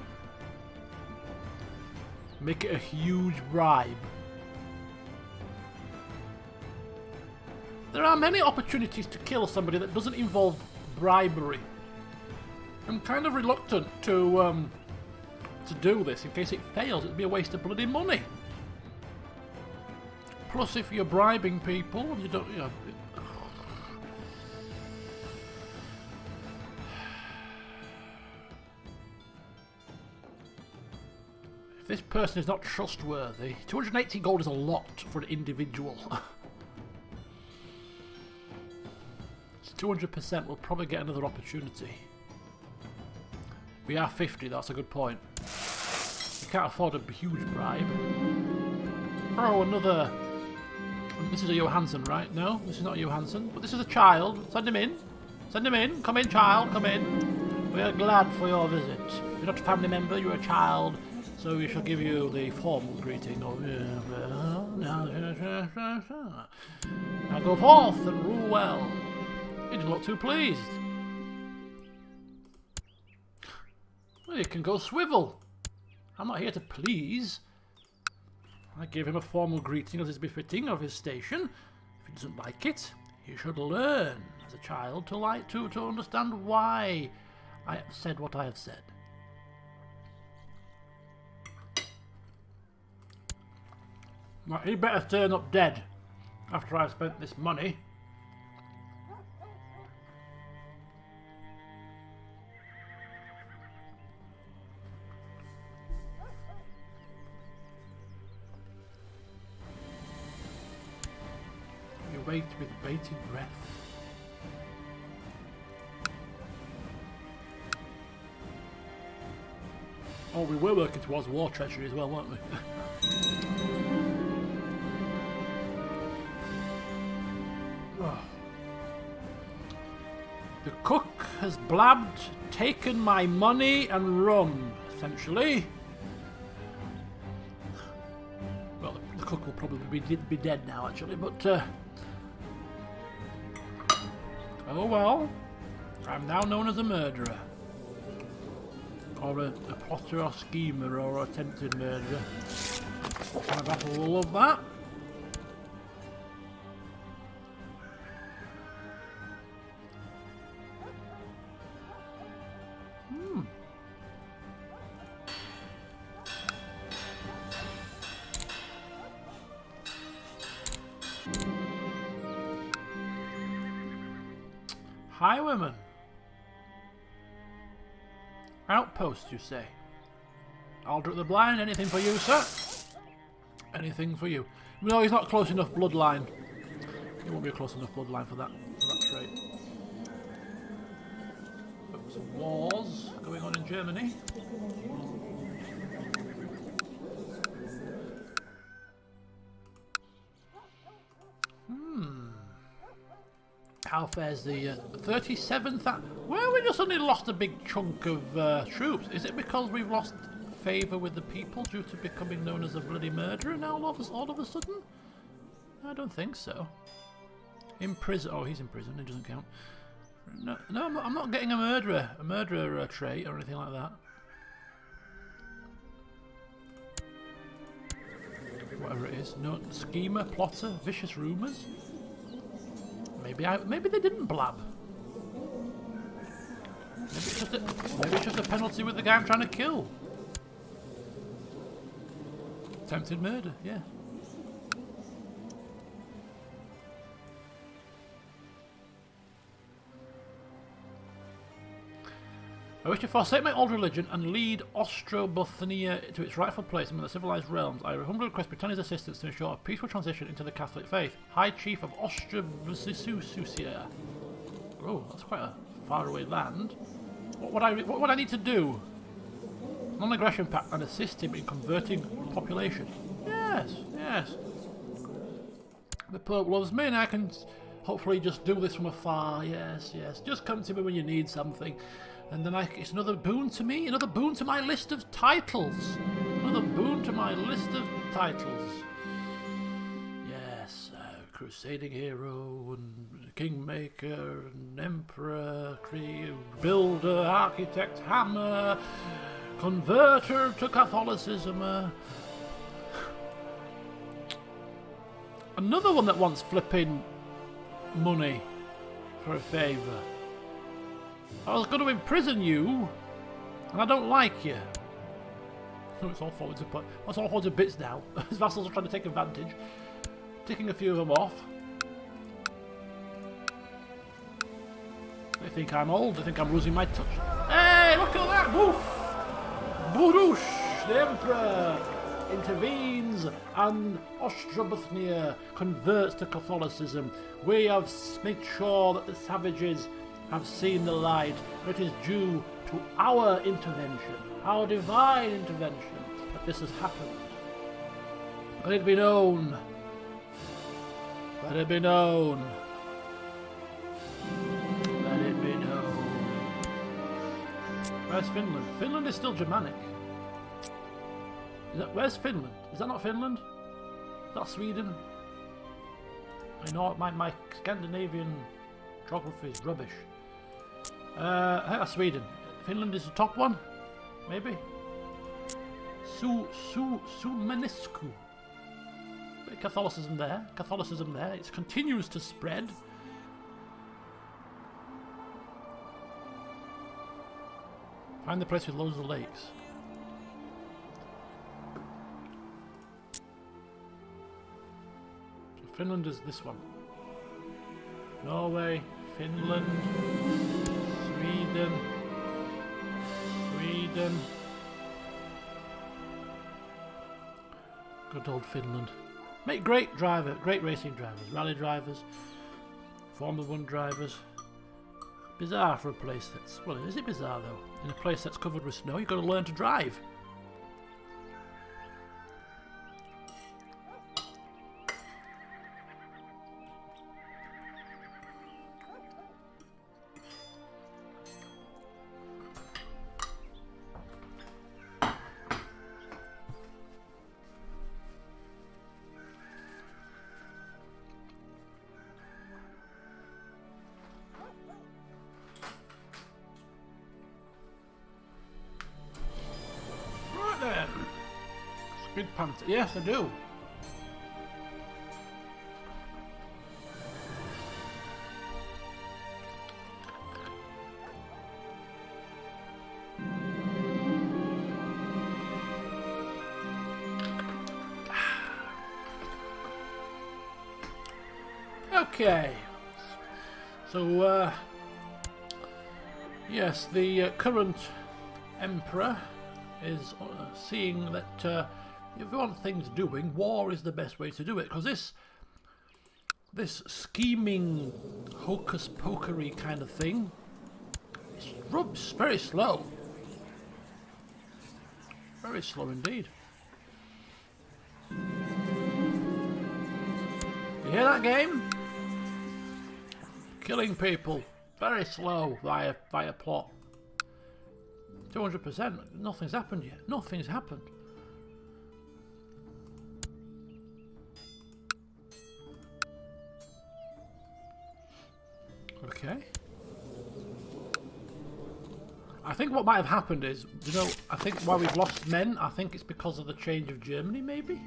Speaker 1: Make it a huge bribe. There are many opportunities to kill somebody that doesn't involve bribery. I'm kind of reluctant to do this in case it fails. It'd be a waste of bloody money. Plus, if you're bribing people, you don't, If this person is not trustworthy, 280 gold is a lot for an individual. 200%, we'll probably get another opportunity. We are 50, that's a good point. We can't afford a huge bribe. Oh, another... This is a Johansson, right? No, this is not a Johansson, but this is a child. Send him in. Send him in. Come in, child, come in. We are glad for your visit. You're not a family member, you're a child, so we shall give you the formal greeting of... Now go forth and rule well. You didn't look too pleased. Well, you can go swivel. I'm not here to please. I gave him a formal greeting as is befitting of his station. If he doesn't like it, he should learn as a child to understand why I have said what I have said. Well, he better turn up dead after I've spent this money. You wait with bated breath. Oh, we were working towards war treasury as well, weren't we? The cook has blabbed, taken my money and run, essentially. Well, the cook will probably be dead now, actually, but... oh well. I'm now known as a murderer. Or a plotter or schemer or attempted murderer. My battle will love that. Highwayman. Outpost, you say? Aldrich the Blind, anything for you, sir? Anything for you. No, he's not close enough bloodline. He won't be a close enough bloodline for that trait. But some wars going on in Germany. How fares the 37th? Well, we just only lost a big chunk of troops. Is it because we've lost favour with the people due to becoming known as a bloody murderer now all of a sudden? I don't think so. In prison. Oh, he's in prison. It doesn't count. No, I'm not getting a murderer trait or anything like that. Whatever it is. No, schemer, plotter, vicious rumours. Maybe they didn't blab. Maybe it's just a penalty with the guy I'm trying to kill. Attempted murder, yeah. I wish to forsake my old religion and lead Ostrobothnia to its rightful place among the civilized realms. I humbly request Britannia's assistance to ensure a peaceful transition into the Catholic faith. High Chief of Ostrobothnia. Oh, that's quite a faraway land. What would I need to do? Non-aggression pact and assist him in converting the population. Yes, yes. The Pope loves me and I can hopefully just do this from afar. Yes, yes. Just come to me when you need something. And then it's another boon to me, another boon to my list of titles. Another boon to my list of titles. Yes, Crusading Hero, and Kingmaker, and Emperor, Builder, Architect, Hammer, Converter to Catholicism. Another one that wants flipping money for a favour. I was going to imprison you, and I don't like you. Oh, it's all falling to bits now. His vassals are trying to take advantage. Ticking a few of them off. They think I'm old. They think I'm losing my touch. Hey, look at that! Woof! Boodoosh! the Emperor intervenes and Ostrobothnia converts to Catholicism. We have made sure that the savages have seen the light. It is due to our intervention, our divine intervention, that this has happened. Let it be known. Let it be known. Let it be known. Where's Finland? Finland is still Germanic. Where's Finland? Is that not Finland? Is that Sweden? I know my Scandinavian geography is rubbish. I think that's Sweden. Finland is the top one? Maybe? Sumenisku. Catholicism there. Catholicism there. It continues to spread. Find the place with loads of lakes. So Finland is this one. Norway, Finland, Sweden. Good old Finland. Make great racing drivers, rally drivers, Formula 1 drivers. Bizarre for a place that's, well, is it bizarre though? In a place that's covered with snow, you've got to learn to drive. Squid panther. Yes, I do. Okay. So, yes, the current Emperor is seeing that if you want things doing, war is the best way to do it. Because this scheming, hocus-pokery kind of thing is very slow. Very slow indeed. You hear that, game? Killing people. Very slow via plot. 200%. Nothing's happened yet. Nothing's happened. Okay. I think what might have happened is, you know, I think why we've lost men, I think it's because of the change of Germany, maybe?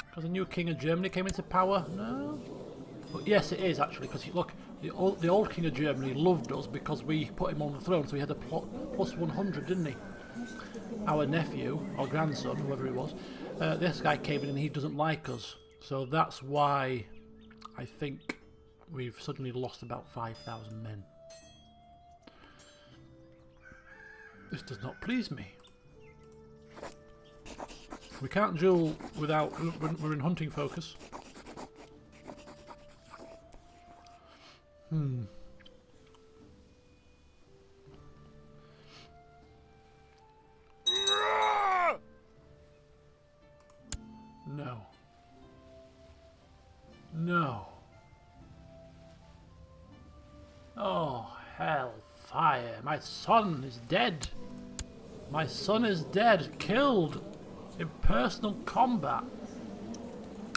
Speaker 1: Because a new king of Germany came into power? No? But yes, it is actually, because look, the old king of Germany loved us because we put him on the throne, so he had a plus 100, didn't he? Our nephew, or grandson, whoever he was, this guy came in and he doesn't like us. So that's why I think we've suddenly lost about 5,000 men. This does not please me. We can't duel without... We're in hunting focus. No. No. Oh, hellfire. My son is dead. My son is dead, killed in personal combat.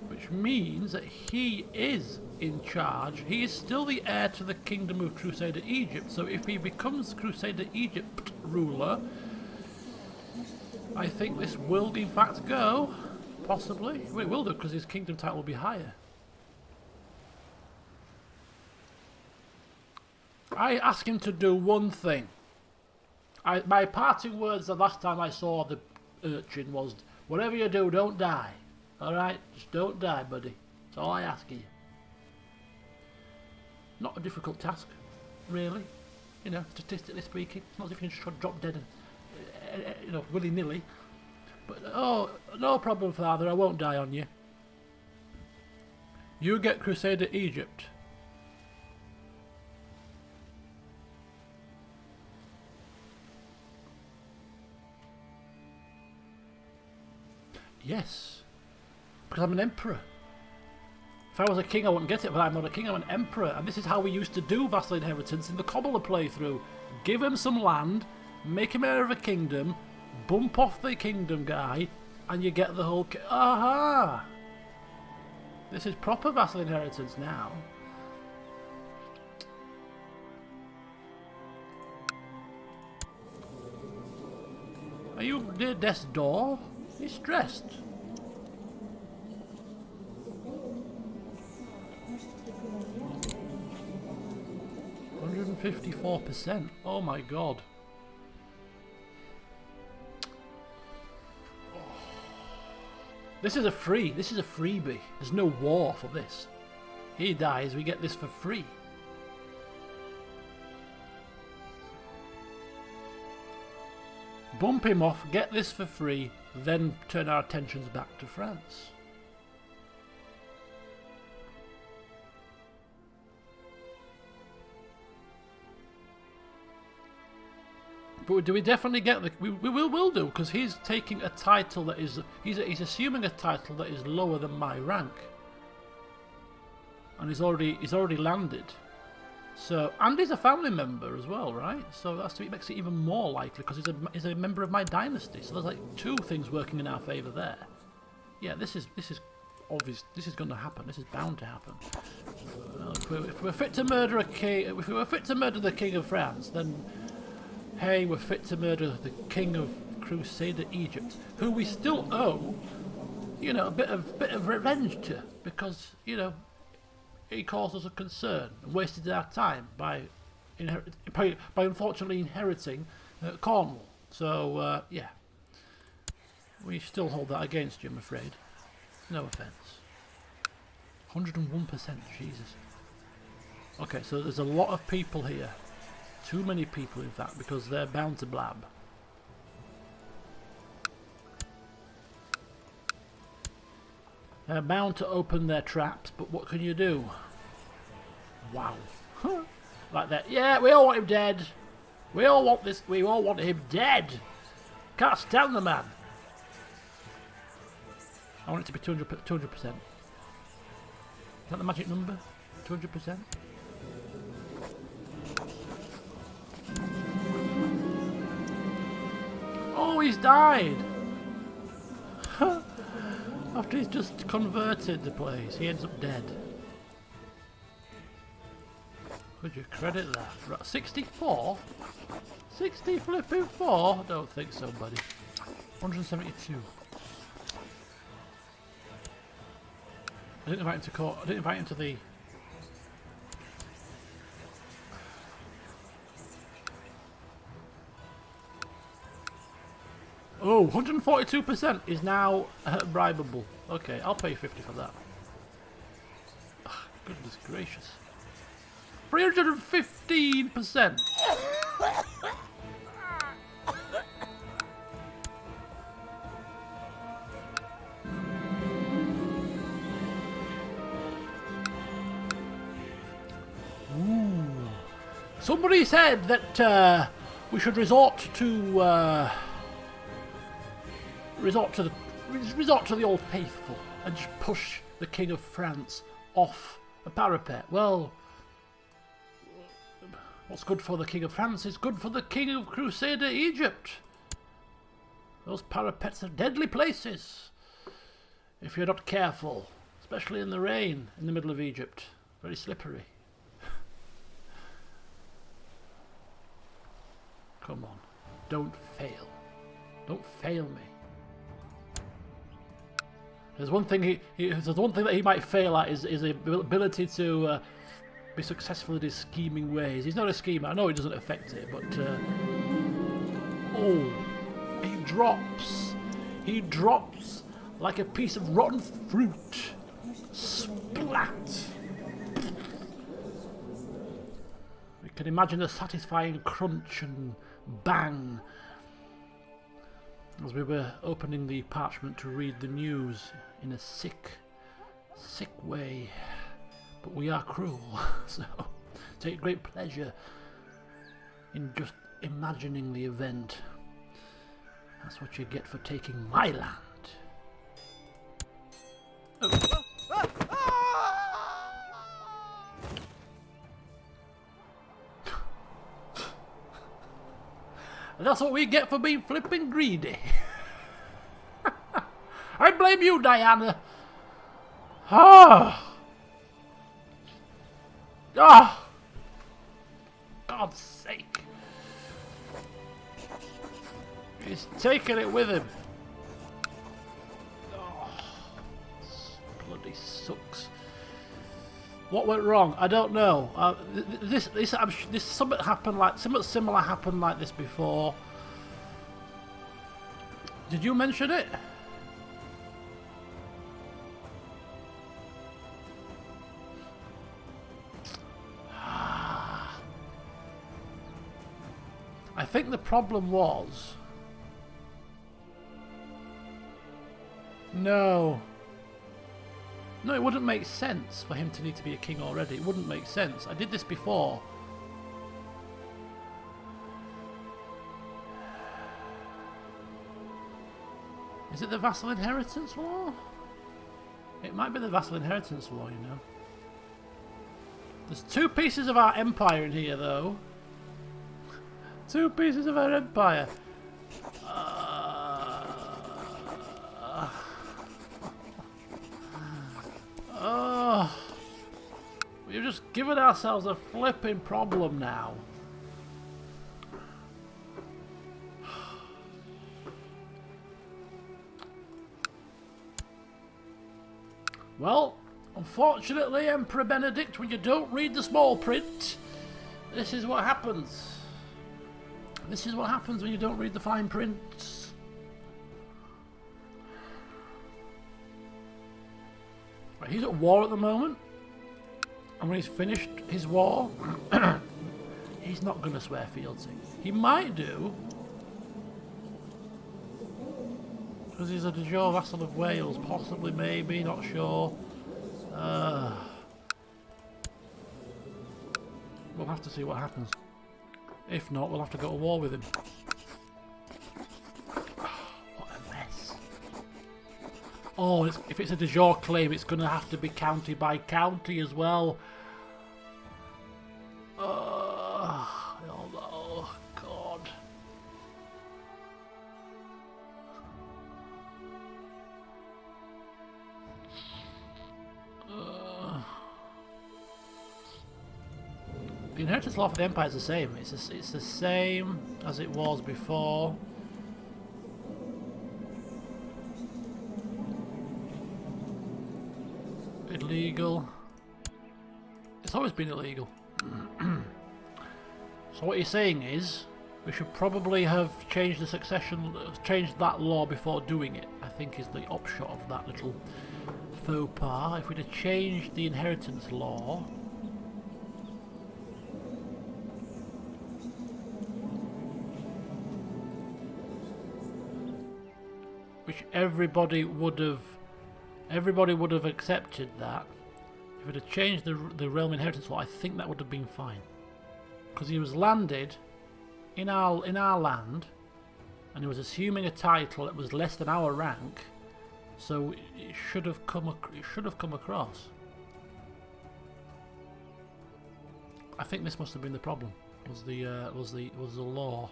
Speaker 1: Which means that he is in charge. He is still the heir to the kingdom of Crusader Egypt. So if he becomes Crusader Egypt ruler, I think this will in fact go. Possibly. Well, it will do because his kingdom title will be higher. I ask him to do one thing. My parting words the last time I saw the urchin was, whatever you do, don't die. Alright? Just don't die, buddy. That's all I ask of you. Not a difficult task, really. You know, statistically speaking. It's not as if you can just drop dead and, you know, willy-nilly. But, oh, no problem, Father, I won't die on you. You get Crusader Egypt. Yes. Because I'm an emperor. If I was a king, I wouldn't get it, but I'm not a king, I'm an emperor. And this is how we used to do vassal inheritance in the Cobbler playthrough. Give him some land, make him heir of a kingdom, bump off the kingdom guy, and you get the whole... Aha! This is proper vassal inheritance now. Are you near death's door? He's stressed. $154%. Oh my god. This is a freebie. There's no war for this. He dies, we get this for free. Bump him off, get this for free, then turn our attentions back to France. But do we definitely get the... We will do, because he's taking a title that is... He's assuming a title that is lower than my rank. And he's already landed. So, and he's a family member as well, right? So it makes it even more likely, because he's a member of my dynasty. So there's like two things working in our favour there. Yeah, this is obvious. This is going to happen. This is bound to happen. If we're fit to murder a king, if we were fit to murder the king of France, then... Hey, we're fit to murder the king of Crusader Egypt, who we still owe, you know, a bit of revenge to, because, you know, he caused us a concern and wasted our time by unfortunately inheriting Cornwall. So yeah, we still hold that against you, I'm afraid. No offence. 101%, Jesus. Okay, so there's a lot of people here. Too many people, in fact, because they're bound to blab. They're bound to open their traps, but what can you do? Wow. Like that. Yeah, we all want him dead. We all want this. We all want him dead. Can't stand the man. I want it to be 200%. Is that the magic number? 200%? Oh, he's died! After he's just converted the place, he ends up dead. Could you credit that? Right, 64? 60 flipping 4? I don't think so, buddy. 172. I didn't invite him to court. I didn't invite him to the... Oh, 142% is now bribable. Okay, I'll pay 50 for that. Oh, goodness gracious. 315%. Ooh. Somebody said that we should resort to the old faithful and just push the King of France off a parapet. Well, what's good for the King of France is good for the King of Crusader Egypt. Those parapets are deadly places if you're not careful, especially in the rain in the middle of Egypt. Very slippery. Come on, don't fail. Don't fail me. There's one thing there's one thing that he might fail at is his ability to be successful in his scheming ways. He's not a schemer. I know he doesn't affect it, but oh, he drops. He drops like a piece of rotten fruit. Splat. We can imagine the satisfying crunch and bang. as we were opening the parchment to read the news in a sick way. But we are cruel, so take great pleasure in just imagining the event. That's what you get for taking my land. Oh. That's what we get for being flipping greedy. I blame you, Diana. Ah. Ah. God's sake. He's taking it with him. Oh, bloody sucks. What went wrong? I don't know. This something happened like something similar happened like this before. Did you mention it? I think the problem was no, it wouldn't make sense for him to need to be a king already. It wouldn't make sense. I did this before. Is it the vassal inheritance law? It might be the vassal inheritance law, you know. There's 2 pieces of our empire in here, though. 2 pieces of our empire. We've just given ourselves a flipping problem now. Well, unfortunately, Emperor Benedict, when you don't read the small print, this is what happens. This is what happens when you don't read the fine print. Right, he's at war at the moment. And when he's finished his war, he's not going to swear fealty. He might do. Because he's a de jure vassal of Wales. Possibly, maybe, not sure. We'll have to see what happens. If not, we'll have to go to war with him. What a mess. Oh, if it's a de jure claim, it's going to have to be county by county as well. Oh, God. The inheritance law for the Empire is the same. It's the same as it was before. Illegal. It's always been illegal. So what you're saying is we should probably have changed the succession, changed that law before doing it, I think is the upshot of that little faux pas. If we'd have changed the inheritance law, which everybody would have accepted that. If it had changed the realm inheritance law, I think that would have been fine. Because he was landed in our land, and he was assuming a title that was less than our rank, so it should have come across. I think this must have been the problem. Was the law.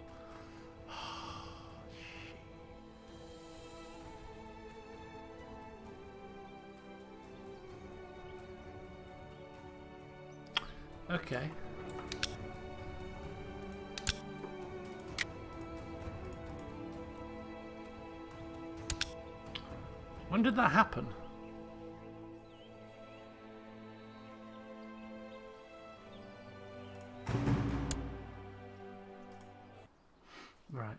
Speaker 1: Okay. When did that happen? Right.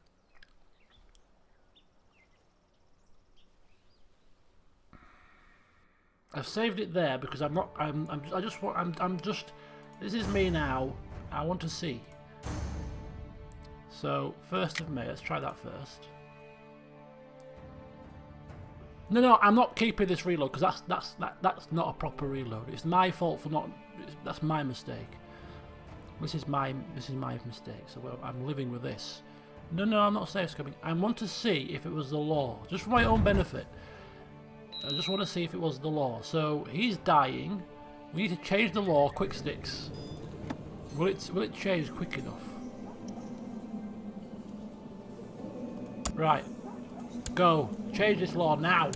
Speaker 1: I've saved it there because I'm just this is me now. I want to see. So 1st of May, let's try that first. No, I'm not keeping this reload because that's not a proper reload. It's my fault for not. That's my mistake. This is my mistake. So I'm living with this. No, I'm not safe scumming. I want to see if it was the law, just for my own benefit. I just want to see if it was the law. So he's dying. We need to change the law. Quick sticks. Will it change quick enough? Right. Go. Change this law now.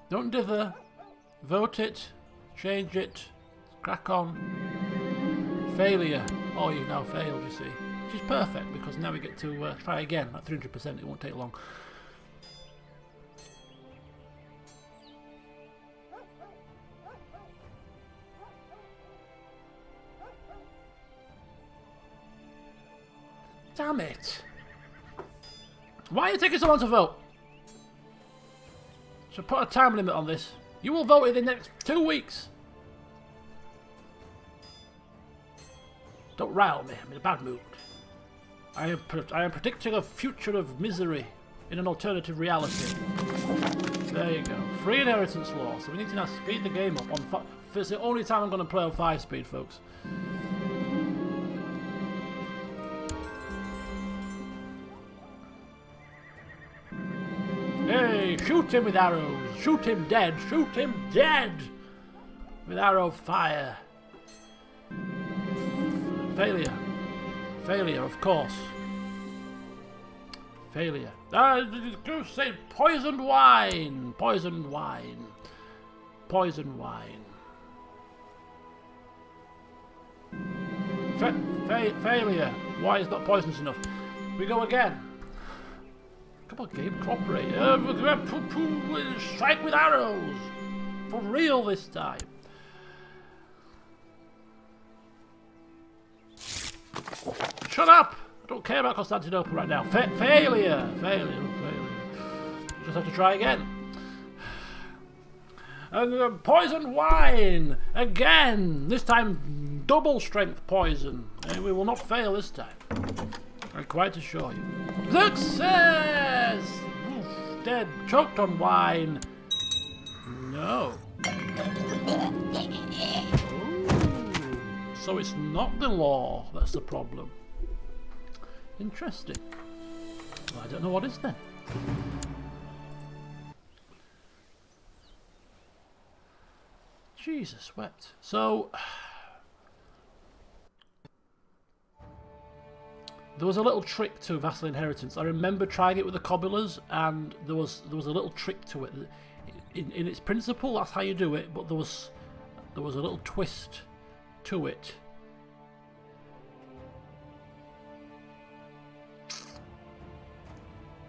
Speaker 1: Don't dither. Vote it. Change it. Crack on. Failure. Oh, you've now failed, you see. Which is perfect, because now we get to try again. At 300%, it won't take long. Damn it. Why are you taking so long to vote? So put a time limit on this. You will vote in the next 2 weeks. Don't rile me. I'm in a bad mood. I am predicting a future of misery in an alternative reality. There you go. Free inheritance law. So we need to now speed the game up on. It's the only time I'm going to play on 5 speed, folks. Hey, shoot him with arrows. Shoot him dead. Shoot him dead. With arrow fire. Failure. Failure, of course. Failure. Go say poisoned wine. Poisoned wine. Poisoned wine. Failure. Why is not poisonous enough? We go again. Come on, game, cooperate. Strike with arrows. For real this time. Shut up! I don't care about Constantinople right now. Failure! Failure. Just have to try again. And poison wine! Again! This time double strength poison. And we will not fail this time. I quite assure you. Success! Oof, dead. Choked on wine. No. Ooh. So it's not the law that's the problem. Interesting. Well, I don't know what is then. Jesus wept. So there was a little trick to vassal inheritance. I remember trying it with the cobblers, and there was a little trick to it. In its principle, that's how you do it, but there was a little twist to it.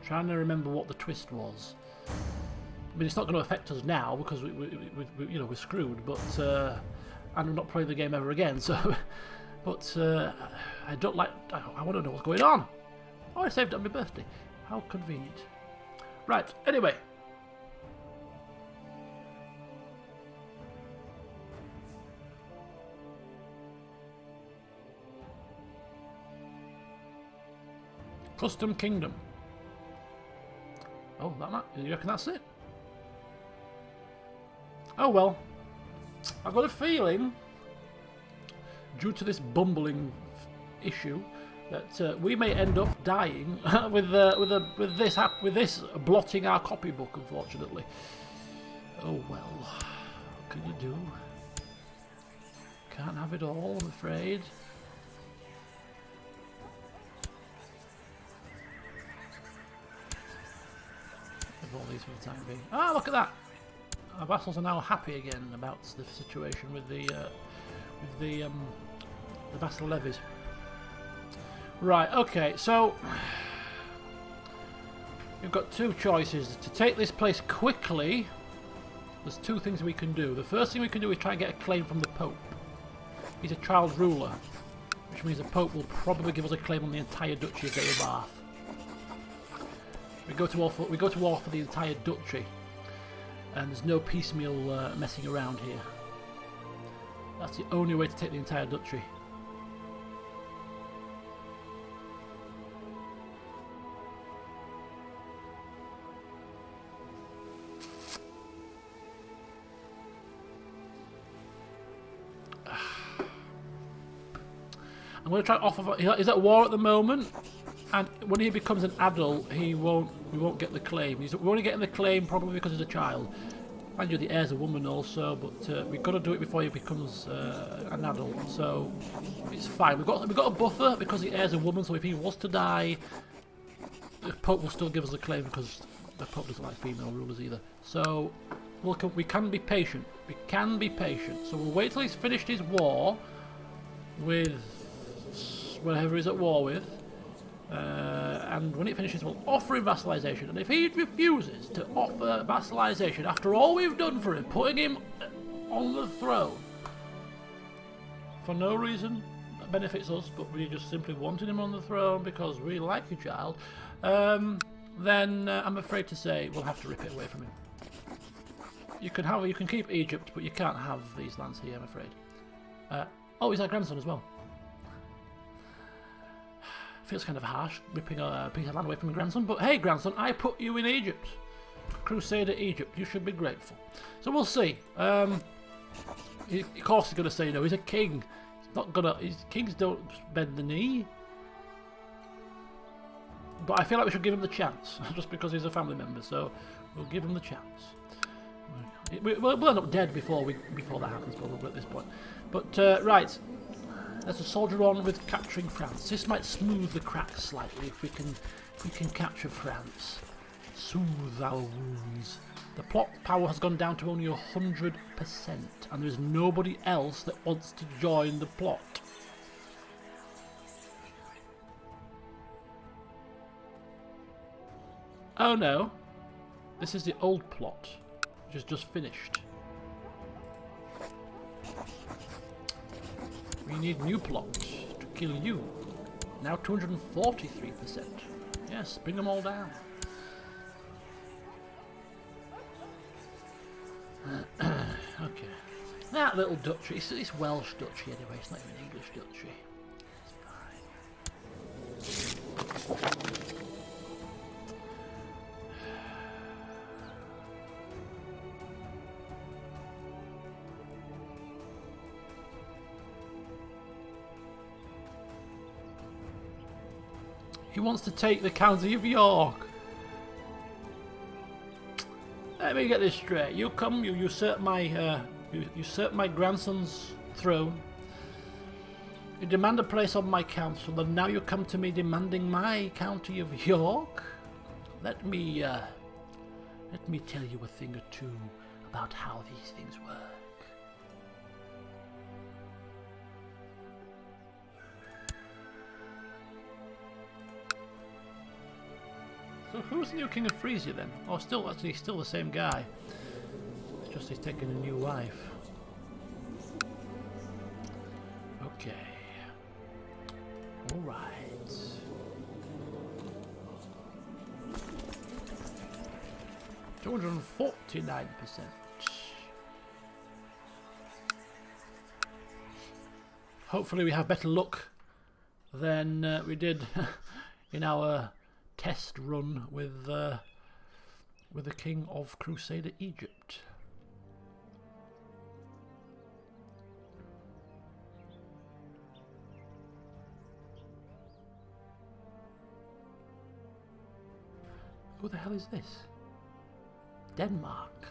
Speaker 1: Trying to remember what the twist was. I mean, it's not going to affect us now because we're screwed. But and we're not playing the game ever again. So, but I don't like. I want to know what's going on. Oh, I saved it on my birthday. How convenient. Right. Anyway. Custom Kingdom. Oh, you reckon that's it? Oh well. I've got a feeling, due to this bumbling issue, that we may end up dying with this blotting our copybook. Unfortunately. Oh well. What can you do? Can't have it all, I'm afraid. All these for the time being. Ah, look at that! Our vassals are now happy again about the situation with the vassal levies. Right. Okay. So we've got 2 choices to take this place quickly. There's 2 things we can do. The first thing we can do is try and get a claim from the Pope. He's a child ruler, which means the Pope will probably give us a claim on the entire Duchy of Bath. We go to war for the entire duchy, and there's no piecemeal messing around here. That's the only way to take the entire duchy. I'm going to try to offer... He's at war at the moment, and when he becomes an adult, we won't get the claim. We're only getting the claim probably because he's a child. Mind you, the heir's a woman also, but we've got to do it before he becomes an adult, so it's fine. We've got a buffer because the heir's a woman, so if he was to die, the Pope will still give us the claim because the Pope doesn't like female rulers either. So we can be patient. We can be patient. So we'll wait till he's finished his war with whatever he's at war with. And when it finishes, we'll offer him vassalization. And if he refuses to offer vassalization after all we've done for him, putting him on the throne for no reason that benefits us, but we just simply wanted him on the throne because we like you, child, then I'm afraid to say we'll have to rip it away from him. You can keep Egypt, but you can't have these lands here, I'm afraid. Oh, he's our grandson as well. Feels kind of harsh, ripping a piece of land away from your grandson, but hey, grandson, I put you in Egypt. Crusader Egypt, you should be grateful. So we'll see. Of course he's going to say no, he's a king. He's not gonna, kings don't bend the knee. But I feel like we should give him the chance, just because he's a family member, so we'll give him the chance. We'll end up dead before that happens, probably, at this point. But, right. There's a soldier on with capturing France. This might smooth the cracks slightly if we can capture France. Soothe our wounds. The plot power has gone down to only 100%, and there's nobody else that wants to join the plot. Oh no, this is the old plot, which is just finished. We need new plot to kill you. Now 243%. Yes, bring them all down. Okay. That little duchy, it's Welsh duchy anyway, it's not even English duchy. It's fine. He wants to take the county of York. Let me get this straight. You come, you usurp my grandson's throne. You demand a place on my council, and now you come to me demanding my county of York? Let me tell you a thing or two about how these things work. So who's the new king of Frisia then? Oh, still the same guy. It's just he's taking a new wife. Okay. All right. $249%. Hopefully we have better luck than we did in our test run with the king of Crusader Egypt. Who the hell is this? Denmark.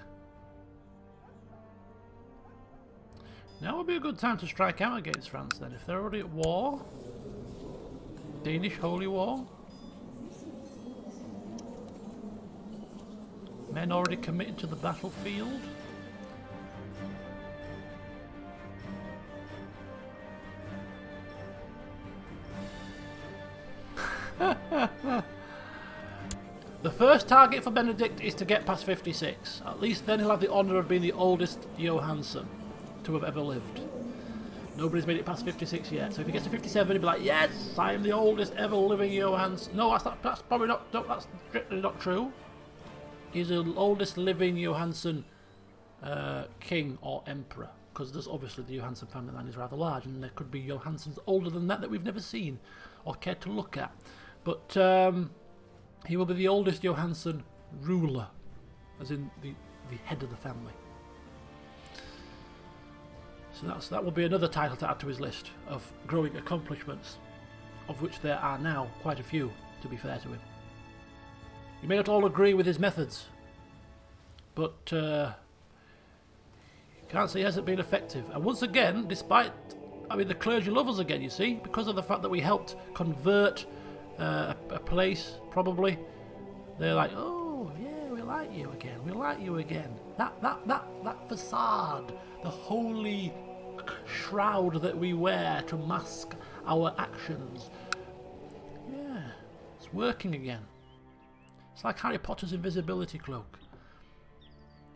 Speaker 1: Now would be a good time to strike out against France then, if they're already at war. Danish Holy War. Men already committed to the battlefield. The first target for Benedict is to get past 56. At least then he'll have the honour of being the oldest Johansson to have ever lived. Nobody's made it past 56 yet. So if he gets to 57, he'll be like, yes, I am the oldest ever living Johansson. No, that's probably not, no, that's strictly not true. He's the oldest living Johansson king or emperor, because there's obviously the Johansson family line is rather large, and there could be Johanssons older than that we've never seen or cared to look at. But he will be the oldest Johansson ruler, as in the head of the family. So that will be another title to add to his list of growing accomplishments, of which there are now quite a few, to be fair to him. You may not all agree with his methods, but you can't say he hasn't been effective. And once again, despite, I mean, the clergy love us again, you see, because of the fact that we helped convert a place, probably. They're like, oh, yeah, we like you again, we like you again. That facade, the holy shroud that we wear to mask our actions. Yeah, it's working again. It's like Harry Potter's invisibility cloak.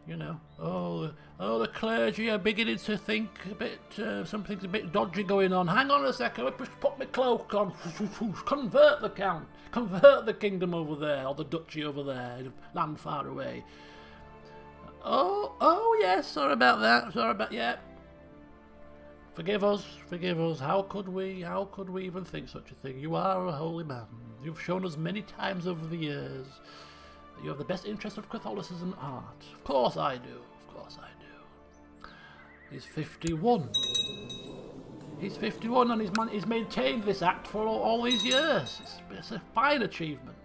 Speaker 1: You know, oh, the clergy are beginning to think a bit, something's a bit dodgy going on. Hang on a second, let me put my cloak on. Convert the count, convert the kingdom over there, or the duchy over there, land far away. Oh yes, sorry about that, yeah. Forgive us, how could we even think such a thing? You are a holy man. You've shown us many times over the years that you have the best interest of Catholicism at heart. Of course I do. He's 51. He's 51 and he's maintained this act for all these years. It's a fine achievement.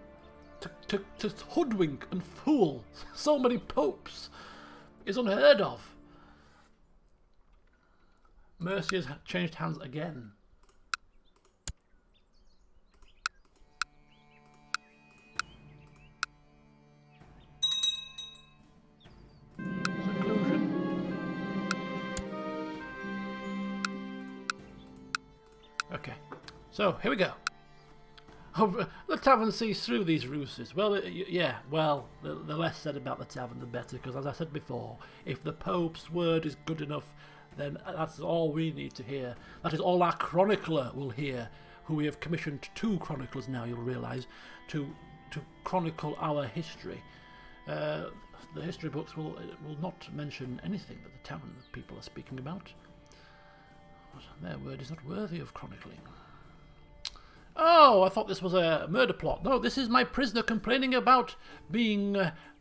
Speaker 1: To hoodwink and fool so many popes is unheard of. Mercy has changed hands again. Okay, so here we go. Oh, the tavern sees through these ruses. Well, yeah, well, the less said about the tavern, the better, because as I said before, if the Pope's word is good enough, then that's all we need to hear. That is all our chronicler will hear, who we have commissioned 2 chroniclers now, you'll realise, to chronicle our history. The history books will not mention anything that the tavern people are speaking about. Their word is not worthy of chronicling. Oh, I thought this was a murder plot. No, this is my prisoner complaining about being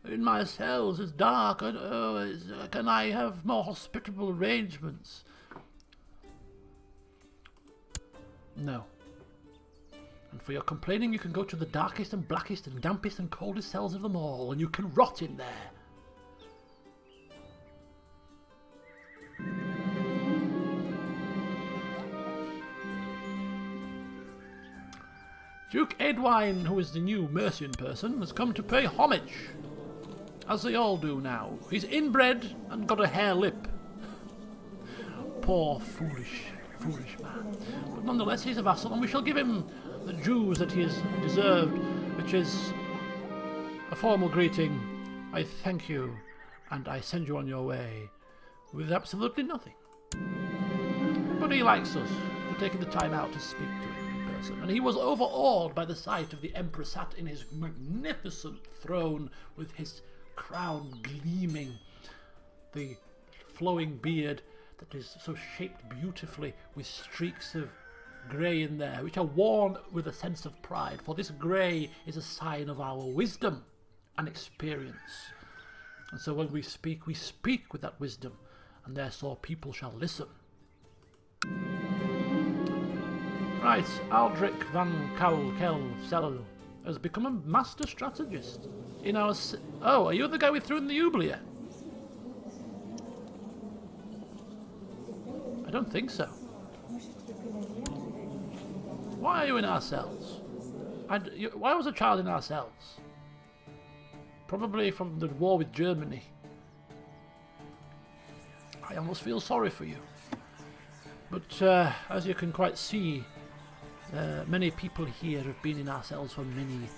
Speaker 1: in my cells. It's dark. Can I have more hospitable arrangements? No. And for your complaining, you can go to the darkest and blackest and dampest and coldest cells of them all, and you can rot in there. Duke Edwine, who is the new Mercian person, has come to pay homage, as they all do now. He's inbred and got a hare lip. Poor, foolish man. But nonetheless, he's a vassal, and we shall give him the dues that he has deserved, which is a formal greeting. I thank you, and I send you on your way, with absolutely nothing. But he likes us for taking the time out to speak to him. And he was overawed by the sight of the Emperor sat in his magnificent throne with his crown gleaming, the flowing beard that is so shaped beautifully with streaks of grey in there, which are worn with a sense of pride, for this grey is a sign of our wisdom and experience. And so when we speak with that wisdom, and therefore people shall listen. Right, Aldrich van Kelcel has become a master strategist in our... Oh, are you the guy we threw in the oubliette? I don't think so. Why are you in our cells? Why was a child in our cells? Probably from the war with Germany. I almost feel sorry for you. But as you can quite see, many people here have been in our cells for many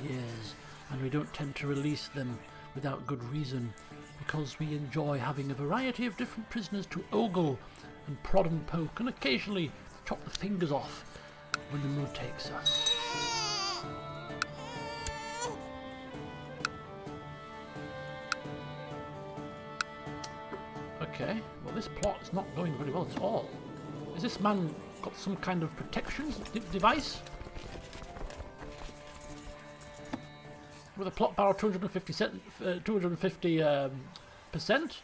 Speaker 1: years, and we don't tend to release them without good reason, because we enjoy having a variety of different prisoners to ogle and prod and poke, and occasionally chop the fingers off when the mood takes us. Okay, well this plot is not going very well at all. Is this man got some kind of protection device? With a plot power of 250%,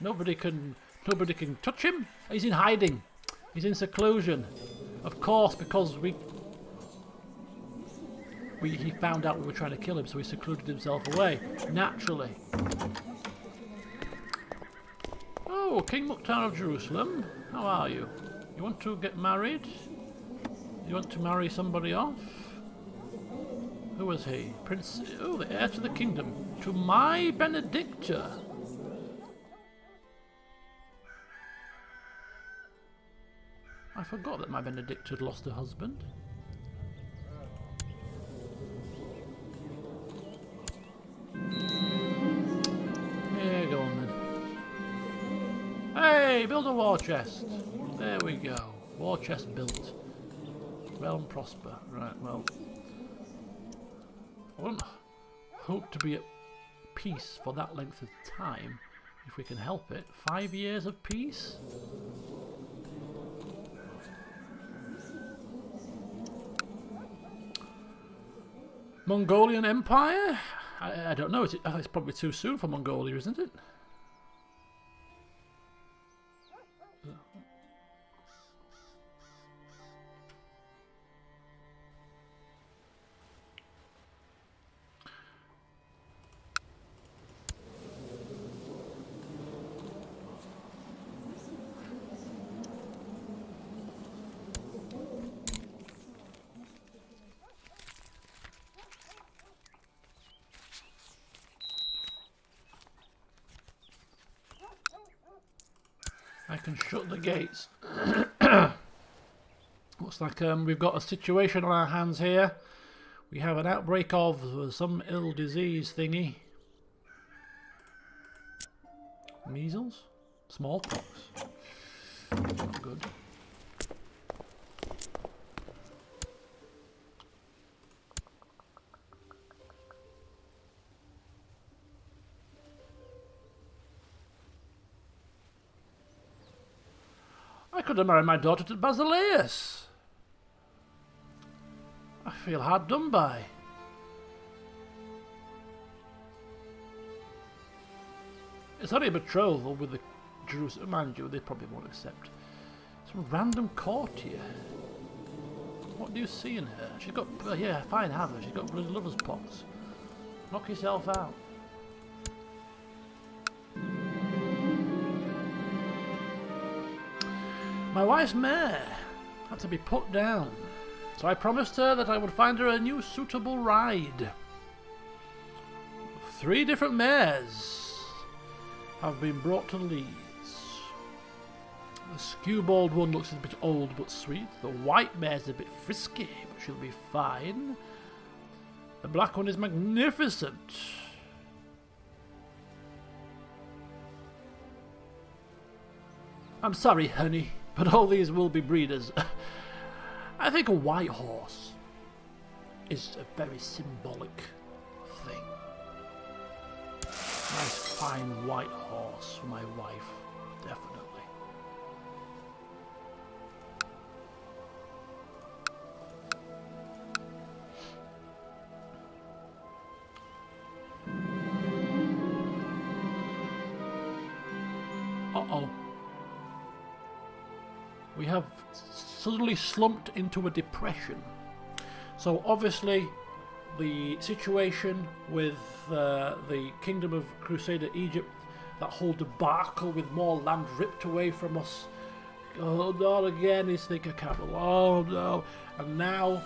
Speaker 1: nobody can Nobody can touch him. He's in hiding. He's in seclusion. Of course, because he found out we were trying to kill him, so he secluded himself away. Naturally. Oh, King Mukhtar of Jerusalem. How are you? You want to get married? You want to marry somebody off? Who was he? Prince... Oh, the heir to the kingdom. To my Benedicta. I forgot that my Benedict had lost a husband. Here, go on then. Hey, build a war chest. There we go. War chest built. Realm prosper. Right, well. I won't hope to be at peace for that length of time, if we can help it. 5 years of peace? Mongolian Empire? I don't know. It's probably too soon for Mongolia, isn't it? I can shut the gates. Looks like we've got a situation on our hands here. We have an outbreak of some ill disease thingy. Measles? Smallpox? Not good. I could have married my daughter to Basileus. I feel hard done by. It's only a betrothal with the Jerusalem, mind you, they probably won't accept. Some random courtier. What do you see in her? She's got, yeah, fine, have her. She's got bloody lover's pox. Knock yourself out. My wife's mare had to be put down, so I promised her that I would find her a new suitable ride. 3 different mares have been brought to Leeds. The skewbald one looks a bit old but sweet. The white mare's a bit frisky, but she'll be fine. The black one is magnificent. I'm sorry, honey, but all these will be breeders. I think a white horse is a very symbolic thing. Nice fine white horse for my wife, definitely. Uh-oh. We have suddenly slumped into a depression. So obviously the situation with the Kingdom of Crusader Egypt, that whole debacle with more land ripped away from us. Oh, not again, he's thinking capital. Oh no. And now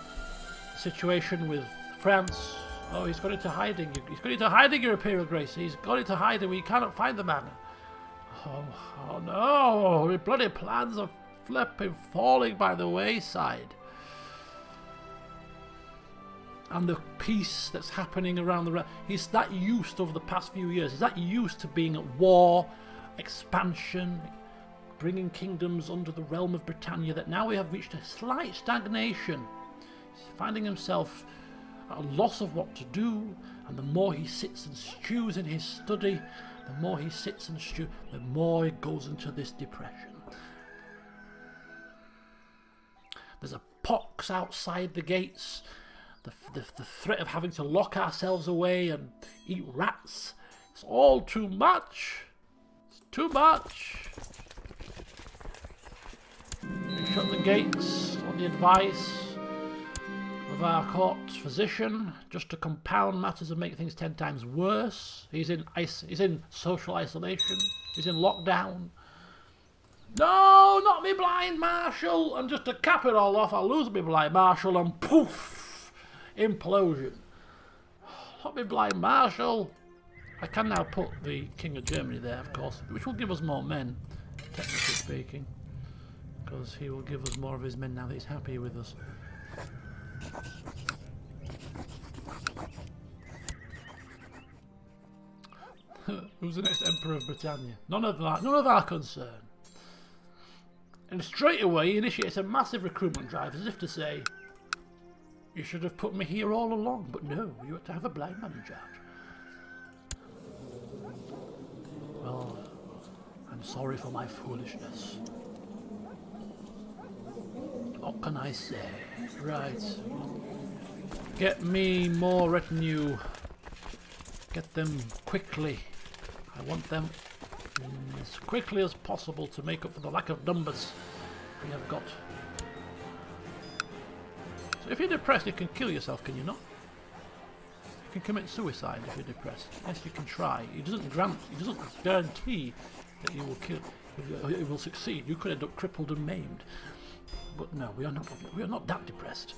Speaker 1: the situation with France. Oh, he's gone into hiding. He's gone into hiding, Your Imperial Grace. He's gone into hiding. We cannot find the man. Oh no. The bloody plans are flipping falling by the wayside. And the peace that's happening around the... He's that used over the past few years. He's that used to being at war, expansion, bringing kingdoms under the realm of Britannia, that now we have reached a slight stagnation. He's finding himself at a loss of what to do, and the more he sits and stews in his study, the more he sits and stews, the more he goes into this depression. There's a pox outside the gates. The threat of having to lock ourselves away and eat rats. It's all too much. It's too much. shut the gates on the advice of our court physician, just to compound matters and make things 10 times worse. He's in social isolation. He's in lockdown. No, not me blind Marshal! And just to cap it all off, I'll lose me blind Marshal and poof! Implosion. Not me blind Marshal! I can now put the King of Germany there, of course, which will give us more men, technically speaking. Because he will give us more of his men now that he's happy with us. Who's the next Emperor of Britannia? None of our concern. And straight away he initiates a massive recruitment drive, as if to say, you should have put me here all along, but no, you had to have a blind man in charge. Well, I'm sorry for my foolishness. What can I say? Right. Get me more retinue. Get them quickly. I want them as quickly as possible to make up for the lack of numbers we have got. So if you're depressed, you can kill yourself, can you not? You can commit suicide if you're depressed. Yes, you can try. It doesn't guarantee that you will kill. It will succeed. You could end up crippled and maimed. But no, we are not that depressed.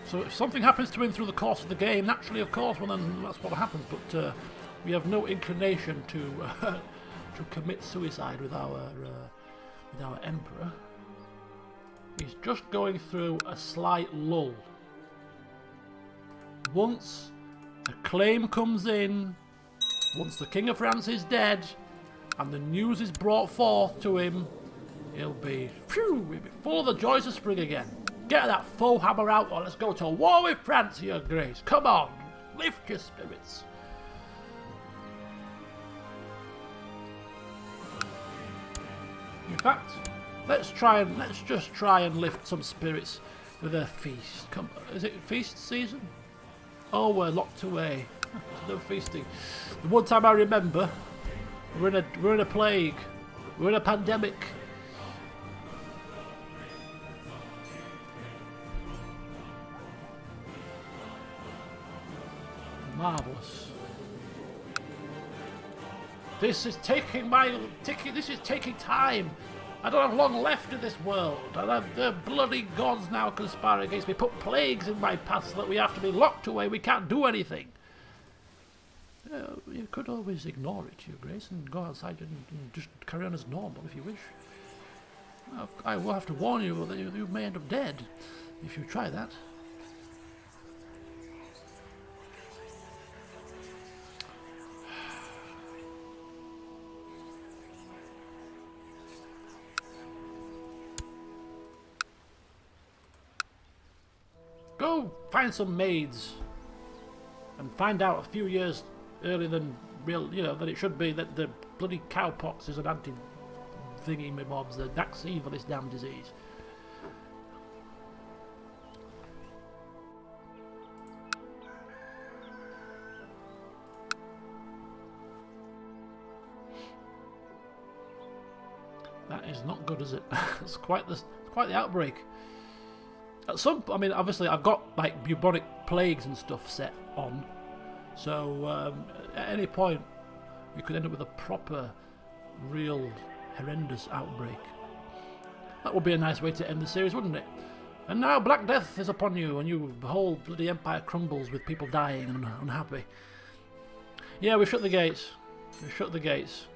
Speaker 1: So if something happens to him through the course of the game, naturally, of course, well then that's what happens. But we have no inclination to to commit suicide with our Emperor. He's just going through a slight lull. Once a claim comes in, once the King of France is dead, and the news is brought forth to him, he'll be full of the joys of spring again. Get that faux hammer out, or let's go to war with France, your grace. Come on, lift your spirits. In fact, let's just try and lift some spirits with a feast. Come, is it feast season? Oh, we're locked away. There's no feasting. The one time I remember, we're in a plague. We're in a pandemic. Marvelous. This is taking time. I don't have long left in this world. And the bloody gods now conspire against me. Put plagues in my path so that we have to be locked away. We can't do anything. You could always ignore it, Your Grace, and go outside and just carry on as normal if you wish. I will have to warn you that you may end up dead if you try that. Go find some maids and find out a few years earlier than that it should be that the bloody cowpox is an anti-thingy-mobs, the vaccine for this damn disease. That is not good, is it? It's quite the outbreak. I mean, obviously, I've got like bubonic plagues and stuff set on, so at any point we could end up with a proper, real, horrendous outbreak. That would be a nice way to end the series, wouldn't it? And now Black Death is upon you, and the whole bloody empire crumbles with people dying and unhappy. Yeah, we've shut the gates. We've shut the gates.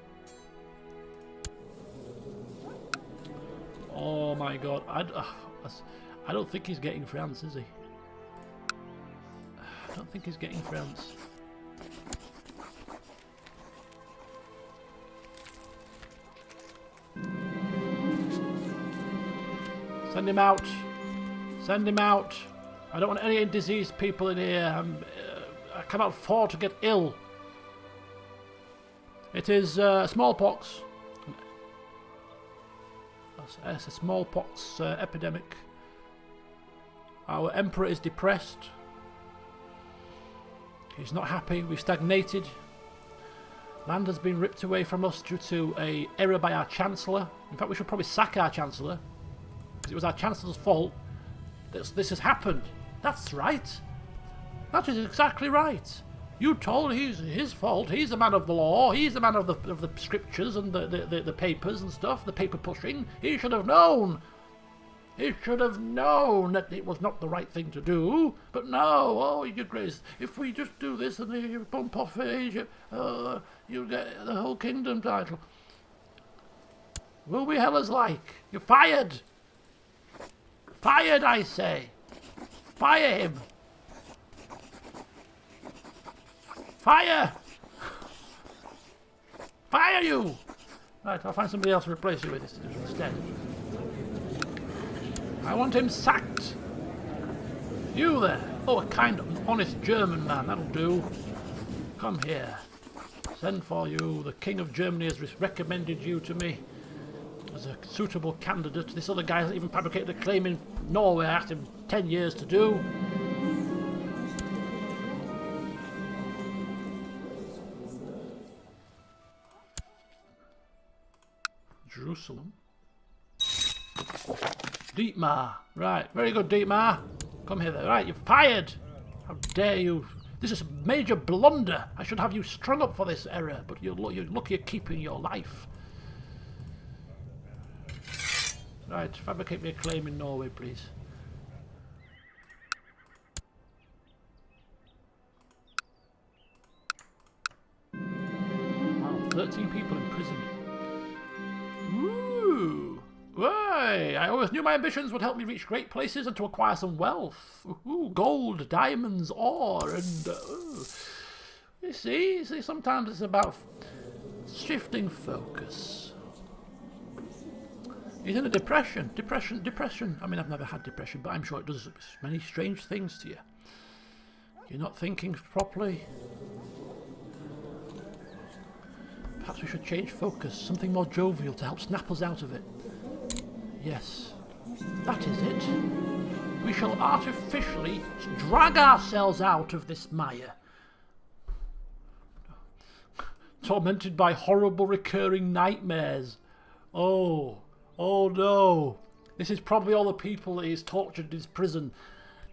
Speaker 1: Oh my God! I don't think he's getting France, is he? I don't think he's getting France. Send him out. Send him out. I don't want any diseased people in here. I cannot afford to get ill. It is smallpox. It's a smallpox epidemic. Our Emperor is depressed. He's not happy. We've stagnated. Land has been ripped away from us due to an error by our Chancellor. In fact, we should probably sack our Chancellor, because it was our Chancellor's fault that this has happened. That's right. That is exactly right. You told he's his fault. He's the man of the law. He's the man of the scriptures and the papers and stuff, the paper pushing. He should have known. He should have known that it was not the right thing to do. But no, oh, Your Grace, if we just do this and you bump off Egypt, you get the whole kingdom title. Will we hell as like? You're fired. Fired, I say. Fire him. Fire! Fire you! Right, I'll find somebody else to replace you with this instead. I want him sacked. You there. Oh, a kind of honest German man, that'll do. Come here. Send for you. The King of Germany has recommended you to me as a suitable candidate. This other guy hasn't even fabricated a claim in Norway. I asked him 10 years to do. Jerusalem. Dietmar. Right, very good, Dietmar. Come here. Right, you're fired. How dare you? This is a major blunder. I should have you strung up for this error, but you're lucky you're keeping your life. Right, fabricate me a claim in Norway, please. Wow, 13 people imprisoned. Ooh! Why? I always knew my ambitions would help me reach great places and to acquire some wealth. Ooh, gold, diamonds, ore, and... You see, sometimes it's about shifting focus. He's in a depression. Depression. I mean, I've never had depression, but I'm sure it does many strange things to you. You're not thinking properly. Perhaps we should change focus, something more jovial to help snap us out of it. Yes, that is it. We shall artificially drag ourselves out of this mire. Tormented by horrible recurring nightmares. Oh no. This is probably all the people that he's tortured in his prison.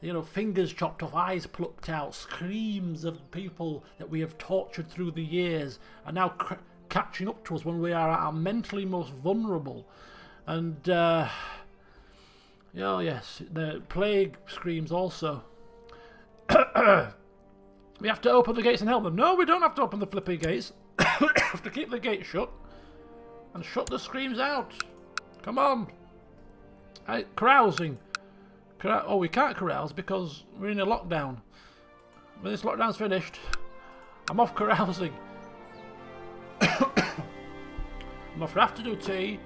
Speaker 1: You know, fingers chopped off, eyes plucked out, screams of people that we have tortured through the years are now catching up to us when we are at our mentally most vulnerable. And, oh yes, the plague screams also. We have to open the gates and help them. No, we don't have to open the flipping gates. We have to keep the gates shut and shut the screams out. Come on. Carousing. Oh, we can't carouse because we're in a lockdown. When this lockdown's finished, I'm off carousing. I'm off for afternoon tea.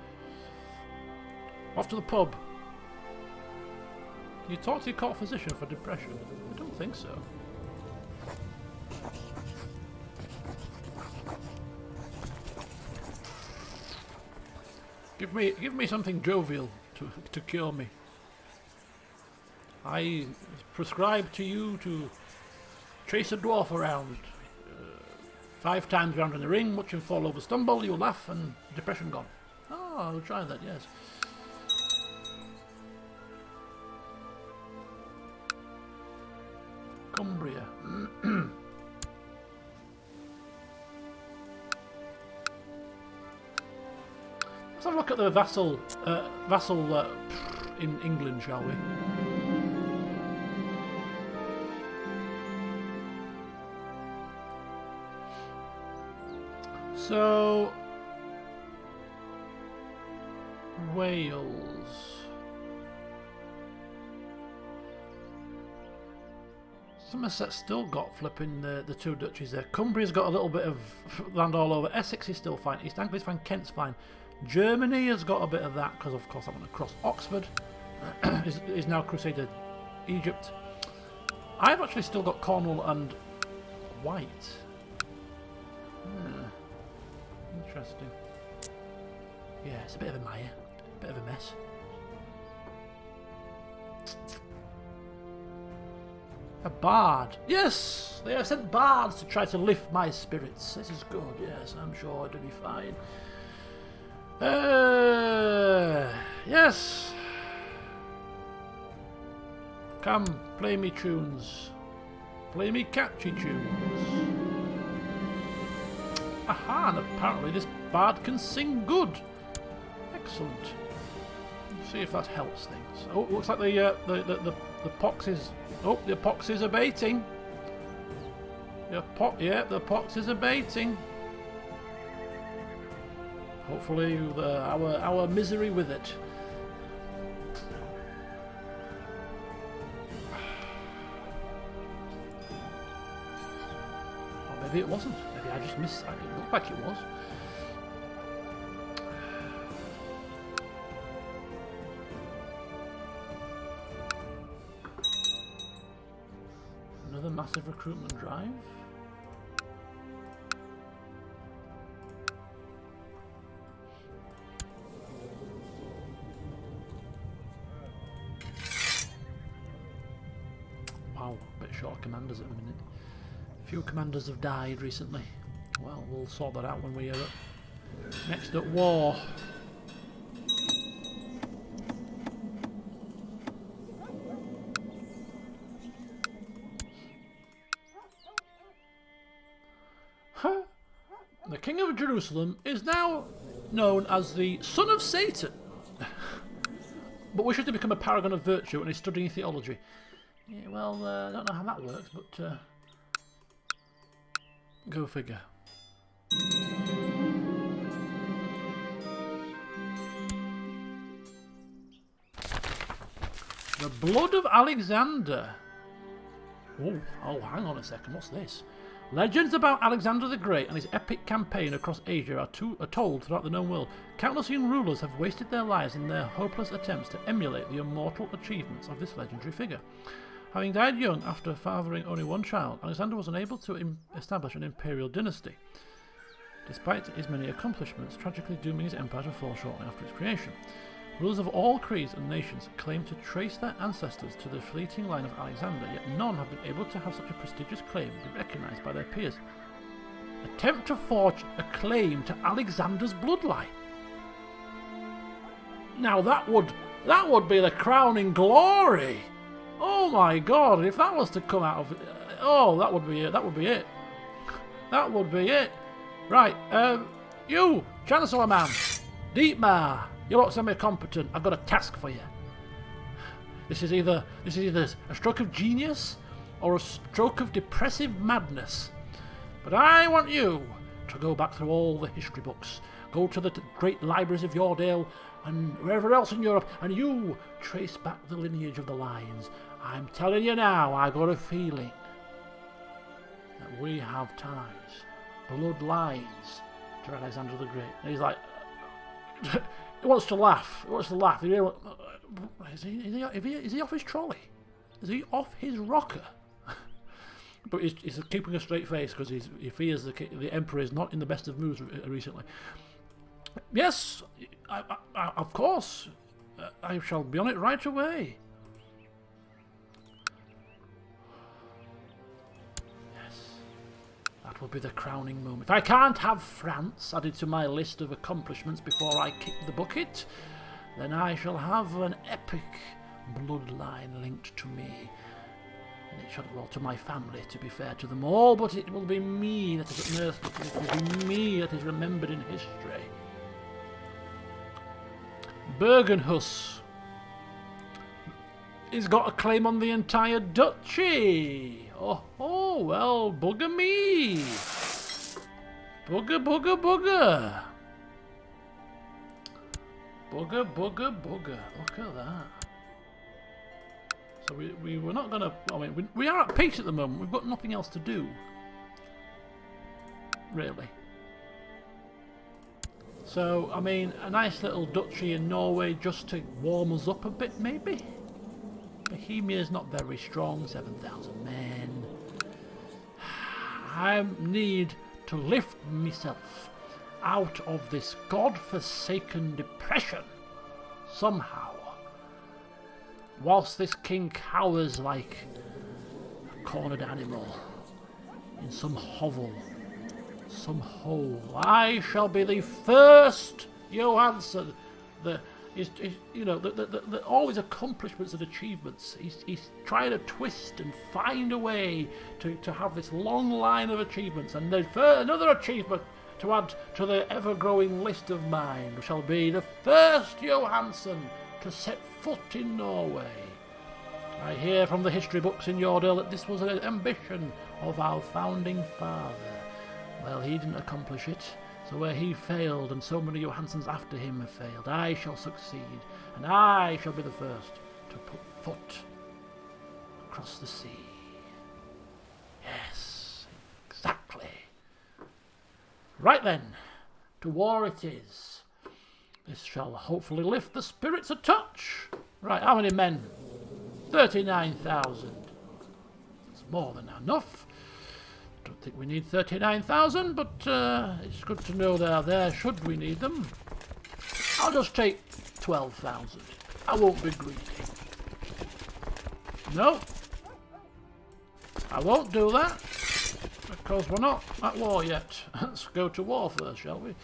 Speaker 1: Off to the pub. Can you talk to your court physician for depression? I don't think so. Give me something jovial to cure me. I prescribe to you to chase a dwarf around 5 times round in the ring, watch him fall over, stumble, you'll laugh, and depression gone. Oh, I'll try that, yes. Cumbria. Let's have a look at the vassal in England, shall we? So, Wales. Somerset's still got flipping the 2 duchies there. Cumbria's got a little bit of land all over. Essex is still fine. East Anglia's fine. Kent's fine. Germany has got a bit of that because, of course, I want to cross Oxford. is now Crusader Egypt. I've actually still got Cornwall and White. Interesting. Yeah, it's a bit of a mire. A bit of a mess. A bard. Yes! Yes, they have sent bards to try to lift my spirits. This is good, yes, I'm sure it'll be fine. Yes. Come, play me tunes. Play me catchy tunes. Aha, and apparently this bard can sing good. Excellent. Let's see if that helps things. Oh, looks like the pox is... Oh, the pox is abating. The pox is abating. Hopefully our misery with it. Or maybe it wasn't. Maybe I just missed. It looked like it was. Another massive recruitment drive. Wow, a bit short of commanders at the minute. A few commanders have died recently. Well, we'll sort that out when we are next at war. Huh? The King of Jerusalem is now known as the Son of Satan. But wishes to become a paragon of virtue and is studying theology. Yeah, well, I don't know how that works, but go figure. The Blood of Alexander. Oh, hang on a second, what's this? Legends about Alexander the Great and his epic campaign across Asia are told throughout the known world. Countless young rulers have wasted their lives in their hopeless attempts to emulate the immortal achievements of this legendary figure. Having died young after fathering only one child, Alexander was unable to establish an imperial dynasty, despite his many accomplishments, tragically dooming his empire to fall shortly after its creation. Rulers of all creeds and nations claim to trace their ancestors to the fleeting line of Alexander, yet none have been able to have such a prestigious claim be recognised by their peers. Attempt to forge a claim to Alexander's bloodline. Now that would be the crowning glory. Oh my God! If that was to come out of, that would be it. That would be it. That would be it. Right, you Chancellor man, Dietmar. You look semi-competent. I've got a task for you. This is either a stroke of genius or a stroke of depressive madness. But I want you to go back through all the history books, go to the great libraries of Yordale and wherever else in Europe, and you trace back the lineage of the lines. I'm telling you now, I got a feeling that we have ties, blood lines to Alexander the Great. And he's like. He wants to laugh. He wants to laugh. Is he off his trolley? Is he off his rocker? But he's keeping a straight face because he fears the Emperor is not in the best of moods recently. Yes, of course. I shall be on it right away. Will be the crowning moment. If I can't have France added to my list of accomplishments before I kick the bucket, then I shall have an epic bloodline linked to me. And it shall, well, to my family, to be fair to them all, but it will be me that is unearthed. It will be me that is remembered in history. Bergenhus. He's got a claim on the entire duchy. Oh, well, bugger me. Bugger. Bugger. Look at that. So we were not going to... I mean, we are at peace at the moment. We've got nothing else to do. Really. So, I mean, a nice little duchy in Norway just to warm us up a bit, maybe? Bohemia is not very strong, 7,000 men. I need to lift myself out of this god-forsaken depression somehow, whilst this king cowers like a cornered animal in some hovel, some hole. I shall be the first Johansson. The all his accomplishments and achievements. He's trying to twist and find a way to have this long line of achievements. And then another achievement to add to the ever-growing list of mine shall be the first Johansson to set foot in Norway. I hear from the history books in Yordle that this was an ambition of our founding father. Well, he didn't accomplish it. So where he failed, and so many Johanssons after him have failed, I shall succeed, and I shall be the first to put foot across the sea. Yes, exactly. Right then, to war it is. This shall hopefully lift the spirits a touch. Right, how many men? 39,000. That's more than enough. Don't think we need 39,000, but it's good to know they're there should we need them. I'll just take 12,000. I won't be greedy. No, I won't do that, because we're not at war yet. Let's go to war first, shall we?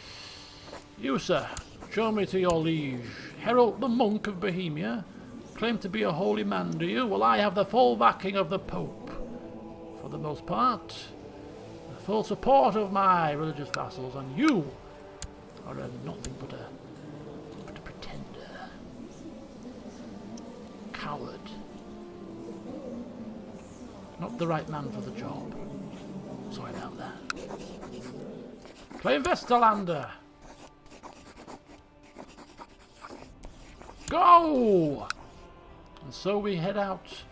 Speaker 1: You, sir, show me to your liege. Herald the Monk of Bohemia. Claim to be a holy man, do you? Well, I have the full backing of the Pope, for the most part. Full support of my religious vassals, and you are nothing but a pretender, coward, not the right man for the job. Sorry about that. Claim Vesterlander. Go! And so we head out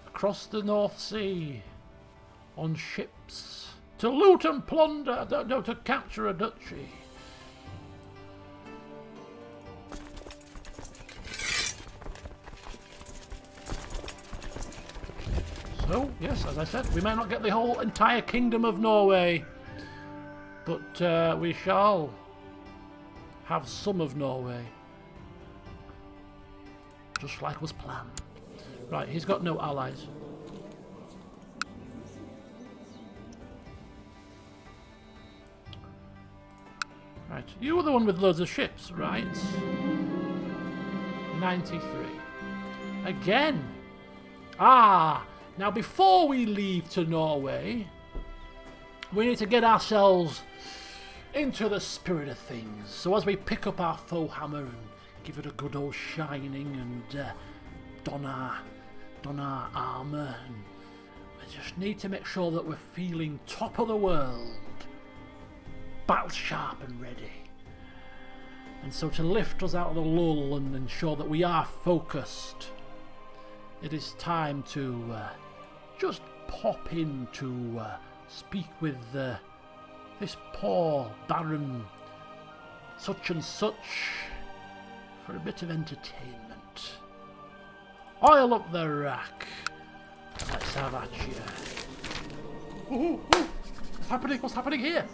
Speaker 1: across the North Sea on ships. To loot and plunder, no, to capture a duchy. So, yes, as I said, we may not get the whole entire kingdom of Norway, but we shall have some of Norway. Just like was planned. Right, he's got no allies. Right, you were the one with loads of ships, right? 93. Again! Ah! Now before we leave to Norway, we need to get ourselves into the spirit of things. So as we pick up our faux hammer and give it a good old shining and don our armour, and we just need to make sure that we're feeling top of the world. Battle sharp and ready. And so to lift us out of the lull and ensure that we are focused, it is time to just pop in to speak with this poor Baron such and such for a bit of entertainment. Oil up the rack. Let's have at you. Ooh. What's happening? What's happening here?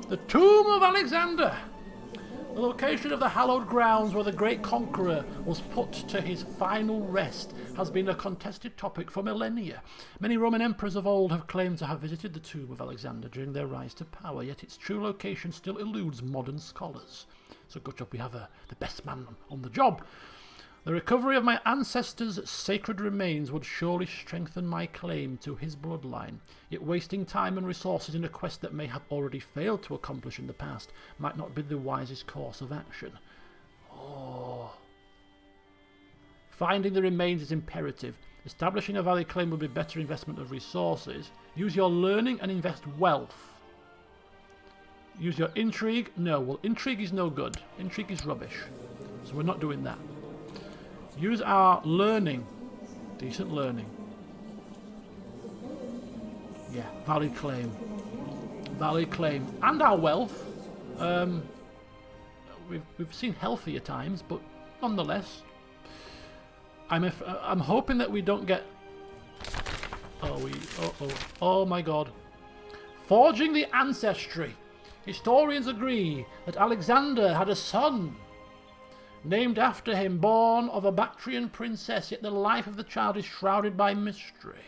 Speaker 1: The Tomb of Alexander, the location of the hallowed grounds where the great conqueror was put to his final rest, has been a contested topic for millennia. Many Roman emperors of old have claimed to have visited the Tomb of Alexander during their rise to power, yet its true location still eludes modern scholars. So good job we have the best man on the job. The recovery of my ancestors' sacred remains would surely strengthen my claim to his bloodline, yet wasting time and resources in a quest that may have already failed to accomplish in the past might not be the wisest course of action. Oh. Finding the remains is imperative. Establishing a valid claim would be better investment of resources. Use your learning and invest wealth. Use your intrigue. No, well, intrigue is no good. Intrigue is rubbish. So we're not doing that. Use our learning. Decent learning. Yeah, valid claim. Valid claim. And our wealth. We've seen healthier times, but nonetheless. I'm hoping that we don't get... Oh my god. Forging the ancestry. Historians agree that Alexander had a son named after him, born of a Bactrian princess, yet the life of the child is shrouded by mystery.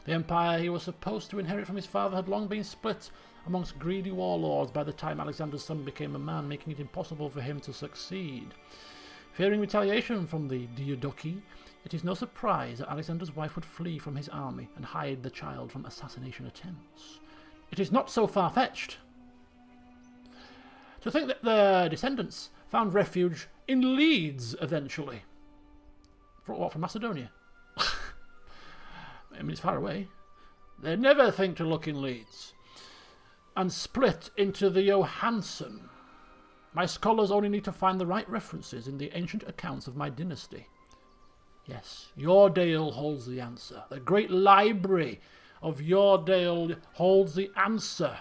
Speaker 1: The empire he was supposed to inherit from his father had long been split amongst greedy warlords by the time Alexander's son became a man, making it impossible for him to succeed. Fearing retaliation from the Diadochi, it is no surprise that Alexander's wife would flee from his army and hide the child from assassination attempts. It is not so far-fetched to think that their descendants found refuge in Leeds eventually. From Macedonia? I mean, it's far away. They never think to look in Leeds. And split into the Johansson. My scholars only need to find the right references in the ancient accounts of my dynasty. Yes, Yoredale holds the answer. The great library of Yoredale holds the answer.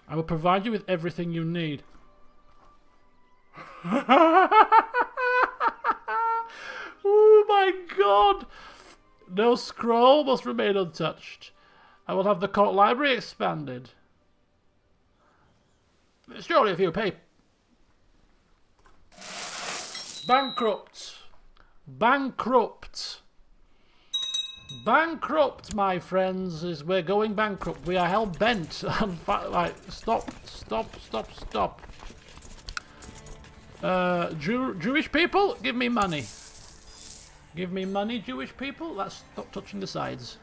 Speaker 1: I will provide you with everything you need. Oh my god! No scroll must remain untouched. I will have the court library expanded. Surely if you pay... Bankrupt! Bankrupt! Bankrupt, my friends, is we're going bankrupt. We are hell-bent on... Right, stop. Jewish people, give me money. Give me money, Jewish people. Let's stop touching the sides.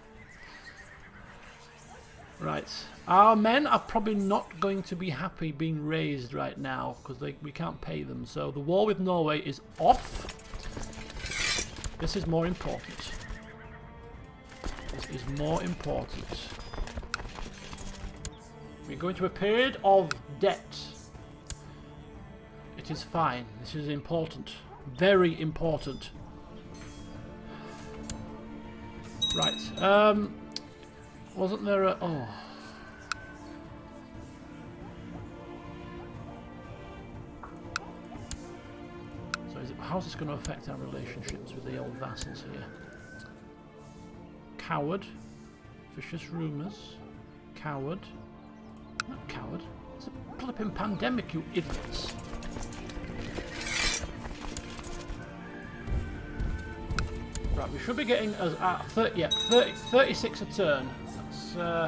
Speaker 1: Right. Our men are probably not going to be happy being raised right now because we can't pay them. So the war with Norway is off. This is more important. This is more important. We're going to a period of debt. It is fine. This is important. Very important. Right. Wasn't there a... Oh. So how's this going to affect our relationships with the old vassals here? Coward. Vicious rumours. Coward. Not coward. It's a flipping pandemic, you idiots. Right, we should be getting us at 36 a turn. That's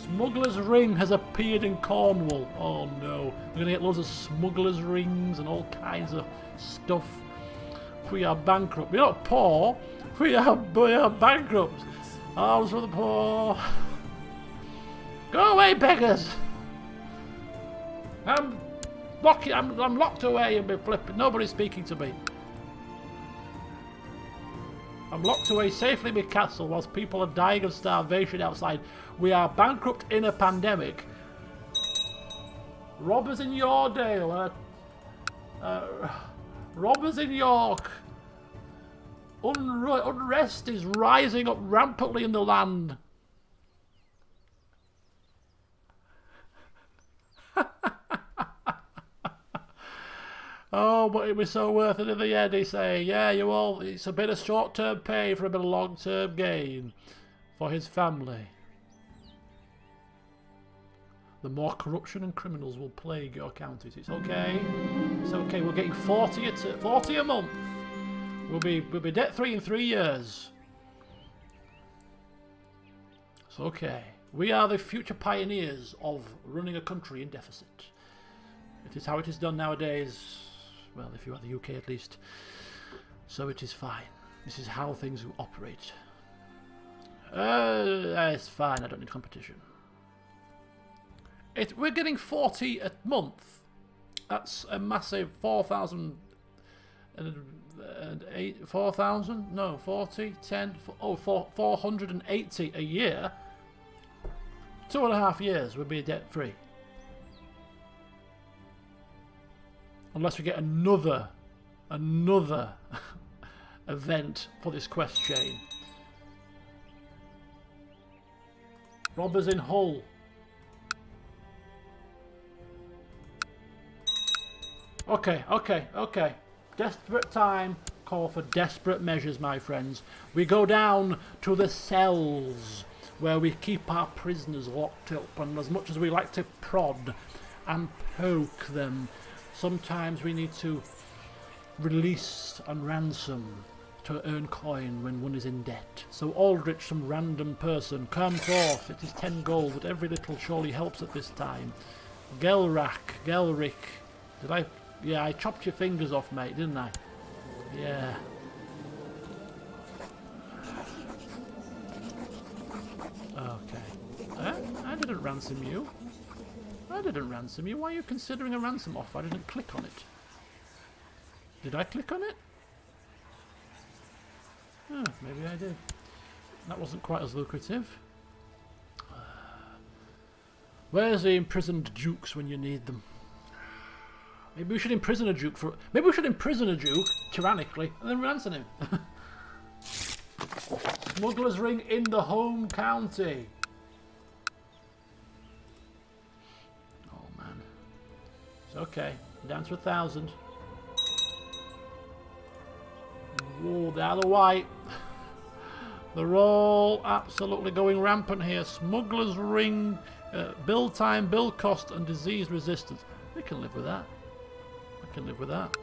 Speaker 1: Smuggler's Ring has appeared in Cornwall. Oh no, we're gonna get loads of smugglers' rings and all kinds of stuff. We are bankrupt. We're not poor. We are bankrupt. Arms for the poor. Go away, beggars. I'm locked away and be flipping. Nobody's speaking to me. I'm locked away safely in my castle whilst people are dying of starvation outside. We are bankrupt in a pandemic. Robbers in Yoredale. Robbers in York. Unrest is rising up rampantly in the land. Oh, but it was so worth it in the end, he say. Yeah, it's a bit of short-term pay for a bit of long-term gain for his family. The more corruption and criminals will plague your counties. It's okay. It's okay. We're getting 40 a month. We'll be debt-free in 3 years. It's okay. We are the future pioneers of running a country in deficit. It is how it is done nowadays. Well, if you're at the UK at least. So it is fine. This is how things operate. It's fine. I don't need competition. We're getting 40 a month. That's a massive 4,000 and 4,000? No, 40, 10, 480 a year. 2.5 years we'll be debt free. Unless we get another event for this quest chain. Robbers in Hull. Okay. Desperate time call for desperate measures, my friends. We go down to the cells where we keep our prisoners locked up, and as much as we like to prod and poke them, sometimes we need to release and ransom to earn coin when one is in debt. So Aldrich, some random person, come forth. It is 10 gold, but every little surely helps at this time. Gelric. Did I? Yeah, I chopped your fingers off, mate, didn't I? Yeah. Okay. I didn't ransom you. I didn't ransom you. Why are you considering a ransom offer? I didn't click on it. Did I click on it? Oh, maybe I did. That wasn't quite as lucrative. Where's the imprisoned dukes when you need them? Maybe we should imprison a duke tyrannically and then ransom him. Smuggler's ring in the home county. Oh man. It's okay. Down to 1,000. Whoa, the other white. They're all absolutely going rampant here. Smuggler's ring, build time, build cost, and disease resistance. We can live with that. I can live with that.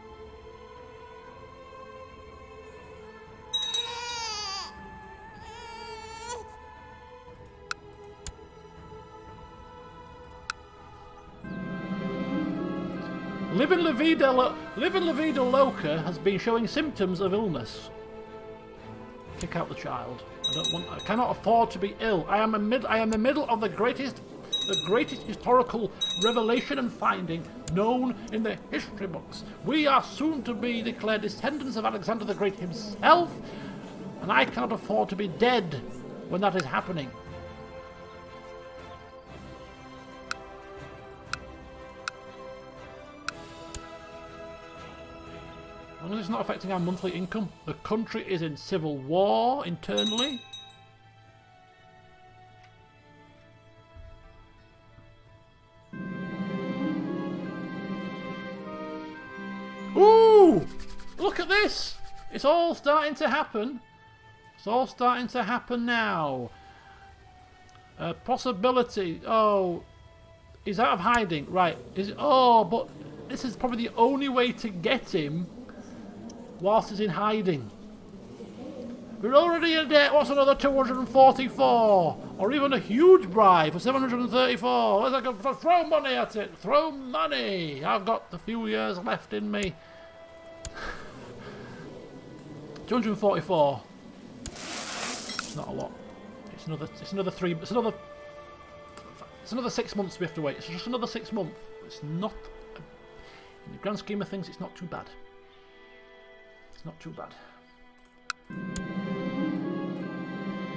Speaker 1: Live in La Vida Loca has been showing symptoms of illness. Kick out the child. I cannot afford to be ill. I am the middle of the greatest historical revelation and finding known in the history books. We are soon to be declared descendants of Alexander the Great himself, and I cannot afford to be dead when that is happening. As long as it's not affecting our monthly income. The country is in civil war internally. Ooh! Look at this! It's all starting to happen. It's all starting to happen now. Possibility. Oh, he's out of hiding. Right. Oh, but this is probably the only way to get him whilst he's in hiding. We're already in debt. What's another 244? Or even a huge bribe for 734. Let's go throw money at it. Throw money. I've got a few years left in me. 244. It's not a lot. It's another 6 months we have to wait. It's just another 6 months. It's not, in the grand scheme of things, it's not too bad. It's not too bad.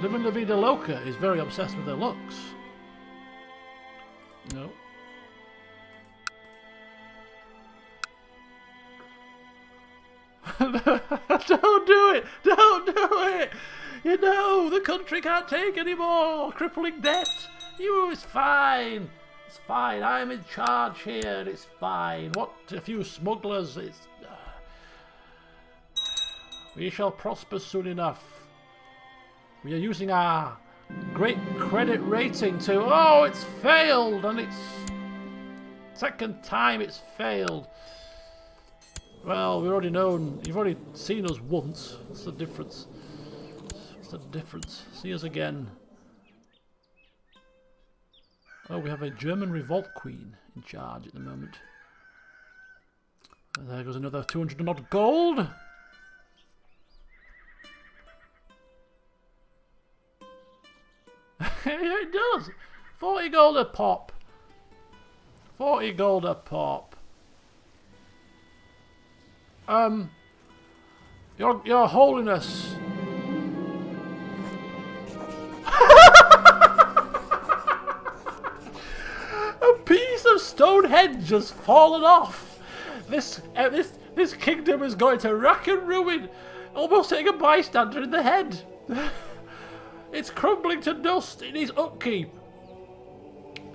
Speaker 1: Living La Vida Loca is very obsessed with their looks. No. Don't do it! Don't do it! You know, the country can't take any more crippling debt. It's fine. It's fine. I'm in charge here. It's fine. What a few smugglers. We shall prosper soon enough. We are using our great credit rating to... Oh, it's failed! And it's... second time it's failed. Well, we've already known... You've already seen us once. What's the difference? What's the difference? See us again. Oh, we have a German revolt queen in charge at the moment. And there goes another 200 and odd gold. Yeah, it does. 40 gold a pop. 40 gold a pop. Your Holiness. A piece of Stonehenge has fallen off. This kingdom is going to rack and ruin, almost hitting a bystander in the head. It's crumbling to dust. It needs upkeep.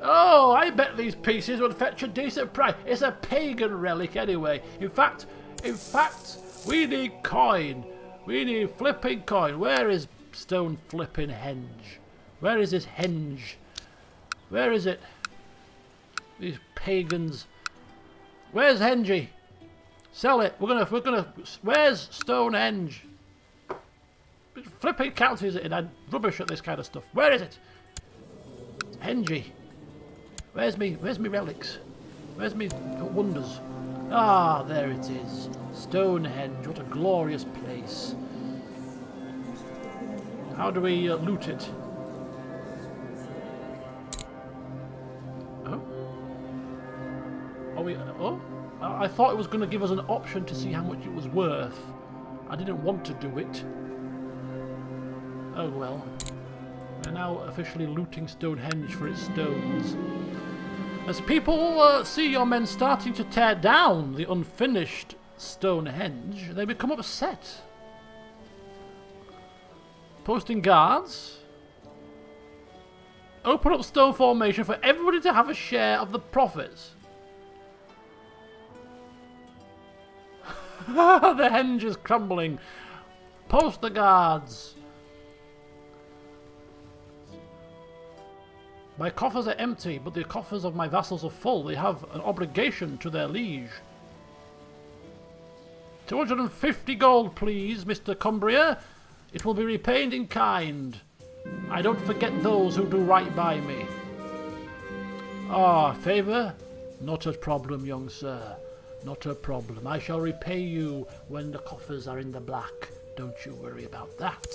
Speaker 1: Oh, I bet these pieces would fetch a decent price. It's a pagan relic anyway. In fact, we need coin. We need flipping coin. Where is stone flipping henge? Where is this henge? Where is it? These pagans. Where's Hengy? Sell it. We're gonna. Where's Stonehenge? flipping counties it in. I'm rubbish at this kind of stuff. Where is it? Hengy. Where's me relics? Where's me wonders? Ah, there it is. Stonehenge. What a glorious place. How do we loot it? Oh? Are we... Oh? I thought it was going to give us an option to see how much it was worth. I didn't want to do it. Oh well. We're now officially looting Stonehenge for its stones. As people see your men starting to tear down the unfinished Stonehenge, they become upset. Posting guards. Open up stone formation for everybody to have a share of the profits. The henge is crumbling. Post the guards. My coffers are empty, but the coffers of my vassals are full. They have an obligation to their liege. 250 gold, please, Mr. Cumbria. It will be repaid in kind. I don't forget those who do right by me. Ah, favour? Not a problem, young sir. Not a problem. I shall repay you when the coffers are in the black. Don't you worry about that.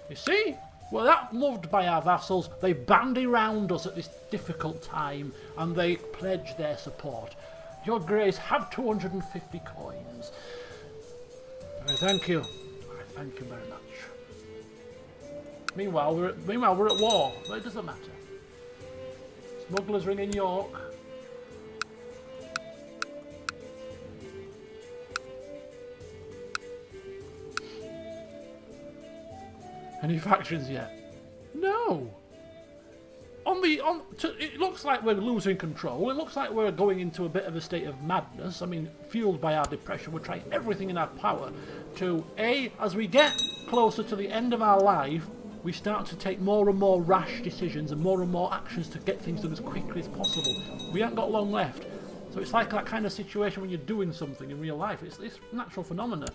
Speaker 1: You see? We're that loved by our vassals. They bandy round us at this difficult time, and they pledge their support. Your Grace, have 250 coins. I thank you. I thank you very much. Meanwhile, we're at war, but it doesn't matter. Smugglers ring in York. Any factions yet? No. It looks like we're losing control. It looks like we're going into a bit of a state of madness. I mean, fueled by our depression, we're trying everything in our power to, as we get closer to the end of our life, we start to take more and more rash decisions and more actions to get things done as quickly as possible. We haven't got long left. So it's like that kind of situation when you're doing something in real life. It's natural phenomena.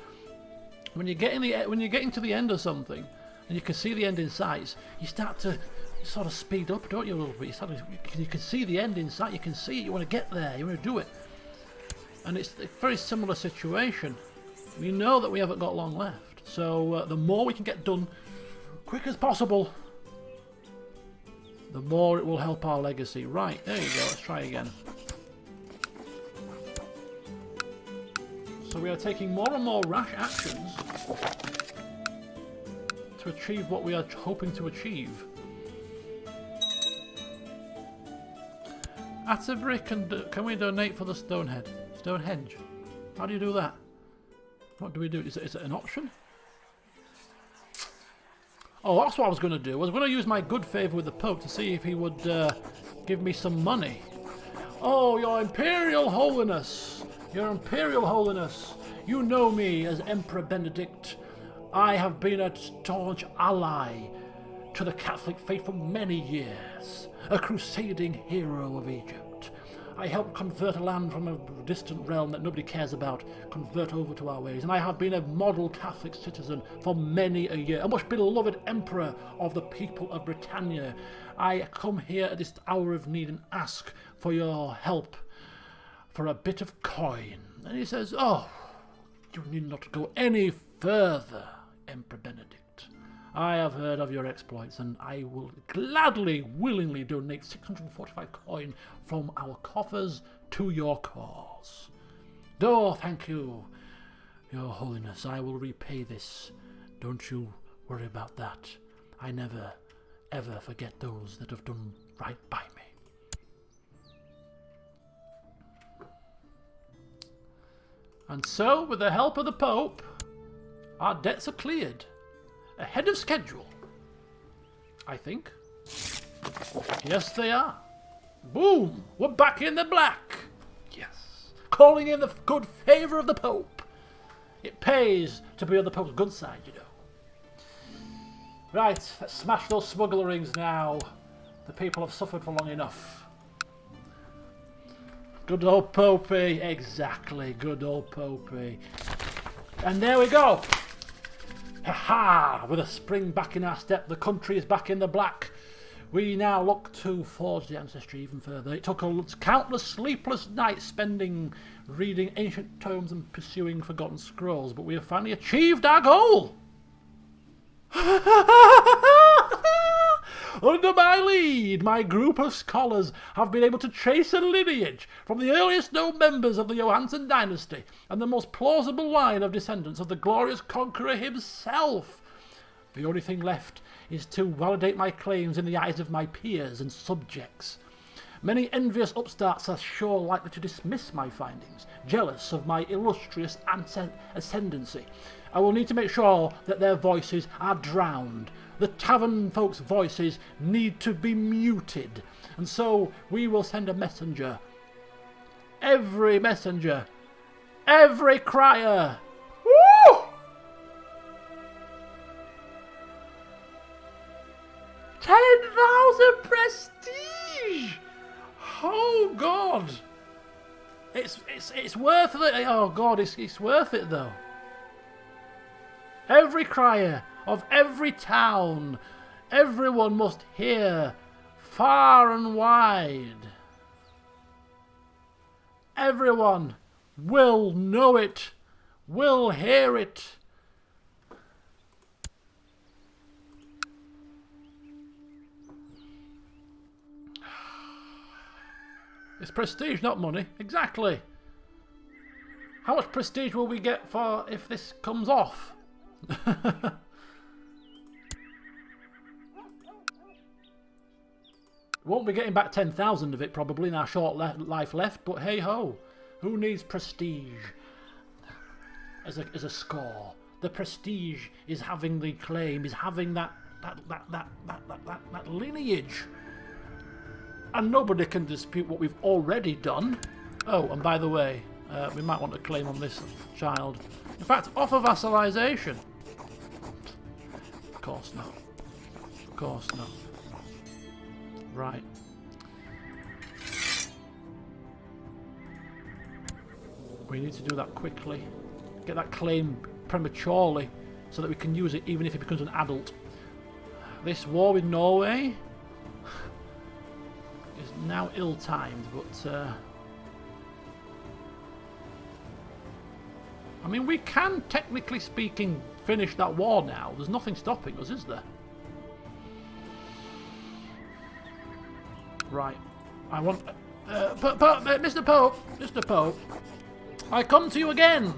Speaker 1: When you're getting to the end of something, and you can see the end in sight, you start to sort of speed up, don't you, a little bit? You can see the end in sight, you can see it, you want to get there, you want to do it. And it's a very similar situation. We know that we haven't got long left, so the more we can get done quick as possible, the more it will help our legacy. Right, there you go, let's try again. So we are taking more and more rash actions to achieve what we are hoping to achieve. Atterbury, can we donate for the Stonehenge? How do you do that? What do we do? Is it an option? Oh, that's what I was going to do. I was going to use my good favour with the Pope to see if he would give me some money. Oh, your Imperial Holiness! Your Imperial Holiness! You know me as Emperor Benedict. I have been a staunch ally to the Catholic faith for many years, a crusading hero of Egypt. I helped convert a land from a distant realm that nobody cares about, convert over to our ways, and I have been a model Catholic citizen for many a year, a much beloved emperor of the people of Britannia. I come here at this hour of need and ask for your help for a bit of coin. And he says, oh, you need not go any further, Emperor Benedict. I have heard of your exploits, and I will gladly, willingly donate 645 coin from our coffers to your cause. Oh, thank you, Your Holiness. I will repay this. Don't you worry about that. I never, ever forget those that have done right by me. And so, with the help of the Pope, our debts are cleared. Ahead of schedule, I think. Yes, they are. Boom! We're back in the black. Yes. Calling in the good favour of the Pope. It pays to be on the Pope's good side, you know. Right, let's smash those smuggler rings now. The people have suffered for long enough. Good old Popey. Exactly, good old Popey. And there we go. Ha-ha! With a spring back in our step, the country is back in the black. We now look to forge the ancestry even further. It took countless sleepless nights spending reading ancient tomes and pursuing forgotten scrolls, but we have finally achieved our goal! Under my lead, my group of scholars have been able to trace a lineage from the earliest known members of the Johansson dynasty and the most plausible line of descendants of the glorious conqueror himself. The only thing left is to validate my claims in the eyes of my peers and subjects. Many envious upstarts are sure likely to dismiss my findings, jealous of my illustrious ascendancy. I will need to make sure that their voices are drowned. The tavern folks' voices need to be muted. And so we will send a messenger. Every messenger. Every crier. Woo! 10,000 prestige! Oh God! It's worth it. Oh God, it's worth it though. Every crier of every town, everyone must hear, far and wide. Everyone will know it, will hear it. It's prestige, not money. Exactly. How much prestige will we get for if this comes off? Won't be getting back 10,000 of it probably in our short life left, but hey ho, who needs prestige as a score? The prestige is having the claim, is having that lineage, and nobody can dispute what we've already done. Oh, and by the way, we might want to claim on this child. In fact, offer vassalization. Of course not. Of course not. Right. We need to do that quickly. Get that claim prematurely so that we can use it even if it becomes an adult. This war with Norway is now ill-timed, but I mean, we can, technically speaking, finish that war now. There's nothing stopping us, is there? Right. I want... Mr. Pope, I come to you again.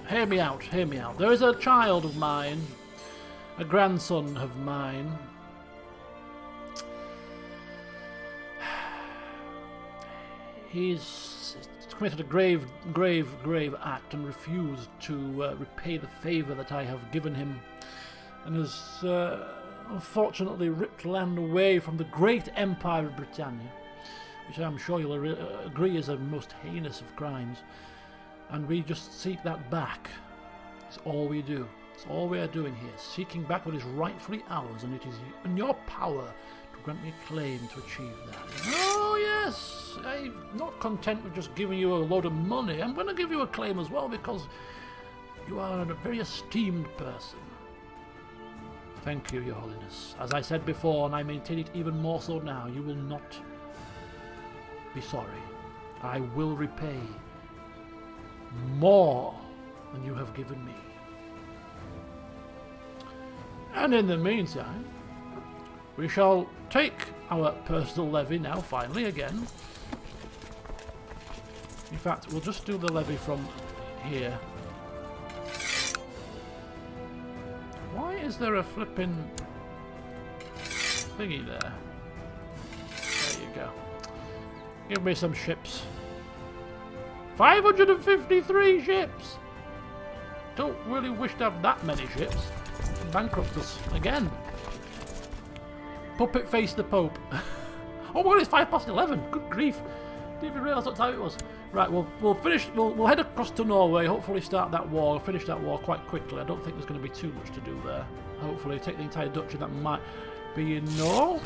Speaker 1: Hear me out, hear me out. There is a child of mine, a grandson of mine. He's committed a grave act and refused to repay the favour that I have given him, and has unfortunately ripped land away from the great Empire of Britannia, which I'm sure you'll agree is a most heinous of crimes, and we just seek that back. It's all we do. It's all we are doing here, seeking back what is rightfully ours, and it is in your power to grant me a claim to achieve that. Oh yes, I'm not content with just giving you a load of money. I'm going to give you a claim as well, because you are a very esteemed person. Thank you, Your Holiness. As I said before, and I maintain it even more so now, you will not be sorry. I will repay more than you have given me. And in the meantime, we shall take our personal levy now, finally, again. In fact, we'll just do the levy from here. Why is there a flipping thingy there? There you go. Give me some ships. 553 ships! Don't really wish to have that many ships. Bankrupt us again. Puppet face the Pope. Oh my god, it's 11:05. Good grief. Didn't even realise what time it was. Right, we'll finish. We'll head across to Norway. Hopefully, start that war. Finish that war quite quickly. I don't think there's going to be too much to do there. Hopefully, take the entire duchy. That might be enough.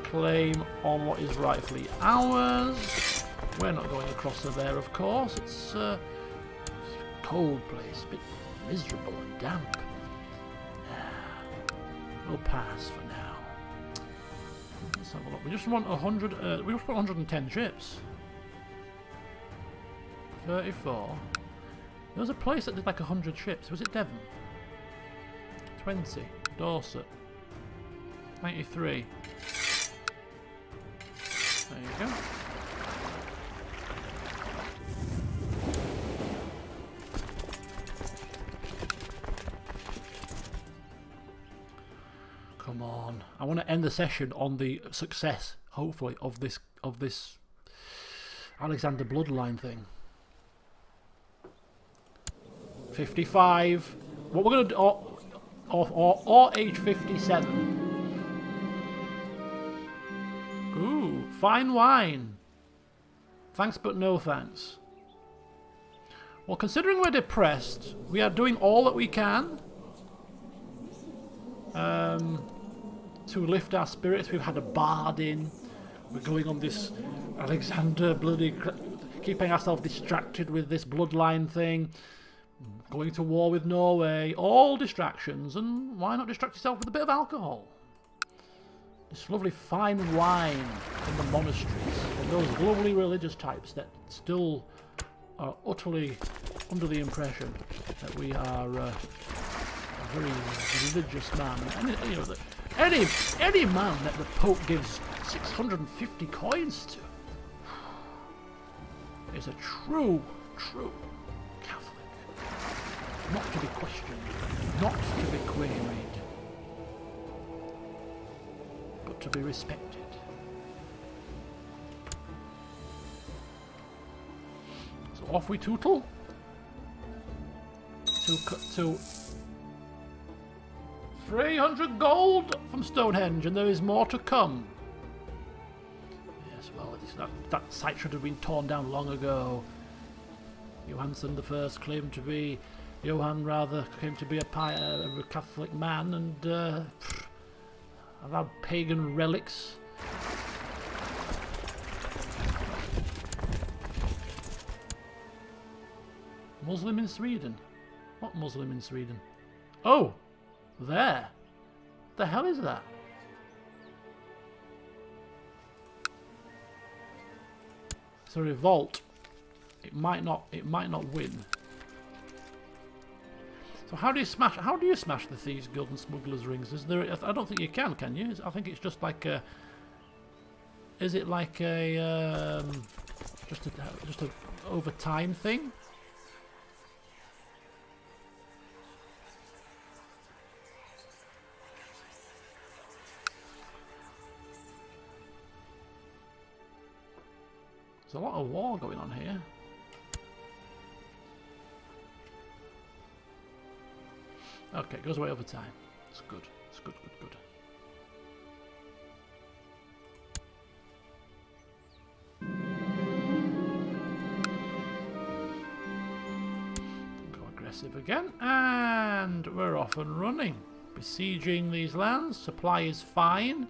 Speaker 1: Claim on what is rightfully ours. We're not going across there, of course. It's a cold place. Bit miserable and damp. We'll pass for now. Let's have a look. We just want 100. We just want 110 ships. 34. There was a place that did like 100 ships. Was it Devon? 20. Dorset. 93. There you go. Come on. I want to end the session on the success, hopefully, of this Alexander bloodline thing. 55. What we're going to do, or age 57. Ooh, fine wine. Thanks but no thanks. Well, considering we're depressed, we are doing all that we can to lift our spirits. We've had a bard in. We're going on this Alexander bloody... keeping ourselves distracted with this bloodline thing. Going to war with Norway. All distractions. And why not distract yourself with a bit of alcohol? This lovely fine wine from the monasteries. From those lovely religious types that still are utterly under the impression that we are a very religious man. And, you know, any man that the Pope gives 650 coins to is a true Catholic. Not to be questioned, not to be queried, but to be respected. So off we tootle to 300 gold from Stonehenge, and there is more to come. Yes, well, that site should have been torn down long ago. Johansson the First claimed to be a Catholic man, and allowed pagan relics. Muslim in Sweden? What Muslim in Sweden? Oh! There! The hell is that? It's a revolt. It might not win. So how do you smash the Thieves Guild and Smugglers Rings? Is there? I don't think you can you? I think it's just like a. Is it like a just a over time thing? There's a lot of war going on here. Okay, it goes away over time. It's good. It's good. Go aggressive again. And we're off and running. Besieging these lands. Supply is fine.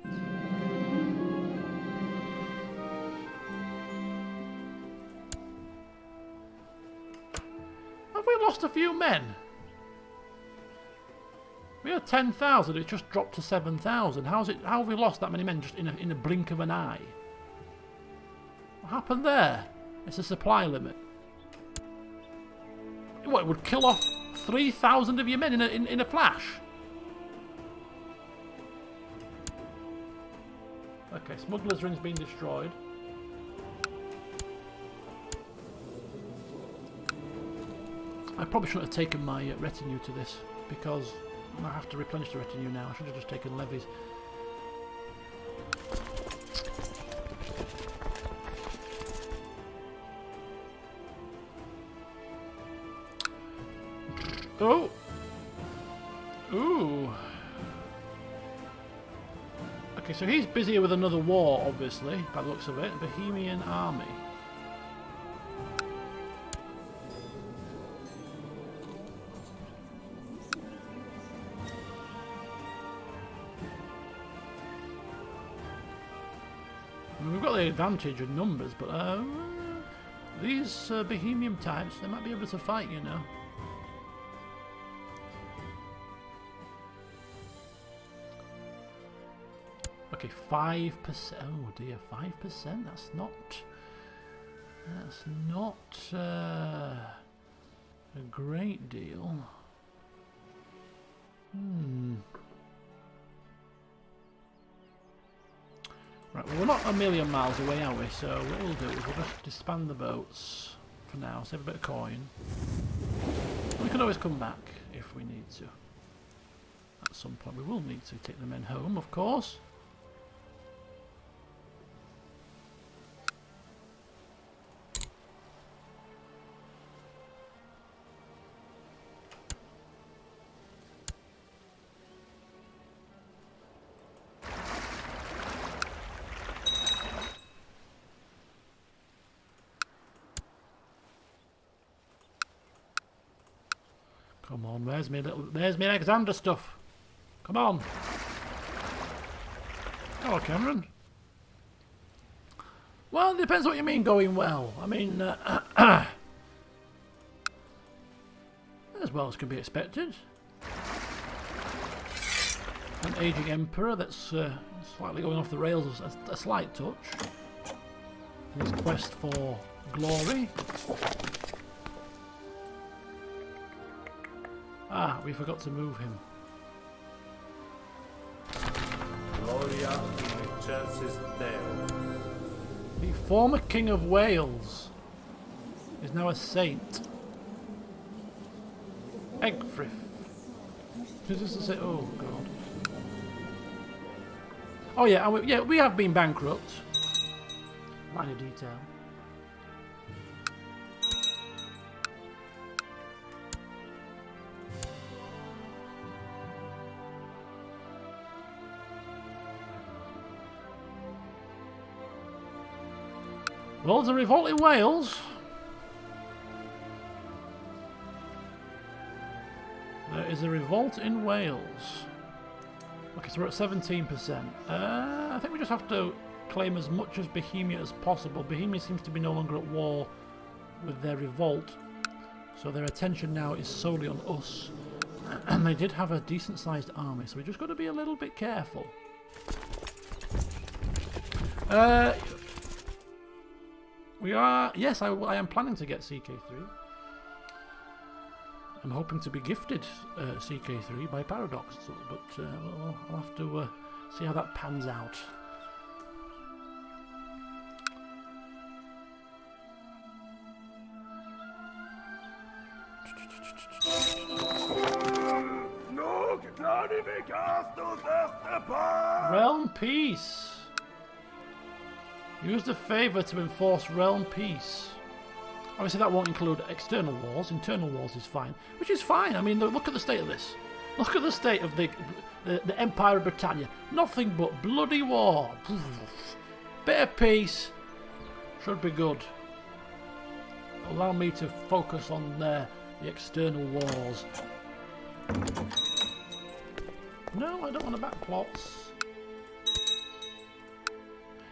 Speaker 1: Have we lost a few men? We had 10,000, it just dropped to 7,000. How have we lost that many men just in a blink of an eye? What happened there? It's a supply limit. What, it would kill off 3,000 of your men in a flash? Okay, Smuggler's Ring's been destroyed. I probably shouldn't have taken my retinue to this, because I have to replenish the retinue now. I should have just taken levies. Oh! Ooh! Okay, so he's busy with another war, obviously, by the looks of it. Bohemian army. We've got the advantage of numbers, but these Bohemian types, they might be able to fight, you know. Okay, 5%. Oh dear, 5%. That's not a great deal. Right, well, we're not a million miles away, are we? So what we'll do is we'll just disband the boats for now, save a bit of coin. We can always come back if we need to. At some point we will need to take the men home, of course. Come on, there's me Alexander stuff. Come on. Hello, Cameron. Well, it depends what you mean going well. I mean, as well as can be expected. An aging emperor that's slightly going off the rails, a slight touch. In his quest for glory. Ah, we forgot to move him.
Speaker 2: Gloria in excelsis Deo.
Speaker 1: The former King of Wales is now a saint. Egfrith. Who's this to say? Oh God. Oh yeah, we have been bankrupt. Minor detail. Well, there's a revolt in Wales. There is a revolt in Wales. Okay, so we're at 17%. I think we just have to claim as much as Bohemia as possible. Bohemia seems to be no longer at war with their revolt. So their attention now is solely on us. And they did have a decent-sized army, so we just got to be a little bit careful. We are... Yes, I am planning to get CK3. I'm hoping to be gifted CK3 by Paradox, but I'll have to see how that pans out. Realm peace. Use the favour to enforce realm peace. Obviously that won't include external wars. Internal wars is fine. Which is fine. I mean, look at the state of this. Look at the state of the Empire of Britannia. Nothing but bloody war. Bit of peace. Should be good. Allow me to focus on the external wars. No, I don't want to back plots.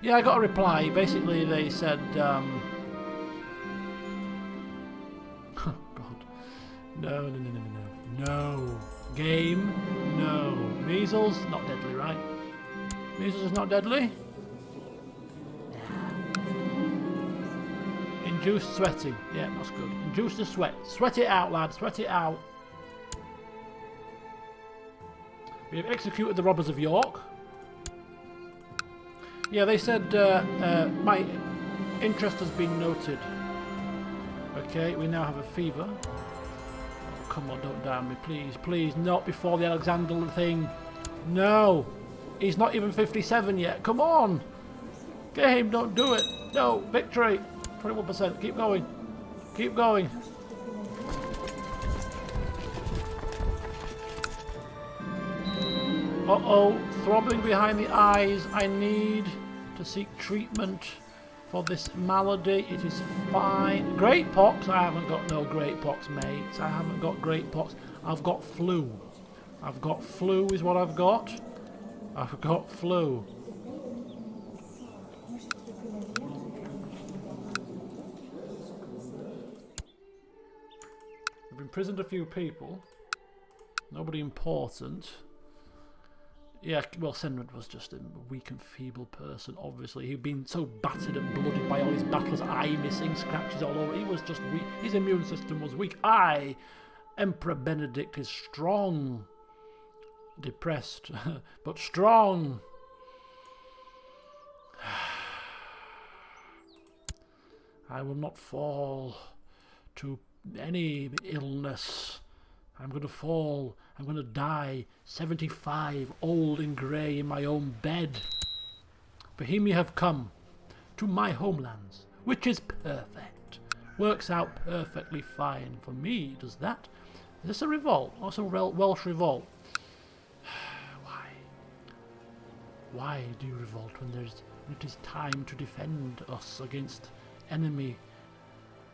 Speaker 1: Yeah, I got a reply. Basically, they said, oh, God. No. No. Game? No. Measles? Not deadly, right? Measles is not deadly? Induced sweating. Yeah, that's good. Induce the sweat. Sweat it out, lad. Sweat it out. We have executed the robbers of York. Yeah, they said my interest has been noted. Okay, we now have a fever. Oh, come on, don't down me, please. Please, not before the Alexander thing. No! He's not even 57 yet. Come on! Game, don't do it. No, victory. 21%. Keep going. Keep going. Uh-oh, throbbing behind the eyes. I need to seek treatment for this malady. It is fine. Great pox? I haven't got no great pox, mate. I haven't got great pox. I've got flu. I've got flu is what I've got. I've got flu. We've imprisoned a few people. Nobody important. Yeah, well, Senrad was just a weak and feeble person, obviously. He'd been so battered and blooded by all his battles, eye missing, scratches all over. He was just weak. His immune system was weak. Emperor Benedict, is strong. Depressed, but strong. I will not fall to any illness. I'm going to fall. I'm going to die 75, old and grey in my own bed. Bohemia have come to my homelands, which is perfect. Works out perfectly fine for me, does that? Is this a revolt? Or some Welsh revolt? Why? Why do you revolt when it is time to defend us against enemy?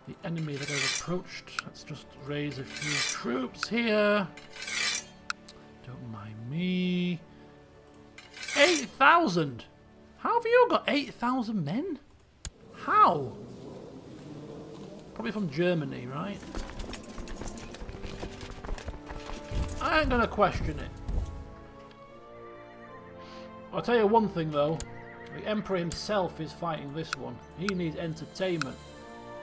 Speaker 1: The enemy that has approached. Let's just raise a few troops here. Don't mind me. 8,000! How have you got 8,000 men? How? Probably from Germany, right? I ain't gonna question it. I'll tell you one thing though. The Emperor himself is fighting this one. He needs entertainment.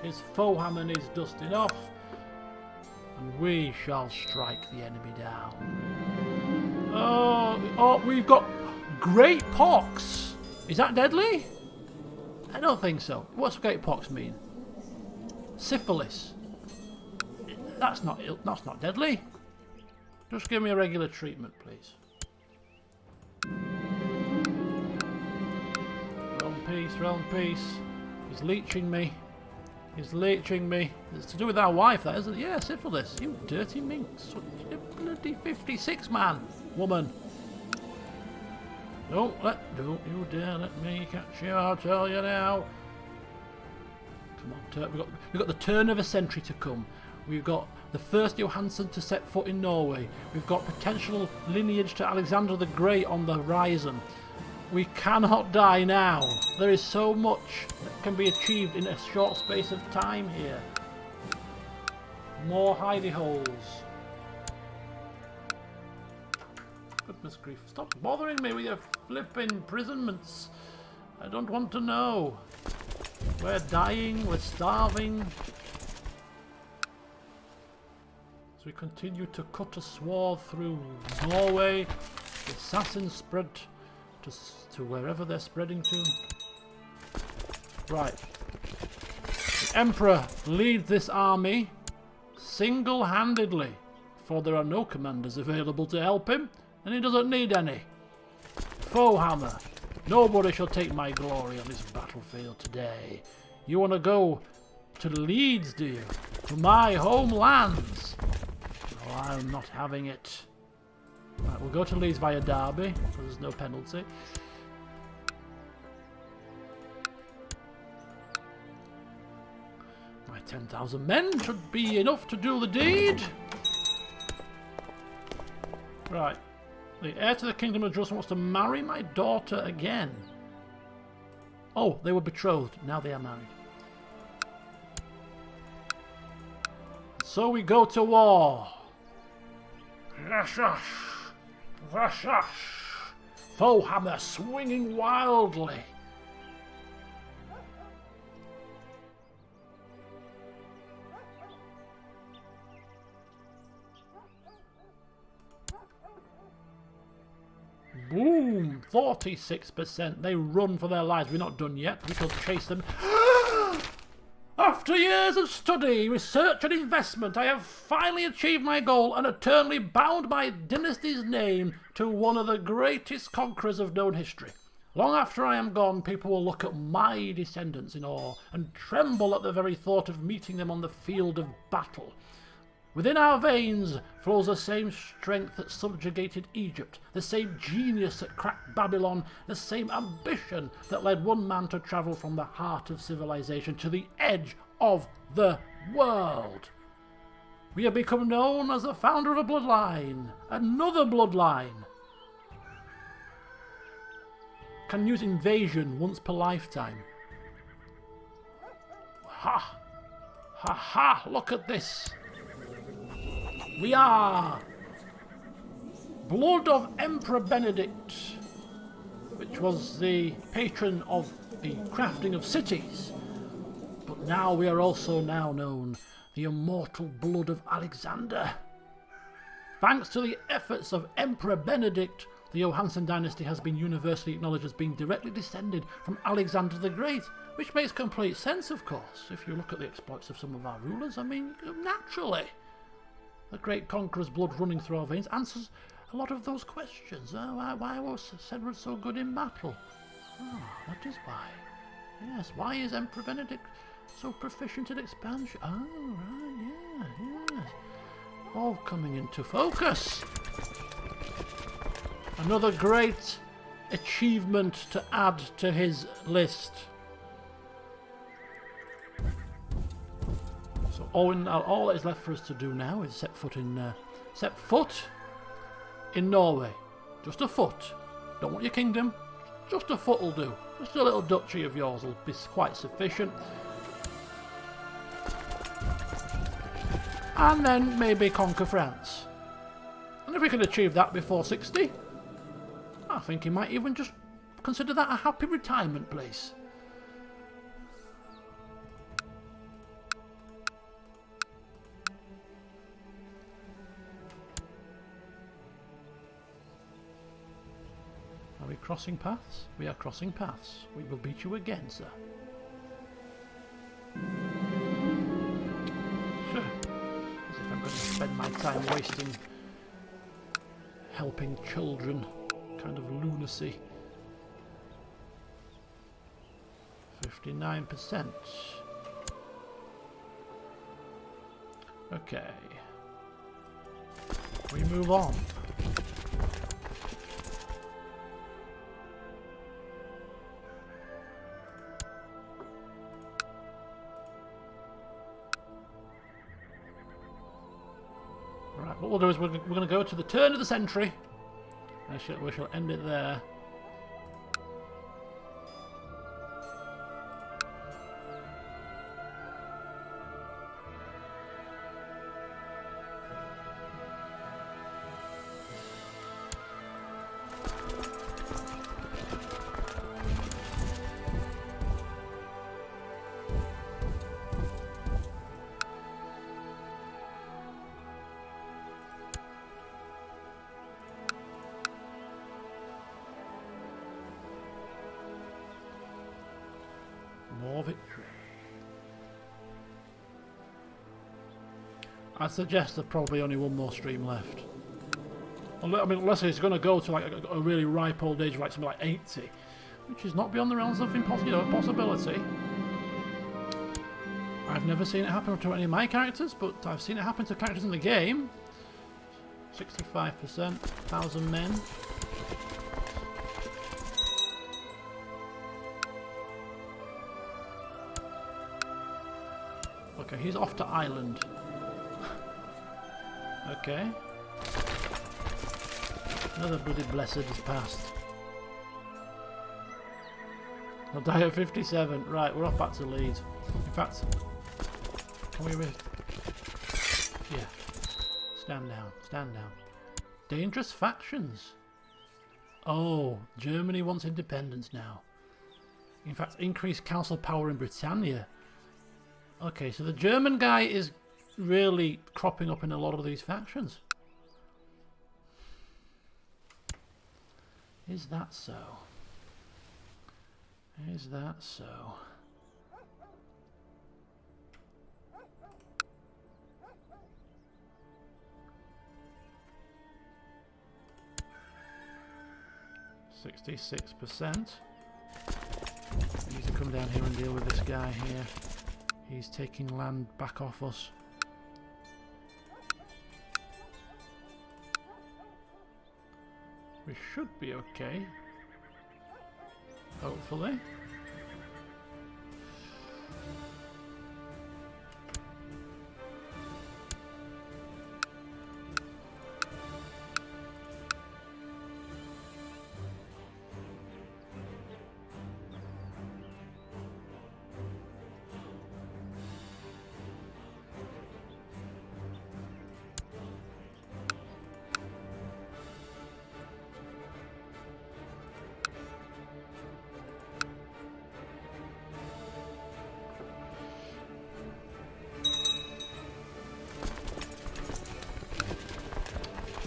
Speaker 1: His foe hammer needs dusting off. And we shall strike the enemy down. Oh, we've got great pox. Is that deadly? I don't think so. What's great pox mean? Syphilis. That's not deadly. Just give me a regular treatment, please. Realm peace. He's leeching me. He's leeching me. It's to do with our wife, that, isn't it? Yeah, syphilis. You dirty minx. You bloody 56 man. Woman. Don't you dare let me catch you, I'll tell you now. Come on, we've got the turn of a century to come. We've got the first Johansson to set foot in Norway. We've got potential lineage to Alexander the Great on the horizon. We cannot die now. There is so much that can be achieved in a short space of time here. More hidey holes. Goodness grief. Stop bothering me with your flipping imprisonments. I don't want to know. We're dying, we're starving. So we continue to cut a swath through Norway. The assassins spread to wherever they're spreading to. Right. The Emperor leads this army single-handedly, for there are no commanders available to help him, and he doesn't need any. Foe hammer. Nobody shall take my glory on this battlefield today. You want to go to Leeds, do you? To my homelands? Oh, I'm not having it. Right, we'll go to Leeds via Derby, so there's no penalty. My 10,000 men should be enough to do the deed. Right. The heir to the Kingdom of Jerusalem wants to marry my daughter again. Oh, they were betrothed. Now they are married. So we go to war. Foe hammer swinging wildly. Boom! 46%. They run for their lives. We're not done yet. We shall chase them. After years of study, research and investment, I have finally achieved my goal and eternally bound my dynasty's name to one of the greatest conquerors of known history. Long after I am gone, people will look at my descendants in awe and tremble at the very thought of meeting them on the field of battle. Within our veins flows the same strength that subjugated Egypt, the same genius that cracked Babylon, the same ambition that led one man to travel from the heart of civilization to the edge of the world. We have become known as the founder of a bloodline, another bloodline. Can use invasion once per lifetime. Ha! Ha ha! Look at this! We are blood of Emperor Benedict, which was the patron of the crafting of cities. But now we are also now known the immortal blood of Alexander. Thanks to the efforts of Emperor Benedict, the Johansen dynasty has been universally acknowledged as being directly descended from Alexander the Great, which makes complete sense, of course, if you look at the exploits of some of our rulers. I mean, naturally. The great conqueror's blood running through our veins answers a lot of those questions. Why was Cedric so good in battle? Oh, that is why. Yes, why is Emperor Benedict so proficient in expansion? Oh, right, yeah, yes. All coming into focus. Another great achievement to add to his list. So all that is left for us to do now is set foot in Norway. Just a foot. Don't want your kingdom. Just a foot will do. Just a little duchy of yours will be quite sufficient. And then maybe conquer France. And if we can achieve that before 60, I think he might even just consider that a happy retirement place. Are we crossing paths? We are crossing paths. We will beat you again, sir. Sure. As if I'm going to spend my time wasting helping children. Kind of lunacy. 59%. Okay. We move on. Right, what we'll do is we're going to go to the turn of the century. We shall end it there. More victory. I suggest there's probably only one more stream left. I mean, unless he's going to go to like a really ripe old age of like something like 80, which is not beyond the realms of possibility. I've never seen it happen to any of my characters, but I've seen it happen to characters in the game. 65%, 1,000 men. Okay, he's off to Ireland. Okay. Another bloody blessed has passed. I'll die at 57. Right, we're off back to Leeds. In fact, can we... Yeah. Stand down. Stand down. Dangerous factions. Oh, Germany wants independence now. In fact, increased council power in Britannia. Okay, so the German guy is really cropping up in a lot of these factions. Is that so? Is that so? %66%. We need to come down here and deal with this guy here. He's taking land back off us. We should be okay. Hopefully.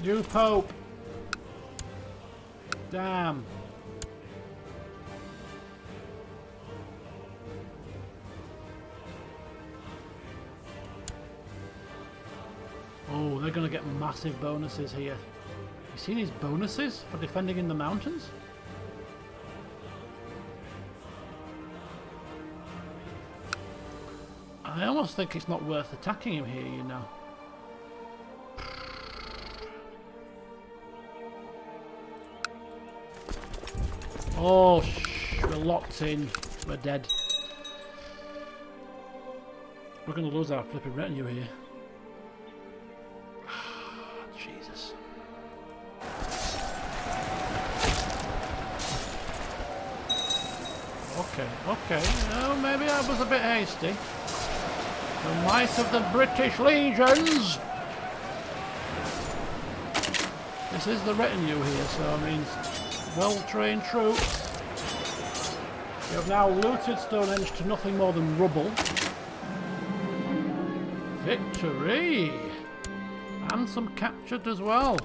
Speaker 1: New Pope. Damn. Oh, they're going to get massive bonuses here. You see these bonuses for defending in the mountains? I almost think it's not worth attacking him here, you know. Oh, we're locked in. We're dead. We're going to lose our flipping retinue here. Jesus. Okay. Oh, maybe I was a bit hasty. The might of the British legions! This is the retinue here, so I mean, well-trained troops. We have now looted Stonehenge to nothing more than rubble. Victory! And some captured as well.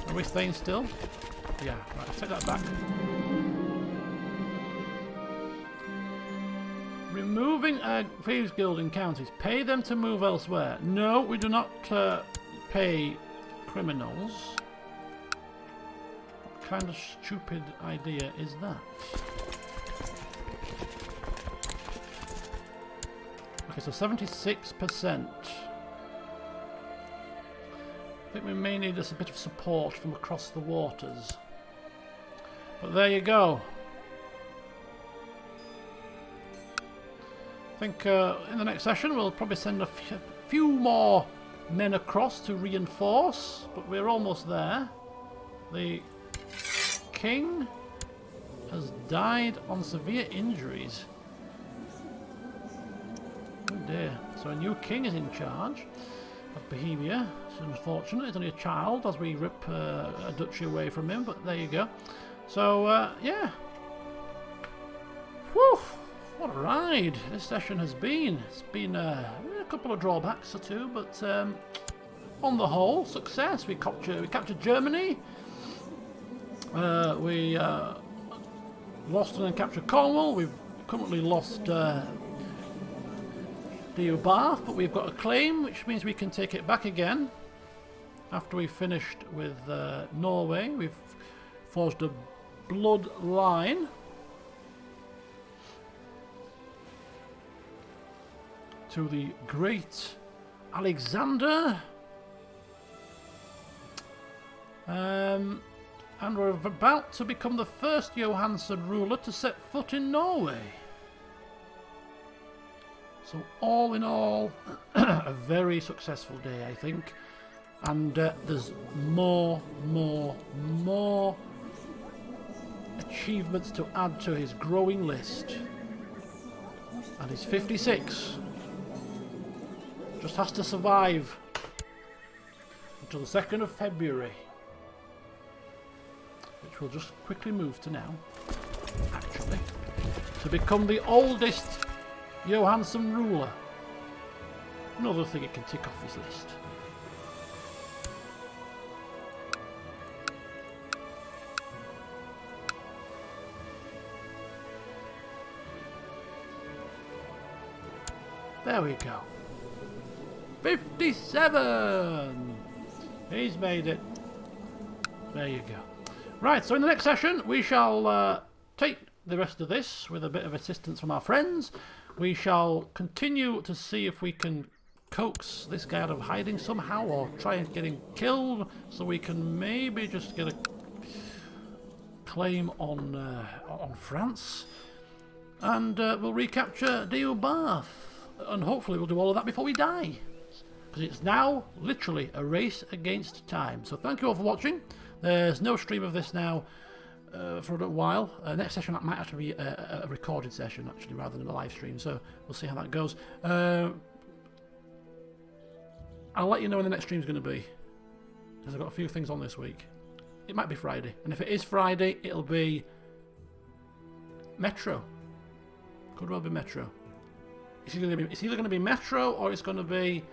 Speaker 1: Are we staying still? Yeah, right, let's take that back. Removing Thieves Guild in counties. Pay them to move elsewhere. No, we do not pay criminals. What kind of stupid idea is that? Okay, so 76%. I think we may need a bit of support from across the waters. But there you go. I think in the next session we'll probably send a few more men across to reinforce, but we're almost there. The king has died on severe injuries. Oh dear. So a new king is in charge of Bohemia. It's unfortunate, he's only a child as we rip a duchy away from him, but there you go. So, yeah. Whew! What a ride this session has been. It's been a couple of drawbacks or two, but on the whole, success. We captured Germany. We lost and then captured Cornwall. We've currently lost Bath, but we've got a claim, which means we can take it back again. After we've finished with Norway, we've forged a blood line to the great Alexander. And we're about to become the first Johansson ruler to set foot in Norway. So all in all, a very successful day, I think. And there's more achievements to add to his growing list. And he's 56. Just has to survive until the 2nd of February. Which we'll just quickly move to now, actually. To become the oldest Johansson ruler. Another thing it can tick off his list. There we go. 57! He's made it. There you go. Right, so in the next session we shall take the rest of this with a bit of assistance from our friends. We shall continue to see if we can coax this guy out of hiding somehow, or try and get him killed, so we can maybe just get a claim on France. And we'll recapture Bath. And hopefully we'll do all of that before we die. Because it's now literally a race against time. So thank you all for watching. There's no stream of this now for a while. Next session might have to be a recorded session actually, rather than a live stream. So we'll see how that goes. I'll let you know when the next stream's going to be. Because I've got a few things on this week. It might be Friday. And if it is Friday, it'll be Metro. Could well be Metro. it's either going to be Metro or it's going to be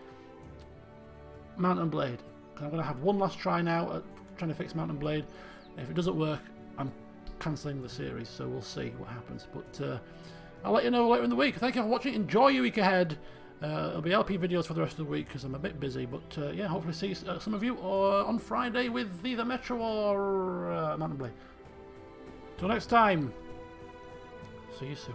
Speaker 1: Mount and Blade. I'm going to have one last try now at trying to fix Mount and Blade. If it doesn't work, I'm cancelling the series, so we'll see what happens. But I'll let you know later in the week. Thank you for watching. Enjoy your week ahead. There'll be LP videos for the rest of the week because I'm a bit busy. But yeah, hopefully see some of you on Friday with either Metro or Mount and Blade. Till next time, see you soon.